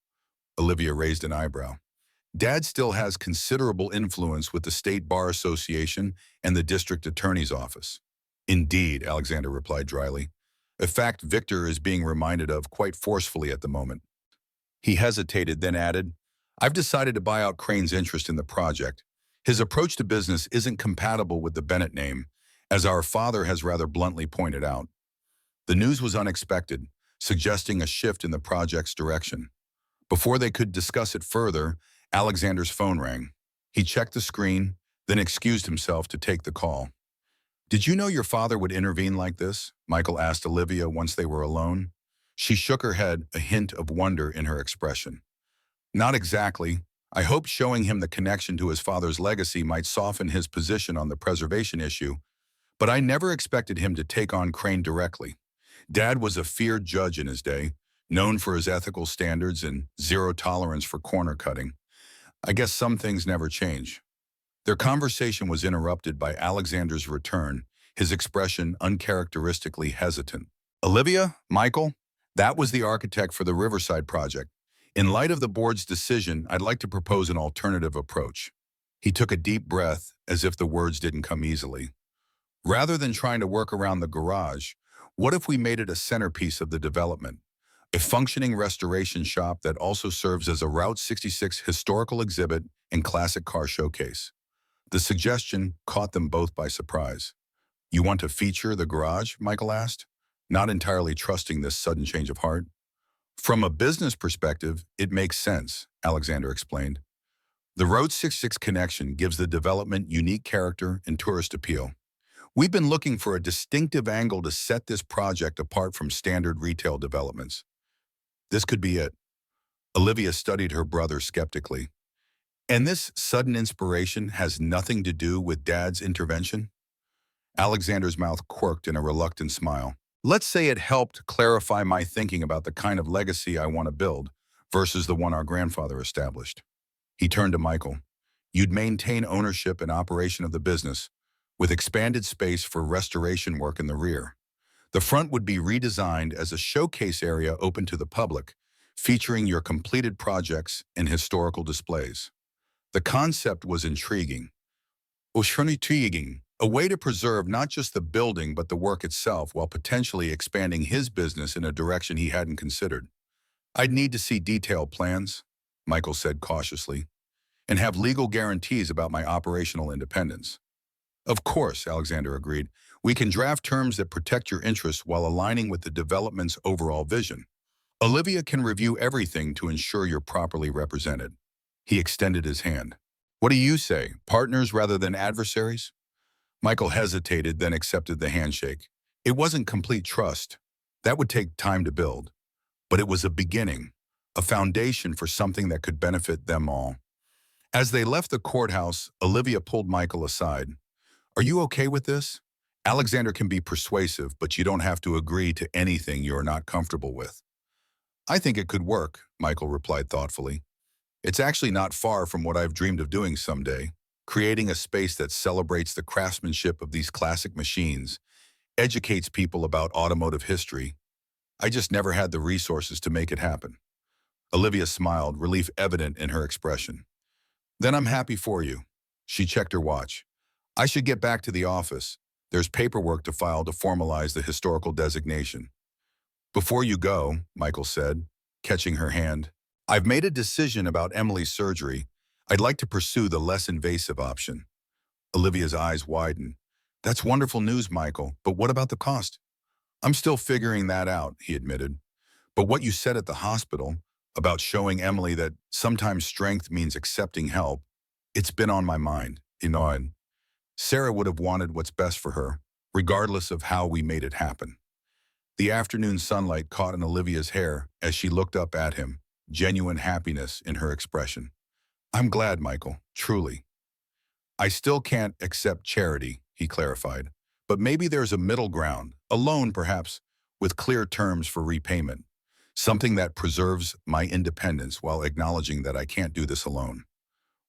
Olivia raised an eyebrow. Dad still has considerable influence with the State Bar Association and the District Attorney's Office. Indeed, Alexander replied dryly. A fact Victor is being reminded of quite forcefully at the moment. He hesitated, then added, I've decided to buy out Crane's interest in the project. His approach to business isn't compatible with the Bennett name, as our father has rather bluntly pointed out. The news was unexpected, suggesting a shift in the project's direction. Before they could discuss it further, Alexander's phone rang. He checked the screen, then excused himself to take the call. Did you know your father would intervene like this? Michael asked Olivia once they were alone. She shook her head, a hint of wonder in her expression. Not exactly. I hoped showing him the connection to his father's legacy might soften his position on the preservation issue, but I never expected him to take on Crane directly. Dad was a feared judge in his day, known for his ethical standards and zero tolerance for corner cutting. I guess some things never change. Their conversation was interrupted by Alexander's return, his expression uncharacteristically hesitant. Olivia, Michael, that was the architect for the Riverside project. In light of the board's decision, I'd like to propose an alternative approach. He took a deep breath, as if the words didn't come easily. Rather than trying to work around the garage, what if we made it a centerpiece of the development? a functioning restoration shop that also serves as a Route 66 historical exhibit and classic car showcase. The suggestion caught them both by surprise. "You want to feature the garage?" Michael asked, not entirely trusting this sudden change of heart. "From a business perspective, it makes sense," Alexander explained. "The Route 66 connection gives the development unique character and tourist appeal. We've been looking for a distinctive angle to set this project apart from standard retail developments. This could be it." Olivia studied her brother skeptically. "And this sudden inspiration has nothing to do with Dad's intervention?" Alexander's mouth quirked in a reluctant smile. "Let's say it helped clarify my thinking about the kind of legacy I want to build versus the one our grandfather established." He turned to Michael. "You'd maintain ownership and operation of the business, with expanded space for restoration work in the rear. The front would be redesigned as a showcase area open to the public, featuring your completed projects and historical displays." The concept was intriguing. Intriguing. A way to preserve not just the building but the work itself while potentially expanding his business in a direction he hadn't considered. "I'd need to see detailed plans," Michael said cautiously, "and have legal guarantees about my operational independence." "Of course," Alexander agreed. "We can draft terms that protect your interests while aligning with the development's overall vision. Olivia can review everything to ensure you're properly represented." He extended his hand. "What do you say, partners rather than adversaries?" Michael hesitated, then accepted the handshake. It wasn't complete trust. That would take time to build. But it was a beginning, a foundation for something that could benefit them all. As they left the courthouse, Olivia pulled Michael aside. "Are you okay with this? Alexander can be persuasive, but you don't have to agree to anything you're not comfortable with." "I think it could work," Michael replied thoughtfully. "It's actually not far from what I've dreamed of doing someday, creating a space that celebrates the craftsmanship of these classic machines, educates people about automotive history. I just never had the resources to make it happen." Olivia smiled, relief evident in her expression. "Then I'm happy for you." She checked her watch. "I should get back to the office. There's paperwork to file to formalize the historical designation." "Before you go," Michael said, catching her hand, "I've made a decision about Emily's surgery. I'd like to pursue the less invasive option." Olivia's eyes widened. "That's wonderful news, Michael, but what about the cost?" "I'm still figuring that out," he admitted. "But what you said at the hospital about showing Emily that sometimes strength means accepting help, it's been on my mind. And Sarah would have wanted what's best for her, regardless of how we made it happen." The afternoon sunlight caught in Olivia's hair as she looked up at him, genuine happiness in her expression. "I'm glad, Michael, truly." "I still can't accept charity," he clarified. "But maybe there's a middle ground, a loan perhaps, with clear terms for repayment. Something that preserves my independence while acknowledging that I can't do this alone."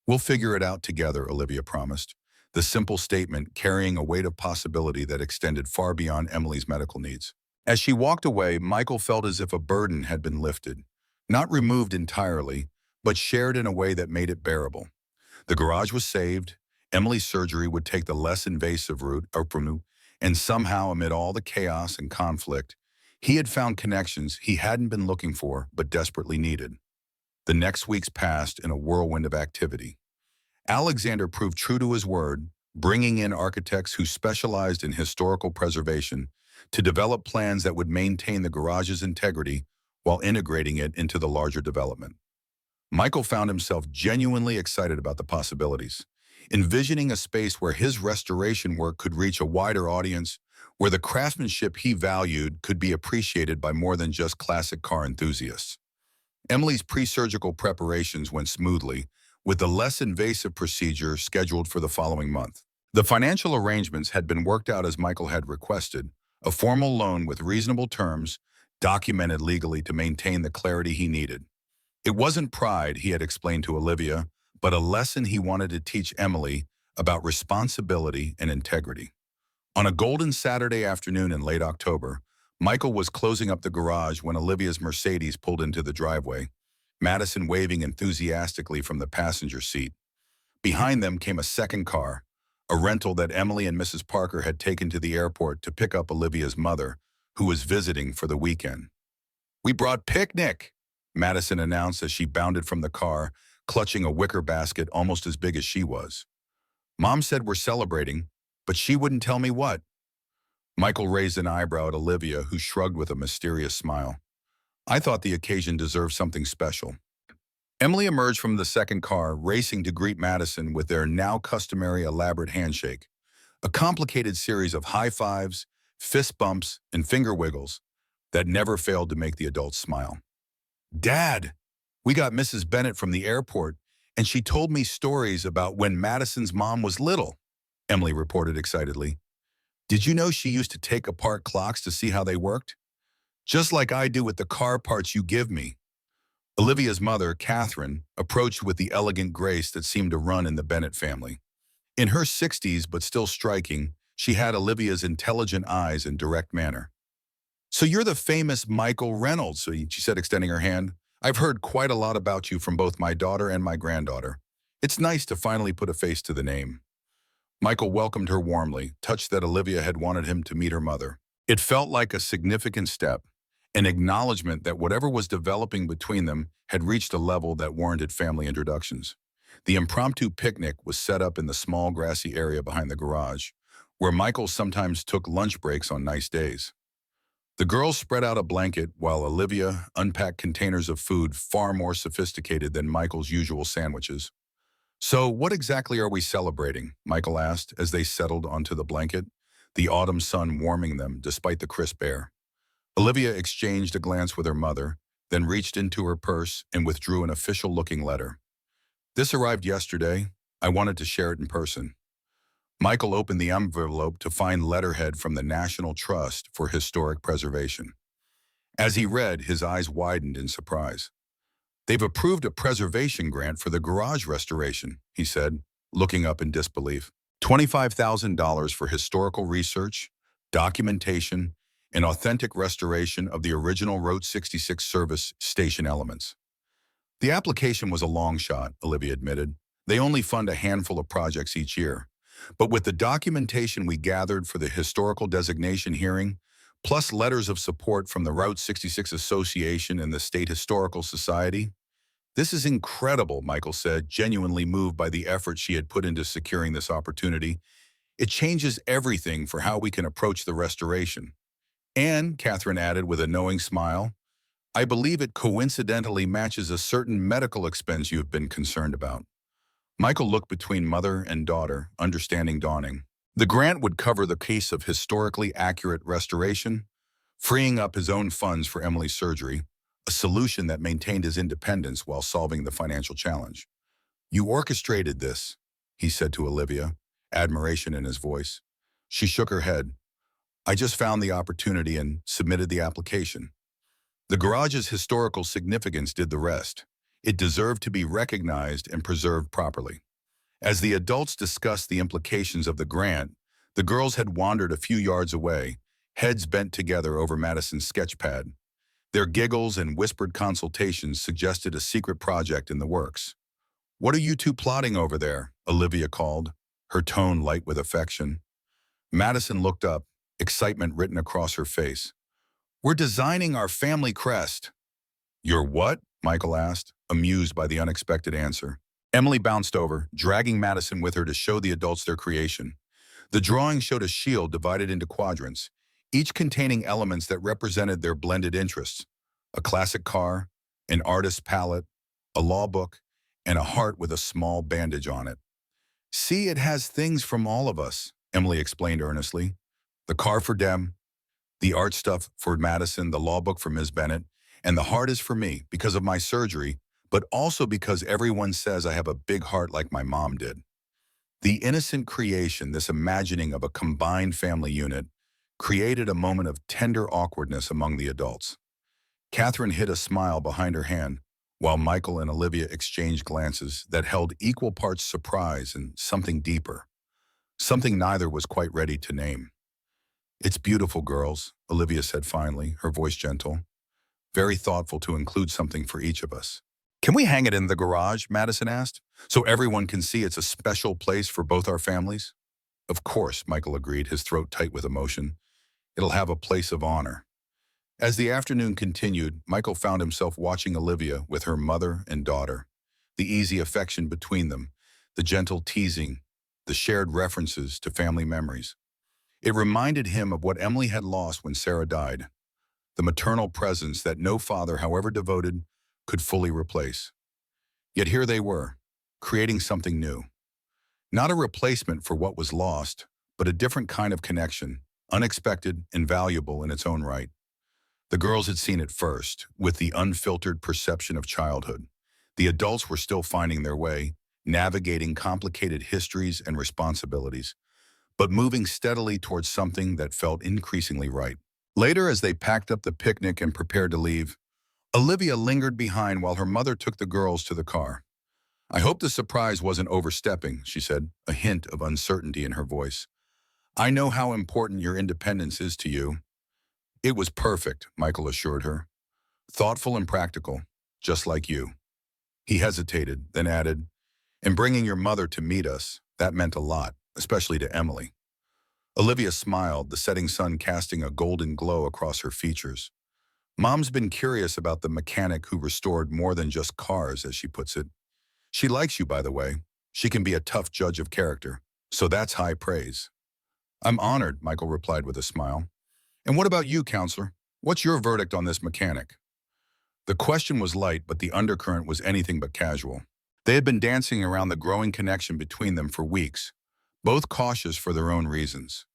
"We'll figure it out together," Olivia promised, the simple statement carrying a weight of possibility that extended far beyond Emily's medical needs. As she walked away, Michael felt as if a burden had been lifted. Not removed entirely, but shared in a way that made it bearable. The garage was saved, Emily's surgery would take the less invasive route, and somehow amid all the chaos and conflict, he had found connections he hadn't been looking for but desperately needed. The next weeks passed in a whirlwind of activity. Alexander proved true to his word, bringing in architects who specialized in historical preservation to develop plans that would maintain the garage's integrity while integrating it into the larger development. Michael found himself genuinely excited about the possibilities, envisioning a space where his restoration work could reach a wider audience, where the craftsmanship he valued could be appreciated by more than just classic car enthusiasts. Emily's pre-surgical preparations went smoothly, with the less invasive procedure scheduled for the following month. The financial arrangements had been worked out as Michael had requested, a formal loan with reasonable terms, documented legally to maintain the clarity he needed. It wasn't pride, he had explained to Olivia, but a lesson he wanted to teach Emily about responsibility and integrity. On a golden Saturday afternoon in late October, Michael was closing up the garage when Olivia's Mercedes pulled into the driveway, Madison waving enthusiastically from the passenger seat. Behind them came a second car, a rental that Emily and Mrs. Parker had taken to the airport to pick up Olivia's mother, who was visiting for the weekend. We brought picnic, Madison announced as she bounded from the car, clutching a wicker basket almost as big as she was. Mom said we're celebrating, but she wouldn't tell me what. Michael raised an eyebrow at Olivia, who shrugged with a mysterious smile. I thought the occasion deserved something special. Emily emerged from the second car, racing to greet Madison with their now customary elaborate handshake, a complicated series of high fives, fist bumps, and finger wiggles that never failed to make the adults smile. Dad, we got Mrs. Bennett from the airport, and she told me stories about when Madison's mom was little, Emily reported excitedly. Did you know she used to take apart clocks to see how they worked? Just like I do with the car parts you give me. Olivia's mother, Catherine, approached with the elegant grace that seemed to run in the Bennett family. In her 60s, but still striking, she had Olivia's intelligent eyes and direct manner. So you're the famous Michael Reynolds, she said, extending her hand. I've heard quite a lot about you from both my daughter and my granddaughter. It's nice to finally put a face to the name. Michael welcomed her warmly, touched that Olivia had wanted him to meet her mother. It felt like a significant step, an acknowledgement that whatever was developing between them had reached a level that warranted family introductions. The impromptu picnic was set up in the small grassy area behind the garage, where Michael sometimes took lunch breaks on nice days. The girls spread out a blanket while Olivia unpacked containers of food far more sophisticated than Michael's usual sandwiches. So what exactly are we celebrating? Michael asked as they settled onto the blanket, the autumn sun warming them despite the crisp air. Olivia exchanged a glance with her mother, then reached into her purse and withdrew an official-looking letter. This arrived yesterday. I wanted to share it in person. Michael opened the envelope to find letterhead from the National Trust for Historic Preservation. As he read, his eyes widened in surprise. They've approved a preservation grant for the garage restoration, he said, looking up in disbelief. $25,000 for historical research, documentation, and authentic restoration of the original Route 66 service station elements. The application was a long shot, Olivia admitted. They only fund a handful of projects each year. But with the documentation we gathered for the historical designation hearing, plus letters of support from the Route 66 Association and the State Historical Society, this is incredible, Michael said, genuinely moved by the effort she had put into securing this opportunity. It changes everything for how we can approach the restoration. And, Catherine added with a knowing smile, I believe it coincidentally matches a certain medical expense you have been concerned about. Michael looked between mother and daughter, understanding dawning. The grant would cover the case of historically accurate restoration, freeing up his own funds for Emily's surgery, a solution that maintained his independence while solving the financial challenge. You orchestrated this, he said to Olivia, admiration in his voice. She shook her head. I just found the opportunity and submitted the application. The garage's historical significance did the rest. It deserved to be recognized and preserved properly. As the adults discussed the implications of the grant, the girls had wandered a few yards away, heads bent together over Madison's sketchpad. Their giggles and whispered consultations suggested a secret project in the works. What are you two plotting over there? Olivia called, her tone light with affection. Madison looked up, excitement written across her face. We're designing our family crest. Your what? Michael asked, amused by the unexpected answer. Emily bounced over, dragging Madison with her to show the adults their creation. The drawing showed a shield divided into quadrants, each containing elements that represented their blended interests. A classic car, an artist's palette, a law book, and a heart with a small bandage on it. See, it has things from all of us, Emily explained earnestly. The car for Dem, the art stuff for Madison, the law book for Ms. Bennett, and the heart is for me because of my surgery, but also because everyone says I have a big heart like my mom did. The innocent creation, this imagining of a combined family unit, created a moment of tender awkwardness among the adults. Catherine hid a smile behind her hand, while Michael and Olivia exchanged glances that held equal parts surprise and something deeper, something neither was quite ready to name. It's beautiful, girls, Olivia said finally, her voice gentle, very thoughtful to include something for each of us. Can we hang it in the garage, Madison asked, so everyone can see it's a special place for both our families? Of course, Michael agreed, his throat tight with emotion. It'll have a place of honor. As the afternoon continued, Michael found himself watching Olivia with her mother and daughter. The easy affection between them, the gentle teasing, the shared references to family memories. It reminded him of what Emily had lost when Sarah died, the maternal presence that no father, however devoted, could fully replace. Yet here they were, creating something new. Not a replacement for what was lost, but a different kind of connection, unexpected and valuable in its own right. The girls had seen it first, with the unfiltered perception of childhood. The adults were still finding their way, navigating complicated histories and responsibilities, but moving steadily towards something that felt increasingly right. Later, as they packed up the picnic and prepared to leave, Olivia lingered behind while her mother took the girls to the car. "I hope the surprise wasn't overstepping," she said, a hint of uncertainty in her voice. "I know how important your independence is to you." "It was perfect," Michael assured her. "Thoughtful and practical, just like you." He hesitated, then added, "And bringing your mother to meet us, that meant a lot, especially to Emily." Olivia smiled, the setting sun casting a golden glow across her features. "Mom's been curious about the mechanic who restored more than just cars, as she puts it. She likes you, by the way. She can be a tough judge of character, so that's high praise." "I'm honored," Michael replied with a smile. "And what about you, counselor? What's your verdict on this mechanic?" The question was light, but the undercurrent was anything but casual. They had been dancing around the growing connection between them for weeks, both cautious for their own reasons.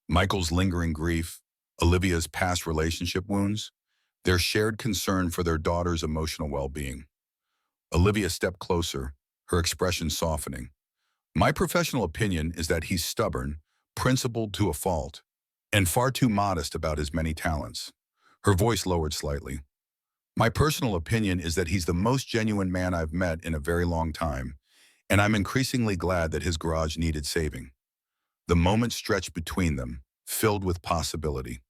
Michael's lingering grief, Olivia's past relationship wounds, their shared concern for their daughter's emotional well-being. Olivia stepped closer, her expression softening. "My professional opinion is that he's stubborn, principled to a fault, and far too modest about his many talents." Her voice lowered slightly. "My personal opinion is that he's the most genuine man I've met in a very long time, and I'm increasingly glad that his garage needed saving." The moment stretched between them, filled with possibility.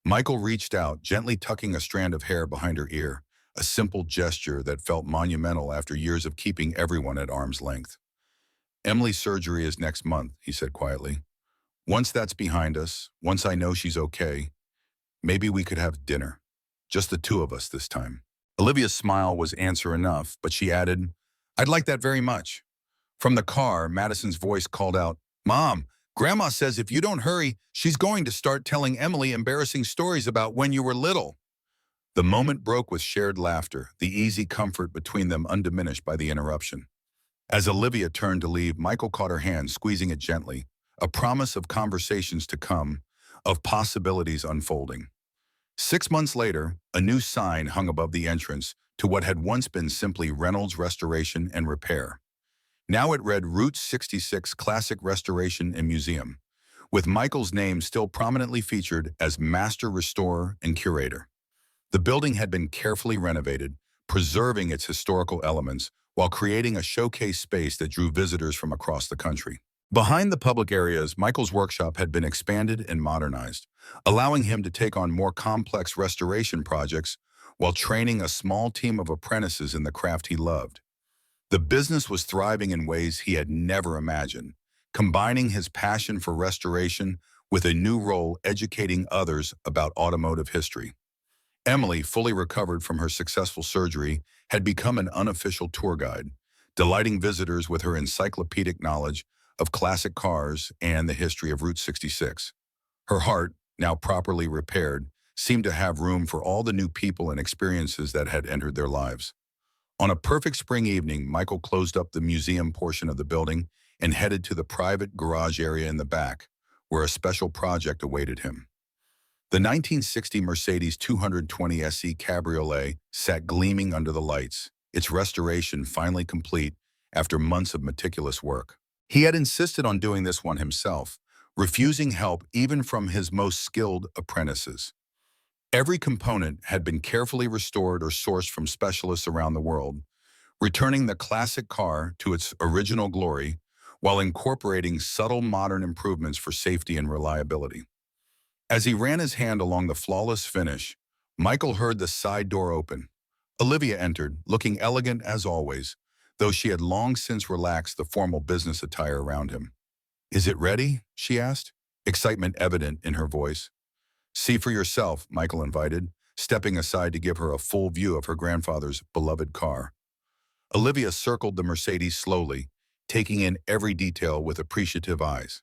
Michael reached out, gently tucking a strand of hair behind her ear, a simple gesture that felt monumental after years of keeping everyone at arm's length. "Emily's surgery is next month," he said quietly. "Once that's behind us, once I know she's okay, maybe we could have dinner. Just the two of us this time." Olivia's smile was answer enough, but she added, "I'd like that very much." From the car, Madison's voice called out, "Mom, Grandma says if you don't hurry, she's going to start telling Emily embarrassing stories about when you were little." The moment broke with shared laughter, the easy comfort between them undiminished by the interruption. As Olivia turned to leave, Michael caught her hand, squeezing it gently, a promise of conversations to come, of possibilities unfolding. 6 months later, a new sign hung above the entrance to what had once been simply Reynolds Restoration and Repair. Now it read Route 66 Classic Restoration and Museum, with Michael's name still prominently featured as Master Restorer and Curator. The building had been carefully renovated, preserving its historical elements while creating a showcase space that drew visitors from across the country. Behind the public areas, Michael's workshop had been expanded and modernized, allowing him to take on more complex restoration projects while training a small team of apprentices in the craft he loved. The business was thriving in ways he had never imagined, combining his passion for restoration with a new role educating others about automotive history. Emily, fully recovered from her successful surgery, had become an unofficial tour guide, delighting visitors with her encyclopedic knowledge of classic cars and the history of Route 66. Her heart, now properly repaired, seemed to have room for all the new people and experiences that had entered their lives. On a perfect spring evening, Michael closed up the museum portion of the building and headed to the private garage area in the back, where a special project awaited him. The 1960 Mercedes 220 SE Cabriolet sat gleaming under the lights, its restoration finally complete after months of meticulous work. He had insisted on doing this one himself, refusing help even from his most skilled apprentices. Every component had been carefully restored or sourced from specialists around the world, returning the classic car to its original glory while incorporating subtle modern improvements for safety and reliability. As he ran his hand along the flawless finish, Michael heard the side door open. Olivia entered, looking elegant as always, though she had long since relaxed the formal business attire around him. "Is it ready?" she asked, excitement evident in her voice. "See for yourself," Michael invited, stepping aside to give her a full view of her grandfather's beloved car. Olivia circled the Mercedes slowly, taking in every detail with appreciative eyes.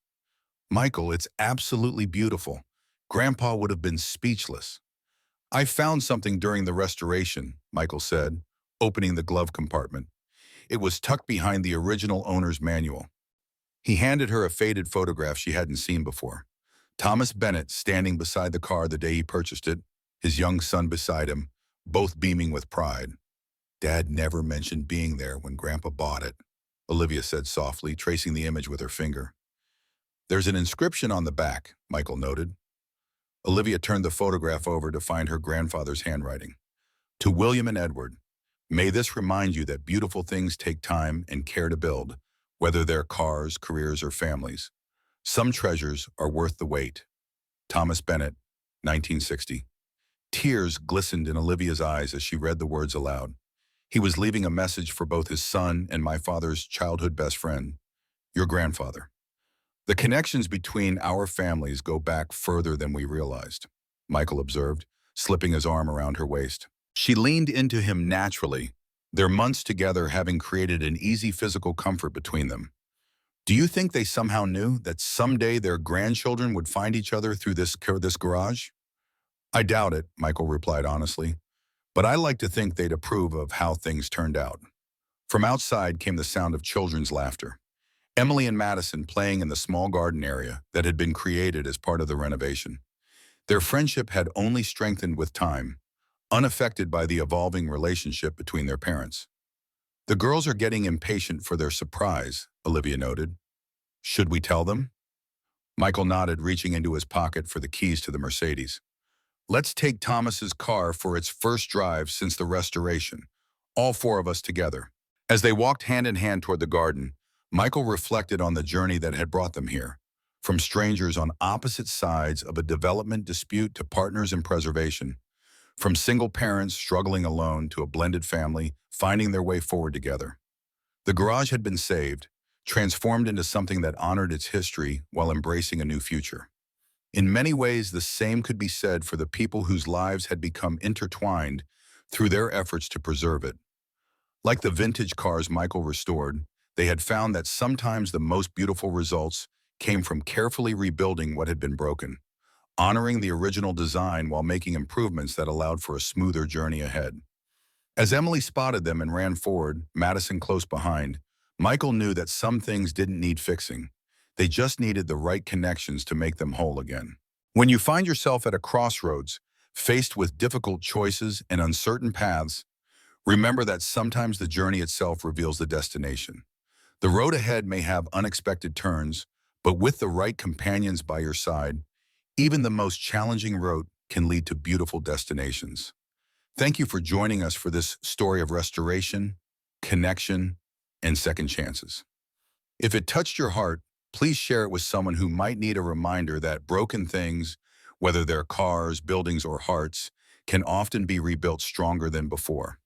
Michael, it's absolutely beautiful. Grandpa would have been speechless. I found something during the restoration, Michael said, opening the glove compartment. It was tucked behind the original owner's manual. He handed her a faded photograph she hadn't seen before. Thomas Bennett standing beside the car the day he purchased it, his young son beside him, both beaming with pride. Dad never mentioned being there when Grandpa bought it, Olivia said softly, tracing the image with her finger. There's an inscription on the back, Michael noted. Olivia turned the photograph over to find her grandfather's handwriting. To William and Edward, may this remind you that beautiful things take time and care to build, whether they're cars, careers, or families. Some treasures are worth the wait. Thomas Bennett, 1960. Tears glistened in Olivia's eyes as she read the words aloud. He was leaving a message for both his son and my father's childhood best friend, your grandfather. The connections between our families go back further than we realized, Michael observed, slipping his arm around her waist. She leaned into him naturally, their months together having created an easy physical comfort between them. Do you think they somehow knew that someday their grandchildren would find each other through this garage? I doubt it, Michael replied honestly, but I like to think they'd approve of how things turned out. From outside came the sound of children's laughter. Emily and Madison playing in the small garden area that had been created as part of the renovation. Their friendship had only strengthened with time, unaffected by the evolving relationship between their parents. The girls are getting impatient for their surprise, Olivia noted. Should we tell them? Michael nodded, reaching into his pocket for the keys to the Mercedes. Let's take Thomas's car for its first drive since the restoration, all four of us together. As they walked hand in hand toward the garden, Michael reflected on the journey that had brought them here, from strangers on opposite sides of a development dispute to partners in preservation, from single parents struggling alone to a blended family finding their way forward together. The garage had been saved, transformed into something that honored its history while embracing a new future. In many ways, the same could be said for the people whose lives had become intertwined through their efforts to preserve it. Like the vintage cars Michael restored, they had found that sometimes the most beautiful results came from carefully rebuilding what had been broken, honoring the original design while making improvements that allowed for a smoother journey ahead. As Emily spotted them and ran forward, Madison close behind, Michael knew that some things didn't need fixing. They just needed the right connections to make them whole again. When you find yourself at a crossroads, faced with difficult choices and uncertain paths, remember that sometimes the journey itself reveals the destination. The road ahead may have unexpected turns, but with the right companions by your side, even the most challenging road can lead to beautiful destinations. Thank you for joining us for this story of restoration, connection, and second chances. If it touched your heart, please share it with someone who might need a reminder that broken things, whether they're cars, buildings, or hearts, can often be rebuilt stronger than before.